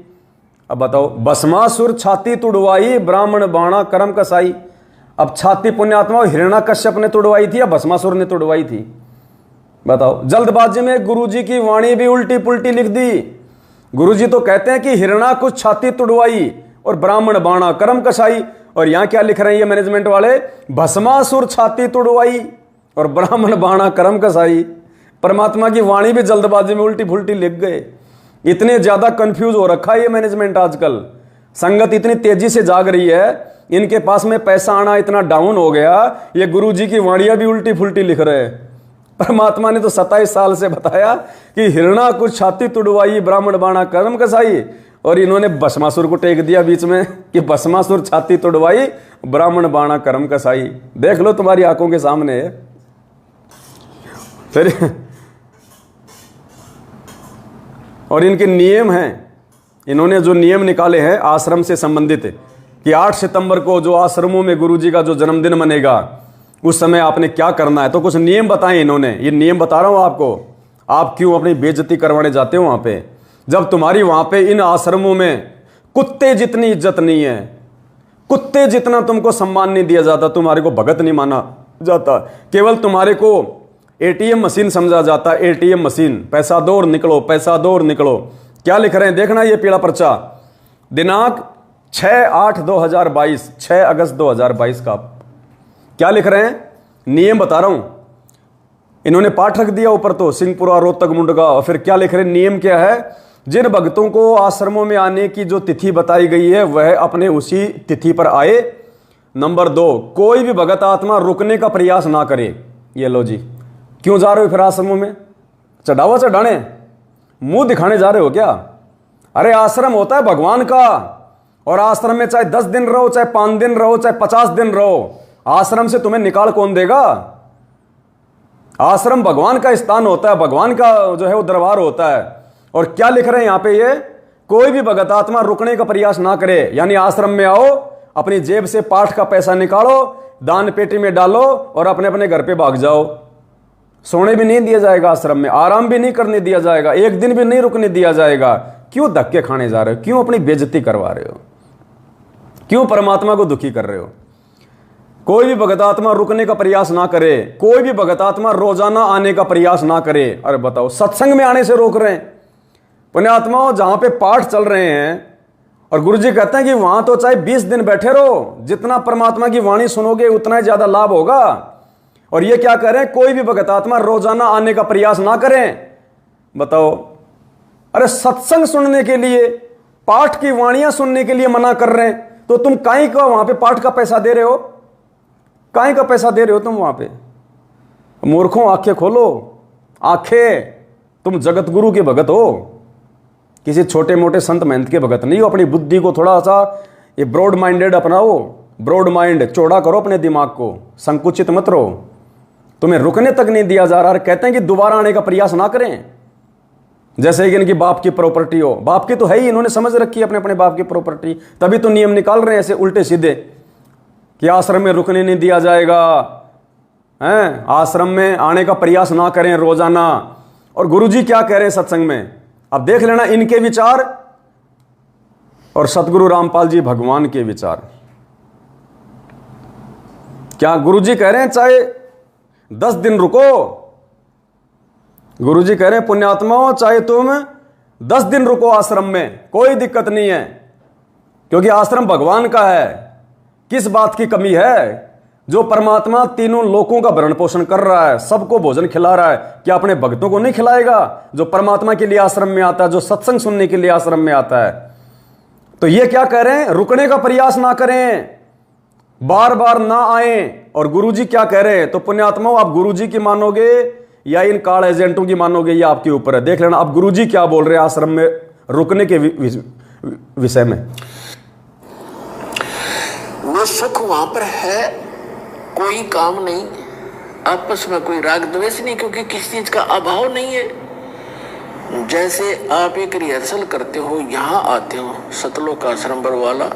अब बताओ, भस्मासुर छाती तुड़वाई ब्राह्मण बाणा कर्म कसाई। अब छाती पुण्यात्मा हिरण्याकश्यप ने तुड़वाई थी या भस्मासुर ने तुड़वाई थी? बताओ। जल्दबाजी में गुरुजी की वाणी भी उल्टी पुल्टी लिख दी। गुरुजी तो कहते हैं कि हिरण्याकुश छाती तुड़वाई और ब्राह्मण बाणा कर्म कसाई, और यहां क्या लिख रहे हैं ये मैनेजमेंट वाले, भस्मासुर छाती तुड़वाई और ब्राह्मण बाणा कर्म कसाई। परमात्मा की वाणी भी जल्दबाजी में उल्टी फुल्टी लिख गए। इतने ज्यादा कंफ्यूज हो रखा है ये मैनेजमेंट आजकल। संगत इतनी तेजी से जाग रही है, इनके पास में पैसा आना इतना डाउन हो गया, ये गुरुजी की वाणियां भी उल्टी फुल्टी लिख रहे हैं। परमात्मा ने तो 27 साल से बताया कि हिरण्याकुश छाती तुड़वाई ब्राह्मण बाणा कर्म कसाई, और इन्होंने भस्मासुर को टेक दिया बीच में कि भस्मासुर छाती तुड़वाई ब्राह्मण बाणा कर्म कसाई। देख लो तुम्हारी आंखों के सामने है। फिर और इनके नियम हैं, इन्होंने जो नियम निकाले हैं आश्रम से संबंधित कि 8 सितंबर को जो आश्रमों में गुरुजी का जो जन्मदिन मनेगा उस समय आपने क्या करना है, तो कुछ नियम बताए इन्होंने। ये नियम बता रहा हूं आपको, आप क्यों अपनी बेइज्जती करवाने जाते हो वहां पे, जब तुम्हारी वहां पे इन आश्रमों में कुत्ते जितनी इज्जत नहीं है, कुत्ते जितना तुमको सम्मान नहीं दिया जाता, तुम्हारे को भगत नहीं माना जाता, केवल तुम्हारे को एटीएम मशीन समझा जाता। एटीएम मशीन, पैसा दो और निकलो, पैसा दो और निकलो। क्या लिख रहे हैं देखना, ये पीला पर्चा, दिनांक 6/8/2022, 6 अगस्त 2022 का। क्या लिख रहे हैं, नियम बता रहा हूं। इन्होंने पाठ रख दिया ऊपर तो, सिंहपुरा रोहतक मुंडगा। और फिर क्या लिख रहे हैं, नियम क्या है, जिन भक्तों को आश्रमों में आने की जो तिथि बताई गई है वह अपने उसी तिथि पर आए। नंबर 2, कोई भी भगत आत्मा रुकने का प्रयास ना करे। ये लो जी, क्यों जा रहे हो फिर आश्रमों में? चढ़ावा चढ़ाने, मुंह दिखाने जा रहे हो क्या? अरे आश्रम होता है भगवान का, और आश्रम में चाहे 10 दिन रहो, चाहे 5 दिन रहो, चाहे 50 दिन रहो, आश्रम से तुम्हें निकाल कौन देगा? आश्रम भगवान का स्थान होता है, भगवान का जो है वो दरबार होता है। और क्या लिख रहे हैं यहां पे, ये कोई भी भगत आत्मा रुकने का प्रयास ना करे। यानी आश्रम में आओ, अपनी जेब से पाठ का पैसा निकालो, दान पेटी में डालो और अपने अपने घर पे भाग जाओ। सोने भी नहीं दिया जाएगा आश्रम में, आराम भी नहीं करने दिया जाएगा, एक दिन भी नहीं रुकने दिया जाएगा। क्यों धक्के खाने जा रहे हो? क्यों अपनी बेइज्जती करवा रहे हो? क्यों परमात्मा को दुखी कर रहे हो? कोई भी भगत आत्मा रुकने का प्रयास ना करे, कोई भी भगत आत्मा रोजाना आने का प्रयास ना करे। अरे बताओ, सत्संग में आने से रोक रहे हैं। पुण्यात्माओं, जहां पे पाठ चल रहे हैं और गुरुजी कहते हैं कि वहां तो चाहे 20 दिन बैठे रहो, जितना परमात्मा की वाणी सुनोगे उतना ही ज्यादा लाभ होगा। और ये क्या कह रहे हैं, कोई भी भगत आत्मा रोजाना आने का प्रयास ना करें। बताओ, अरे सत्संग सुनने के लिए, पाठ की वाणियां सुनने के लिए मना कर रहे हैं, तो तुम काहे का वहां पे पाठ का पैसा दे रहे हो? काहे का पैसा दे रहे हो तुम वहां पे? मूर्खों, आंखें खोलो, आंखें। तुम जगत गुरु के भगत हो, किसी छोटे मोटे संत महंत के भगत नहीं हो। अपनी बुद्धि को थोड़ा सा ये ब्रॉड माइंडेड अपनाओ, ब्रॉड माइंड, चौड़ा करो अपने दिमाग को, संकुचित मत रहो। तुम्हें रुकने तक नहीं दिया जा रहा। कहते हैं कि दोबारा आने का प्रयास ना करें, जैसे कि इनकी बाप की प्रॉपर्टी हो। बाप की तो है ही, इन्होंने समझ रखी है अपने अपने बाप की प्रॉपर्टी, तभी तो नियम निकाल रहे हैं ऐसे उल्टे सीधे कि आश्रम में रुकने नहीं दिया जाएगा, हैं, आश्रम में आने का प्रयास ना करें रोजाना। और गुरुजी क्या कह रहे हैं सत्संग में, अब देख लेना इनके विचार और सतगुरु रामपाल जी भगवान के विचार। क्या गुरुजी कह रहे हैं चाहे 10 दिन रुको, गुरुजी कह रहे हैं पुण्यात्माओं चाहे तुम 10 दिन रुको आश्रम में, कोई दिक्कत नहीं है। क्योंकि आश्रम भगवान का है। किस बात की कमी है? जो परमात्मा तीनों लोकों का भरण पोषण कर रहा है, सबको भोजन खिला रहा है, क्या अपने भक्तों को नहीं खिलाएगा? जो परमात्मा के लिए आश्रम में आता है, जो सत्संग सुनने के लिए आश्रम में आता है। तो ये क्या कह रहे हैं? रुकने का प्रयास ना करें, बार बार ना आए। और गुरुजी क्या कह रहे हैं? तो पुण्यात्माओं, आप गुरुजी की मानोगे या इन कार्ड एजेंटों की मानोगे, ये आपके ऊपर है। देख लेना अब गुरुजी क्या बोल रहे हैं आश्रम में रुकने के विषय में।
वो सुख वहां पर है, कोई काम नहीं, आपस में कोई राग द्वेष नहीं, क्योंकि किसी चीज का अभाव नहीं है। जैसे आप एक रिहर्सल करते हो, यहाँ आते हो सतलोक आश्रम बरवाला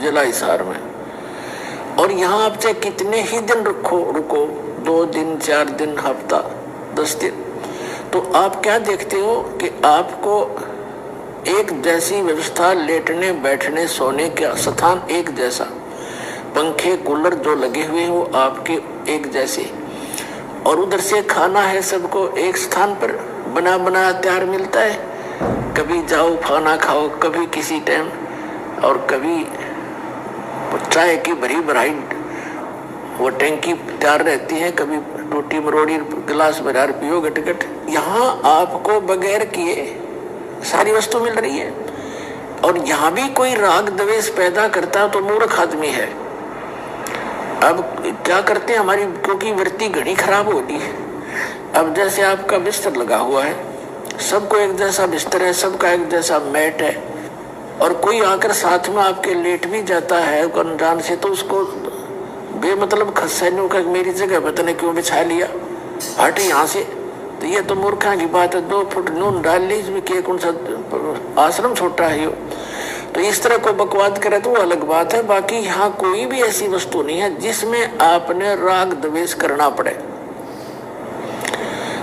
जिला हिसार में, और यहाँ आप चाहे कितने ही दिन रुको 2 दिन 4 दिन हफ्ता 10 दिन, तो आप क्या देखते हो कि आपको एक जैसी व्यवस्था, लेटने बैठने सोने का स्थान एक जैसा, पंखे कूलर जो लगे हुए हैं वो आपके एक जैसे, और उधर से खाना है सबको एक स्थान पर बना बनाया तैयार मिलता है। कभी जाओ खाना खाओ, कभी किसी टाइम, और कभी चाय की भरी भराई वो टैंकी तैयार रहती है, कभी टूटी मरोड़ी गिलास भरा पियो गटगट। यहाँ आपको बगैर किए सारी वस्तु मिल रही है, और यहाँ भी कोई राग द्वेष पैदा करता तो मूर्ख आदमी है। अब क्या करते हैं हमारी, क्योंकि वृत्ति घड़ी खराब होती है। अब जैसे आपका बिस्तर लगा हुआ है, सबको एक जैसा बिस्तर है, सबका एक जैसा मैट है, और कोई आकर साथ में आपके लेट भी जाता है अनजान से, तो उसको बेमतलब खस्सैनियों का मेरी जगह पता नहीं क्यों बिछा लिया, हट यहाँ से। तो ये तो मूर्खा की बात है। 2 फुट नून डाल ली इसमें, के कौन सा आश्रम छोटा है यो। तो इस तरह को बकवाद करे तो वो अलग बात है। बाकी यहाँ कोई भी ऐसी वस्तु नहीं है जिसमें आपने राग द्वेष करना पड़े,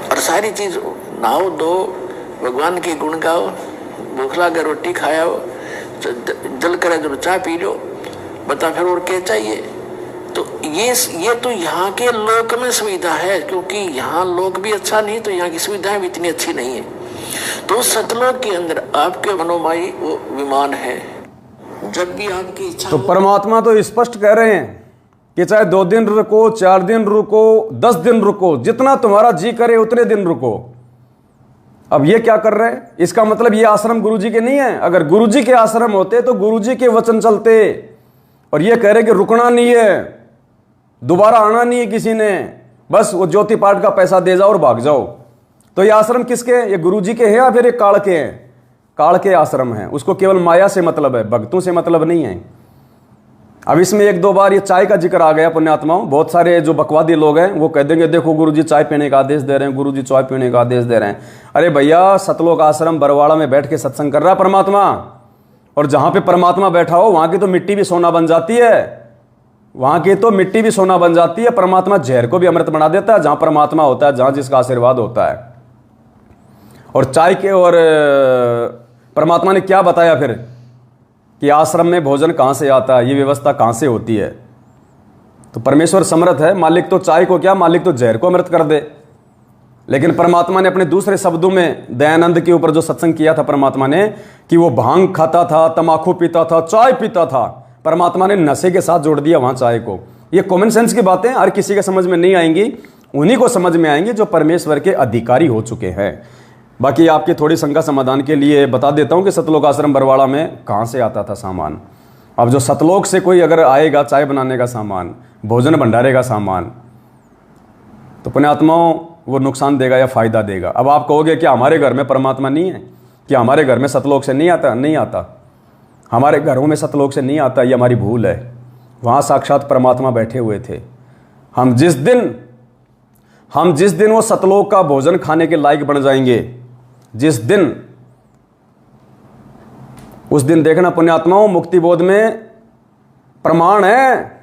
और सारी चीज नहाओ दो, भगवान के गुण गाओ, भूख लगे रोटी खाओ, जल करे जब चाय पी लो, बता फिर और क्या चाहिए। तो ये तो यहाँ के लोक में सुविधा है, क्योंकि यहाँ लोक भी अच्छा नहीं, तो यहाँ की सुविधाएं भी इतनी अच्छी नहीं है। तो सतलोक के अंदर आपके मनोमयी वो विमान है, जब भी आपकी इच्छा।
तो परमात्मा तो स्पष्ट कह रहे हैं कि चाहे 2 दिन रुको, 4 दिन रुको, 10 दिन रुको, जितना तुम्हारा जी करे उतने दिन रुको। अब ये क्या कर रहे हैं? इसका मतलब ये आश्रम गुरुजी के नहीं है। अगर गुरुजी के आश्रम होते तो गुरुजी के वचन चलते, और ये कह रहे कि रुकना नहीं है, दोबारा आना नहीं है किसी ने, बस वो ज्योति पाठ का पैसा दे जाओ और भाग जाओ। तो ये आश्रम किसके हैं? ये गुरुजी के हैं या फिर ये काल के हैं? काल के आश्रम हैं। उसको केवल माया से मतलब है, भक्तों से मतलब नहीं है। अब इसमें 1-2 बार ये चाय का जिक्र आ गया पुण्यात्माओं। बहुत सारे जो बकवादी लोग हैं वो कह देंगे देखो गुरुजी चाय पीने का आदेश दे रहे हैं, गुरुजी चाय पीने का आदेश दे रहे हैं। अरे भैया, सतलोक आश्रम बरवाड़ा में बैठ के सत्संग कर रहा है परमात्मा, और जहां पे परमात्मा बैठा हो वहां की तो मिट्टी भी सोना बन जाती है, वहां की तो मिट्टी भी सोना बन जाती है। परमात्मा जहर को भी अमृत बना देता है। जहां परमात्मा होता है, जहां जिसका आशीर्वाद होता है। और चाय के, और परमात्मा ने क्या बताया फिर कि आश्रम में भोजन कहां से आता है, ये व्यवस्था कहां से होती है। तो परमेश्वर समर्थ है, मालिक तो चाय को क्या, मालिक तो जहर को अमृत कर दे। लेकिन परमात्मा ने अपने दूसरे शब्दों में दयानंद के ऊपर जो सत्संग किया था परमात्मा ने, कि वो भांग खाता था, तमाकू पीता था, चाय पीता था, परमात्मा ने नशे के साथ जोड़ दिया वहां चाय को। ये कॉमन सेंस की बातें हर किसी के समझ में नहीं आएंगी, उन्हीं को समझ में आएंगी जो परमेश्वर के अधिकारी हो चुके हैं। बाकी आपकी थोड़ी शंका समाधान के लिए बता देता हूं कि सतलोक आश्रम बरवाड़ा में कहां से आता था सामान। अब जो सतलोक से कोई अगर आएगा चाय बनाने का सामान, भोजन भंडारे का सामान, तो पुण्यात्माओं वो नुकसान देगा या फायदा देगा। अब आप कहोगे कि हमारे घर में परमात्मा नहीं है, कि हमारे घर में सतलोक से नहीं आता? नहीं आता, हमारे घरों में सतलोक से नहीं आता, ये हमारी भूल है। वहाँ साक्षात परमात्मा बैठे हुए थे। हम जिस दिन वो सतलोक का भोजन खाने के लायक बन जाएंगे, जिस दिन, उस दिन देखना पुण्यात्माओं, मुक्ति बोध में प्रमाण है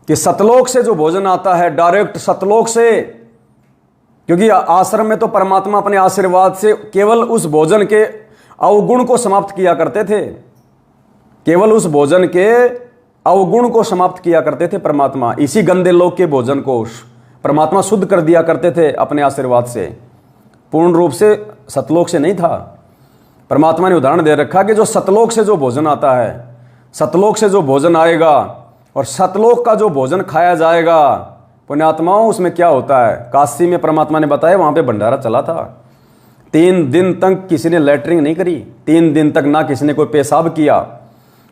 कि सतलोक से जो भोजन आता है, डायरेक्ट सतलोक से, क्योंकि आश्रम में तो परमात्मा अपने आशीर्वाद से केवल उस भोजन के अवगुण को समाप्त किया करते थे, केवल उस भोजन के अवगुण को समाप्त किया करते थे परमात्मा। इसी गंदे लोक के भोजन को परमात्मा शुद्ध कर दिया करते थे अपने आशीर्वाद से, पूर्ण रूप से सतलोक से नहीं था। परमात्मा ने उदाहरण दे रखा कि जो सतलोक से जो भोजन आता है, सतलोक से जो भोजन आएगा और सतलोक का जो भोजन खाया जाएगा पुण्यात्माओं, उसमें क्या होता है। काशी में परमात्मा ने बताया, वहां पे भंडारा चला था। 3 दिन तक किसी ने लैट्रिन नहीं करी, 3 दिन तक ना किसी ने कोई पेशाब किया।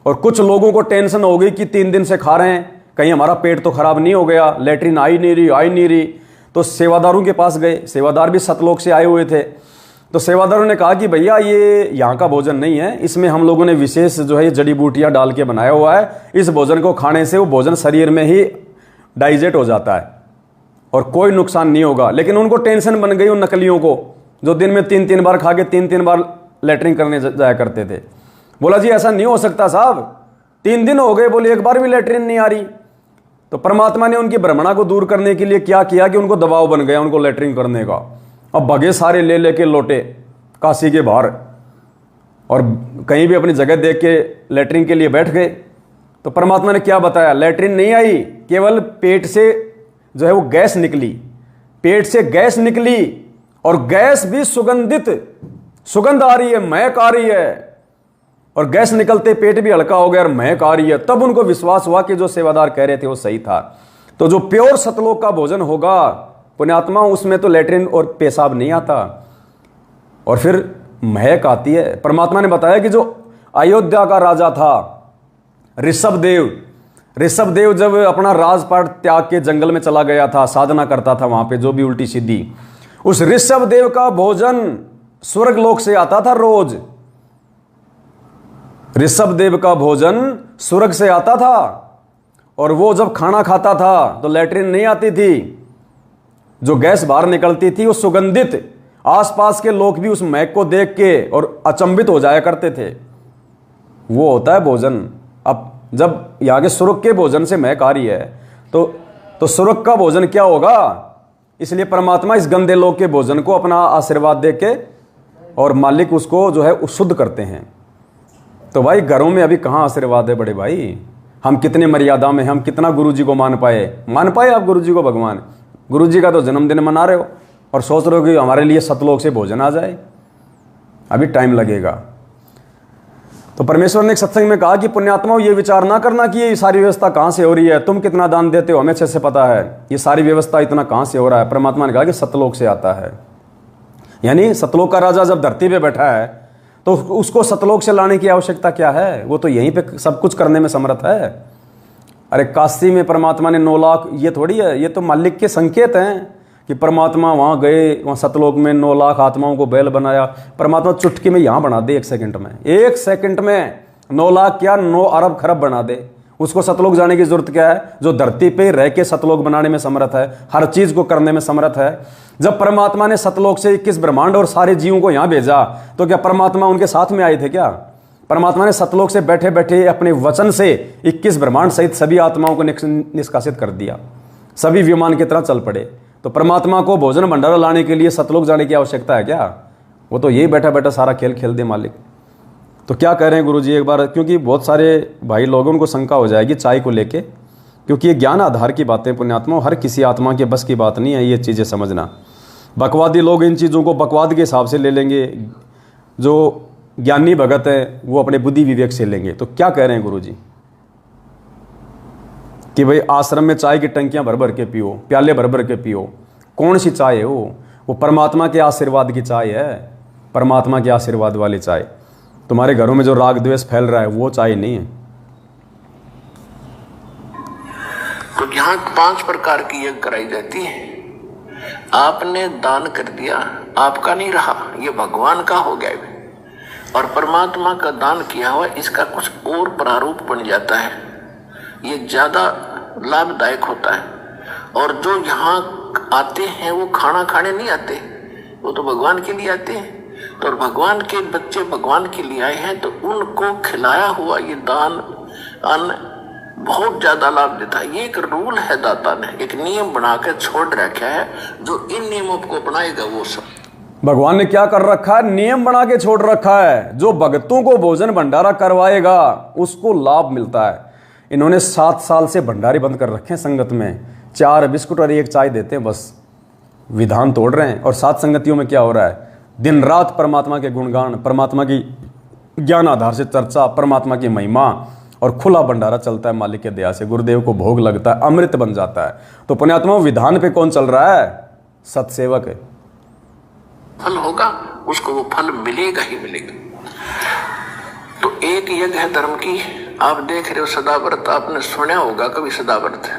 और कुछ लोगों को टेंशन हो गई कि 3 दिन से खा रहे हैं, कहीं हमारा पेट तो खराब नहीं हो गया, लैट्रिन आई नहीं रही। तो सेवादारों के पास गए, सेवादार भी सतलोक से आए हुए थे। तो सेवादारों ने कहा कि भैया ये यहाँ का भोजन नहीं है, इसमें हम लोगों ने विशेष जो है ये जड़ी बूटियाँ डाल के बनाया हुआ है, इस भोजन को खाने से वो भोजन शरीर में ही डाइजेस्ट हो जाता है और कोई नुकसान नहीं होगा। लेकिन उनको टेंशन बन गई उन नकलियों को, जो दिन में 3-3 बार खा के 3-3 बार लैट्रिन करने जाया करते थे। बोला जी ऐसा नहीं हो सकता साहब, 3 दिन हो गए, बोले एक बार भी लैट्रिन नहीं आ रही। तो परमात्मा ने उनकी भ्रमणा को दूर करने के लिए क्या किया कि उनको दबाव बन गया उनको लैट्रिन करने का। अब भगे सारे ले लेके लौटे काशी के बाहर और कहीं भी अपनी जगह देख के लैट्रिन के लिए बैठ गए। तो परमात्मा ने क्या बताया, लैट्रिन नहीं आई, केवल पेट से जो है वो गैस निकली, पेट से गैस निकली और गैस भी सुगंधित, सुगंध आ रही है, महक आ रही है और गैस निकलते पेट भी हल्का हो गया और महक आ रही है। तब उनको विश्वास हुआ कि जो सेवादार कह रहे थे वो सही था। तो जो प्योर सतलोक का भोजन होगा पुण्यात्मा, उसमें तो लैट्रिन और पेशाब नहीं आता और फिर महक आती है। परमात्मा ने बताया कि जो अयोध्या का राजा था ऋषभदेव जब अपना राजपाट त्याग के जंगल में चला गया था, साधना करता था वहां पे जो भी उल्टी सीधी, उस ऋषभदेव का भोजन स्वर्ग लोक से आता था रोज। ऋषभदेव का भोजन स्वर्ग से आता था और वो जब खाना खाता था तो लैट्रिन नहीं आती थी, जो गैस बाहर निकलती थी वो सुगंधित, आसपास के लोग भी उस महक को देख के और अचंभित हो जाया करते थे। वो होता है भोजन। अब जब यहाँ के स्वर्ग के भोजन से महक आ रही है तो स्वर्ग का भोजन क्या होगा। इसलिए परमात्मा इस गंदे लोग के भोजन को अपना आशीर्वाद दे के और मालिक उसको जो है शुद्ध करते हैं। तो भाई घरों में अभी कहाँ आशीर्वाद है बड़े भाई, हम कितने मर्यादा में, हम कितना गुरु जी को मान पाए आप गुरु जी को भगवान। गुरु जी का तो जन्मदिन मना रहे हो और सोच रहे हो कि हमारे लिए सतलोक से भोजन आ जाए, अभी टाइम लगेगा। तो परमेश्वर ने एक सत्संग में कहा कि पुण्यात्माओं ये विचार ना करना कि ये सारी व्यवस्था कहाँ से हो रही है, तुम कितना दान देते हो हमें अच्छे से पता है, ये सारी व्यवस्था इतना कहाँ से हो रहा है। परमात्मा ने कहा कि सतलोक से आता है। यानी सतलोक का राजा जब धरती पे बैठा है तो उसको सतलोक से लाने की आवश्यकता क्या है, वो तो यहीं पे सब कुछ करने में समर्थ है। अरे काशी में परमात्मा ने 9 लाख, ये थोड़ी है, ये तो मालिक के संकेत हैं कि परमात्मा वहाँ गए, वहाँ सतलोक में 9 लाख आत्माओं को बैल बनाया। परमात्मा चुटकी में यहाँ बना दे 1 सेकंड में, 1 सेकंड में 9 लाख क्या 9 अरब खरब बना दे। उसको सतलोक जाने की जरूरत क्या है, जो धरती पे रह के सतलोक बनाने में समर्थ है, हर चीज को करने में समर्थ है। जब परमात्मा ने सतलोक से 21 ब्रह्मांड और सारे जीवों को यहाँ भेजा तो क्या परमात्मा उनके साथ में आए थे क्या। परमात्मा ने सतलोक से बैठे बैठे अपने वचन से 21 ब्रह्मांड सहित सभी आत्माओं को निष्कासित कर दिया, सभी विमान की तरह चल पड़े। तो परमात्मा को भोजन भंडारा लाने के लिए सतलोक जाने की आवश्यकता है क्या, वो तो यही बैठा बैठा सारा खेल खेल दे मालिक। तो क्या कह रहे हैं गुरुजी एक बार, क्योंकि बहुत सारे भाई लोगों को शंका हो जाएगी चाय को लेके, क्योंकि ये ज्ञान आधार की बातें पुण्यात्मा, हर किसी आत्मा के बस की बात नहीं है ये चीज़ें समझना। बकवादी लोग इन चीज़ों को बकवाद के हिसाब से ले लेंगे, जो ज्ञानी भगत है वो अपने बुद्धि विवेक से लेंगे। तो क्या कह रहे हैं गुरुजी कि भाई आश्रम में चाय की टंकियां भर भर के पियो, प्याले भर भर के पियो। कौन सी चाय है वो परमात्मा के आशीर्वाद की चाय है, परमात्मा के आशीर्वाद वाली चाय। तुम्हारे घरों में जो राग द्वेष फैल रहा है वो चाय नहीं है।
तो यहाँ 5 प्रकार की यज्ञ कराई जाती है। आपने दान कर दिया, आपका नहीं रहा, ये भगवान का हो गया और परमात्मा का दान किया हुआ इसका कुछ और प्रारूप बन जाता है, ये ज्यादा लाभदायक होता है। और जो यहाँ आते हैं वो खाना खाने नहीं आते, वो तो भगवान के लिए आते हैं। तो और भगवान के बच्चे भगवान के लिए आए हैं तो उनको खिलाया हुआ ये दान अन्न बहुत ज्यादा लाभ देता है। ये एक रूल है, दाता ने एक नियम बनाकर छोड़ रखा है, जो इन नियमों को अपनाएगा वो सब।
भगवान ने क्या कर रखा है, नियम बना के छोड़ रखा है। जो भक्तों को भोजन भंडारा करवाएगा उसको लाभ मिलता है। इन्होंने 7 साल से भंडारे बंद कर रखे हैं संगत में, 4 बिस्कुट और 1 चाय देते हैं, बस विधान तोड़ रहे हैं। और 7 संगतियों में क्या हो रहा है, दिन रात परमात्मा के गुणगान, परमात्मा की ज्ञान आधार से चर्चा, परमात्मा की महिमा और खुला भंडारा चलता है मालिक के दया से, गुरुदेव को भोग लगता है, अमृत बन जाता है। तो पुण्यात्मा विधान पे कौन चल रहा है? सत्सेवक है।
फल होगा उसको, वो फल मिलेगा ही मिलेगा। तो एक यज्ञ है धर्म की, आप देख रहे हो सदाव्रत, आपने सुना होगा कभी सदाव्रत?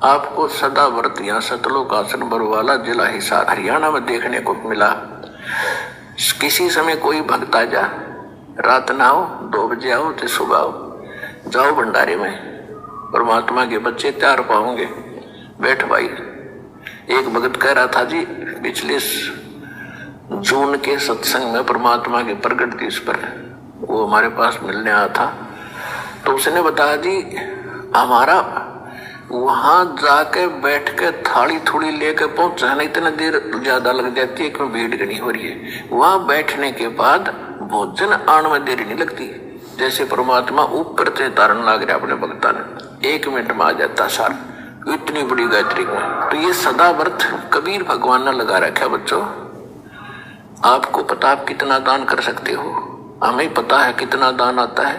आपको सदाव्रत यहाँ सतलोक आसन बरवाला जिला हिसार हरियाणा में देखने को मिला। किसी समय कोई भक्त आ जा, रात ना आओ, 2 बजे आओ तो सुबह आओ, जाओ भंडारे में, परमात्मा के बच्चे तैयार पाओगे, बैठ भाई। एक भगत कह रहा था जी, पिछले जून के सत्संग में परमात्मा के प्रकट दिवस पर वो हमारे पास मिलने आया था, तो उसने बताया जी हमारा वहां जाके बैठ के थाली थोड़ी लेके पहुंचा ना, इतना देर ज्यादा लग जाती है क्यों, भीड़ घनी हो रही है। वहां बैठने के बाद भोजन आने में देरी नहीं लगती, जैसे परमात्मा ऊपर से तारण लाग रहा अपने भक्ता ने, 1 मिनट में आ जाता सार, इतनी बड़ी गायत्री में। तो ये सदा व्रत कबीर भगवान ने लगा रखा बच्चों। आपको पता आप कितना दान कर सकते हो, हमें पता है कितना दान आता है,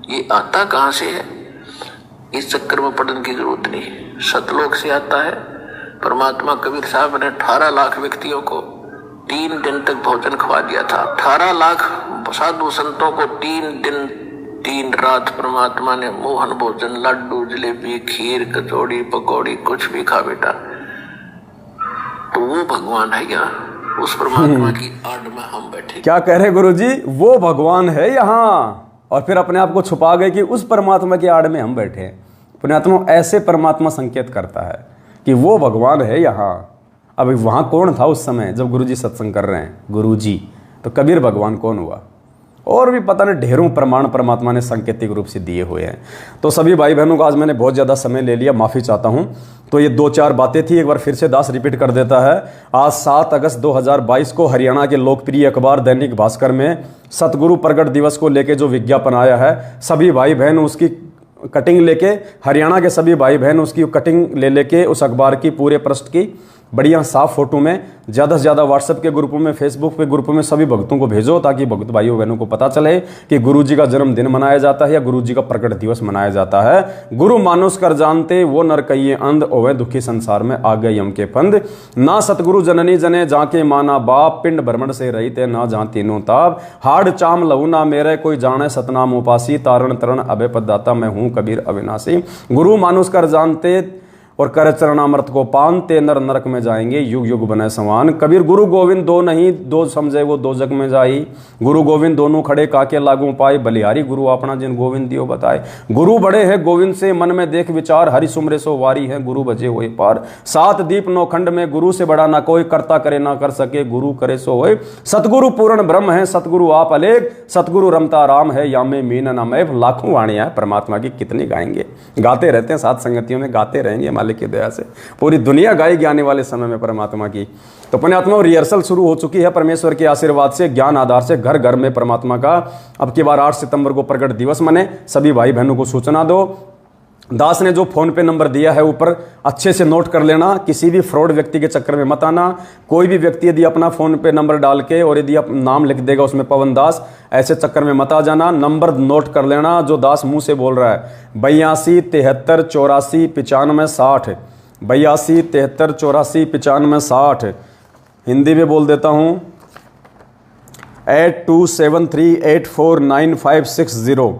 ये आता कहाँ से है, इस चक्कर में पढ़ने की जरूरत नहीं, सतलोक से आता है। परमात्मा कबीर साहब ने 18 लाख व्यक्तियों को 3 दिन तक भोजन खवा दिया था। 18 लाख साधु संतों को 3 दिन 3 रात परमात्मा ने मोहन भोजन, लड्डू, जलेबी, खीर, कचौड़ी, पकौड़ी, कुछ भी खा बेटा। तो वो भगवान है यहाँ, उस परमात्मा की आड़ में हम बैठे।
क्या कह रहे गुरुजी? वो भगवान है यहाँ, और फिर अपने आप को छुपा गए कि उस परमात्मा की आड़ में हम बैठे हैं। पुण्यात्मा ऐसे परमात्मा संकेत करता है कि वो भगवान है यहाँ। अब वहाँ कौन था उस समय जब गुरुजी सत्संग कर रहे हैं? गुरुजी। तो कबीर भगवान कौन हुआ? और भी पता नहीं ढेरों प्रमाण परमात्मा ने सांकेतिक रूप से दिए हुए हैं। तो सभी भाई बहनों को आज मैंने बहुत ज़्यादा समय ले लिया, माफ़ी चाहता हूँ। तो ये 2-4 बातें थी, एक बार फिर से दास रिपीट कर देता है। आज 7 अगस्त 2022 को हरियाणा के लोकप्रिय अखबार दैनिक भास्कर में सतगुरु प्रगट दिवस को लेके जो विज्ञापन आया है, सभी भाई बहन उसकी कटिंग लेके, हरियाणा के सभी भाई बहन उसकी कटिंग ले लेके उस अखबार की पूरे पृष्ठ की बढ़िया साफ फोटो में ज़्यादा से ज़्यादा व्हाट्सएप के ग्रुपों में, फेसबुक पे ग्रुपों में सभी भक्तों को भेजो, ताकि भक्त भाइयों बहनों को पता चले कि गुरुजी का जन्मदिन मनाया जाता है या गुरुजी का प्रकट दिवस मनाया जाता है। गुरु मानुष कर जानते वो नर कहिए अंध, ओवे दुखी संसार में आ गए यम के फंद। ना सतगुरु जननी जने जाके माना बाप, पिंड भ्रमण से रहिते ना जहाँ तीनों ताप। हाड़ चाम लहू ना मेरे कोई जाने सतनाम उपासी, तारण तरण अभय पददाता मैं हूँ कबीर अविनाशी। गुरु मानुष कर जानते और कर चरणामृत को पान, ते नर नरक में जाएंगे युग युग बने समान। कबीर गुरु गोविंद दो नहीं, दो समझे वो दो जग में जाई। गुरु गोविंद दोनों खड़े काके लागू पाए, बलिहारी गुरु अपना जिन गोविंद दियो बताए। गुरु बड़े है गोविंद से मन में देख विचार, हरि सुमरे सो वारी है गुरु बजे हुए पार। 7 दीप 9 खंड में गुरु से बड़ा ना कोई, करता करे ना कर सके गुरु करे सो होए। सतगुरु पूर्ण ब्रह्म है, सतगुरु आप अलेख, सतगुरु रमता राम है या में मीन ना मैं। लाखों वाणियां परमात्मा की कितनी गाएंगे, गाते रहते हैं, साथ संगतियों में गाते रहेंगे मालिक की दया से। पूरी दुनिया गाएगी आने वाले समय में परमात्मा की। तो पुण्यात्मा रिहर्सल शुरू हो चुकी है परमेश्वर के आशीर्वाद से, ज्ञान आधार से। घर घर में परमात्मा का अब की बार 8 सितंबर को प्रकट दिवस मने। सभी भाई बहनों को सूचना दो। दास ने जो फोन पे नंबर दिया है ऊपर अच्छे से नोट कर लेना, किसी भी फ्रॉड व्यक्ति के चक्कर में मत आना। कोई भी व्यक्ति यदि अपना फोन पे नंबर डाल के और यदि आप नाम लिख देगा उसमें पवन दास, ऐसे चक्कर में मत आ जाना। नंबर नोट कर लेना जो दास मुंह से बोल रहा है, 82 73 84 95 60, 82 73 84 95 60। हिंदी में बोल देता हूँ, 8273849560,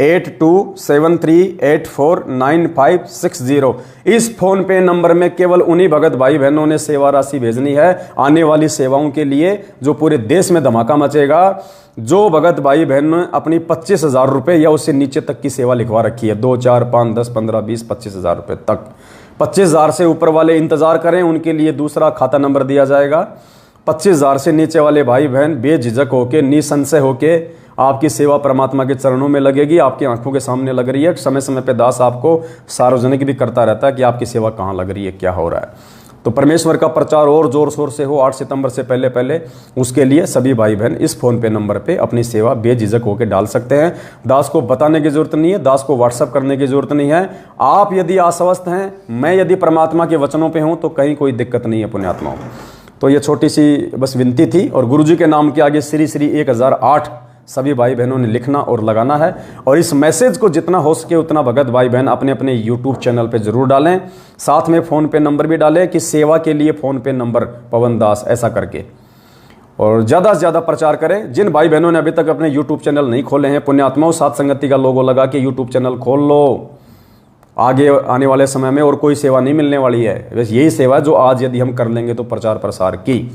8273849560। इस फोन पे नंबर में केवल उन्हीं भगत भाई बहनों ने सेवा राशि भेजनी है आने वाली सेवाओं के लिए, जो पूरे देश में धमाका मचेगा। जो भगत भाई बहन ने अपनी 25,000 रुपये या उससे नीचे तक की सेवा लिखवा रखी है, 2 4 5 10 15 20 25,000 रुपये तक, 25,000 से ऊपर वाले इंतजार करें, उनके लिए दूसरा खाता नंबर दिया जाएगा। 25,000 से नीचे वाले भाई बहन बेझिझक होके, निसंशय होके आपकी सेवा परमात्मा के चरणों में लगेगी, आपकी आंखों के सामने लग रही है। समय समय पे दास आपको सार्वजनिक भी करता रहता है कि आपकी सेवा कहाँ लग रही है, क्या हो रहा है। तो परमेश्वर का प्रचार और जोर शोर से हो 8 सितंबर से पहले पहले, उसके लिए सभी भाई बहन इस फोन पे नंबर पे अपनी सेवा बेझिझक होकर डाल सकते हैं। दास को बताने की जरूरत नहीं है, दास को व्हाट्सअप करने की जरूरत नहीं है। आप यदि आश्वस्त हैं, मैं यदि परमात्मा के वचनों पे हूं, तो कहीं कोई दिक्कत नहीं है पुण्यात्माओं। तो ये छोटी सी बस विनती थी। और गुरुजी के नाम के आगे श्री श्री 1008 सभी भाई बहनों ने लिखना और लगाना है। और इस मैसेज को जितना हो सके उतना भगत भाई बहन अपने अपने यूट्यूब चैनल पे ज़रूर डालें। साथ में फ़ोन पे नंबर भी डालें कि सेवा के लिए फ़ोन पे नंबर पवन दास ऐसा करके, और ज़्यादा से ज़्यादा प्रचार करें। जिन भाई बहनों ने अभी तक अपने यूट्यूब चैनल नहीं खोले हैं, पुण्यात्माओं सात संगति का लोगो लगा के यूट्यूब चैनल खोल लो। आगे आने वाले समय में और कोई सेवा नहीं मिलने वाली है, बस यही सेवा जो आज यदि हम कर लेंगे तो प्रचार प्रसार की।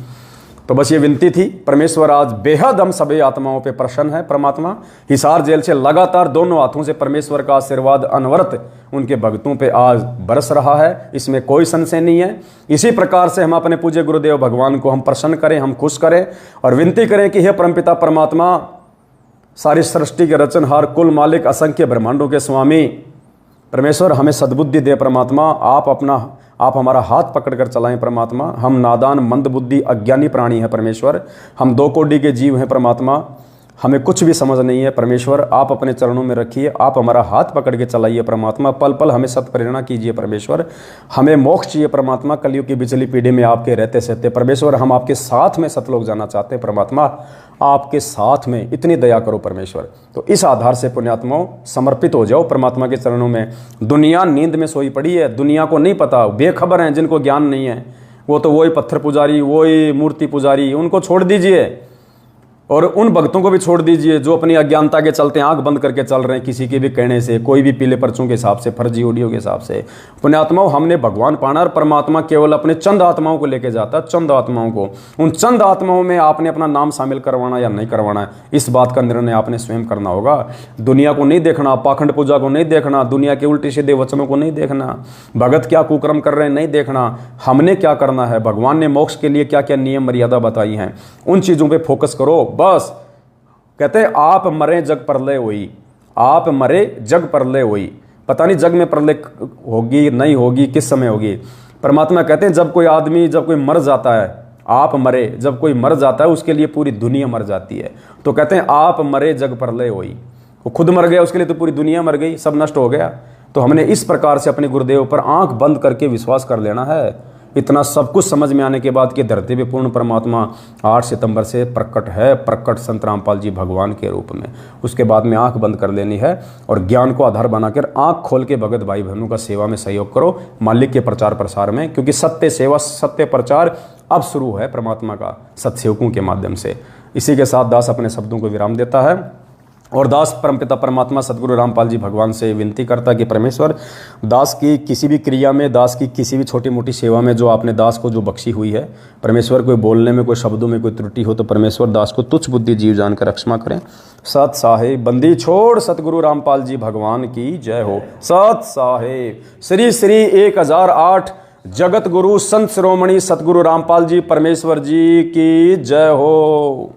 तो बस ये विनती थी। परमेश्वर आज बेहद हम सभी आत्माओं पे प्रसन्न है। परमात्मा हिसार जेल से लगातार दोनों हाथों से परमेश्वर का आशीर्वाद अनवरत उनके भक्तों पे आज बरस रहा है, इसमें कोई संशय नहीं है। इसी प्रकार से हम अपने पूज्य गुरुदेव भगवान को हम प्रसन्न करें, हम खुश करें और विनती करें कि हे परमपिता परमात्मा, सारी सृष्टि के रचनहार, कुल मालिक, असंख्य ब्रह्मांडों के स्वामी परमेश्वर, हमें सद्बुद्धि दे परमात्मा। आप हमारा हाथ पकड़कर चलाएं परमात्मा। हम नादान, मंदबुद्धि, अज्ञानी प्राणी हैं परमेश्वर। हम दो कोटि के जीव हैं परमात्मा। हमें कुछ भी समझ नहीं है परमेश्वर। आप अपने चरणों में रखिए, आप हमारा हाथ पकड़ के चलाइए परमात्मा। पल पल हमें सत्प्रेरणा कीजिए परमेश्वर। हमें मोक्ष चाहिए परमात्मा। कलयुग की बिचली पीढ़ी में आपके रहते सहते परमेश्वर, हम आपके साथ में सतलोक जाना चाहते हैं परमात्मा। आपके साथ में इतनी दया करो परमेश्वर। तो इस आधार से पुण्यात्माओं समर्पित हो जाओ परमात्मा के चरणों में। दुनिया नींद में सोई पड़ी है, दुनिया को नहीं पता, बेखबर हैं, जिनको ज्ञान नहीं है वो तो वही पत्थर पुजारी, वही मूर्ति पुजारी, उनको छोड़ दीजिए। और उन भक्तों को भी छोड़ दीजिए जो अपनी अज्ञानता के चलते आंख बंद करके चल रहे हैं, किसी के भी कहने से, कोई भी पीले पर्चों के हिसाब से, फर्जी ऑडियो के हिसाब से। पुण्यात्माओं, हमने भगवान पाना और परमात्मा केवल अपने चंद आत्माओं को लेके जाता है, चंद आत्माओं को। उन चंद आत्माओं में आपने अपना नाम शामिल करवाना या नहीं करवाना है, इस बात का निर्णय आपने स्वयं करना होगा। दुनिया को नहीं देखना, पाखंड पूजा को नहीं देखना, दुनिया के उल्टे सीधे वचनों को नहीं देखना, भगत क्या कुकर्म कर रहे हैं नहीं देखना। हमने क्या करना है, भगवान ने मोक्ष के लिए क्या क्या नियम मर्यादा बताई हैं, उन चीज़ों पर फोकस करो बस। कहते हैं आप मरे जग प्रलय हुई, आप मरे जग प्रलय हुई। पता नहीं जग में प्रलय होगी नहीं होगी, किस समय होगी। परमात्मा कहते हैं जब कोई आदमी, जब कोई मर जाता है, आप मरे, जब कोई मर जाता है उसके लिए पूरी दुनिया मर जाती है। तो कहते हैं आप मरे जग प्रलय हुई। वो खुद मर गया, उसके लिए तो पूरी दुनिया मर गई, सब नष्ट हो गया। तो हमने इस प्रकार से अपने गुरुदेव पर आंख बंद करके विश्वास कर लेना है। इतना सब कुछ समझ में आने के बाद कि धरती पे पूर्ण परमात्मा 8 सितंबर से प्रकट है, प्रकट संत रामपाल जी भगवान के रूप में। उसके बाद में आंख बंद कर लेनी है और ज्ञान को आधार बनाकर आंख खोल के भगत भाई बहनों का सेवा में सहयोग करो, मालिक के प्रचार प्रसार में। क्योंकि सत्य सेवा, सत्य प्रचार अब शुरू है परमात्मा का सत्सेवकों के माध्यम से। इसी के साथ दास अपने शब्दों को विराम देता है और दास परमपिता परमात्मा सदगुरु रामपाल जी भगवान से विनती करता कि परमेश्वर, दास की किसी भी क्रिया में, दास की किसी भी छोटी मोटी सेवा में जो आपने दास को जो बख्शी हुई है परमेश्वर, कोई बोलने में, कोई शब्दों में कोई त्रुटि हो तो परमेश्वर दास को तुच्छ बुद्धि जीव जानकर क्षमा करें। सत साहेब बंदी छोड़ सतगुरु रामपाल जी भगवान की जय हो। सत साहेब श्री श्री 1008 जगत गुरु संत शिरोमणि सतगुरु रामपाल जी परमेश्वर जी की जय हो।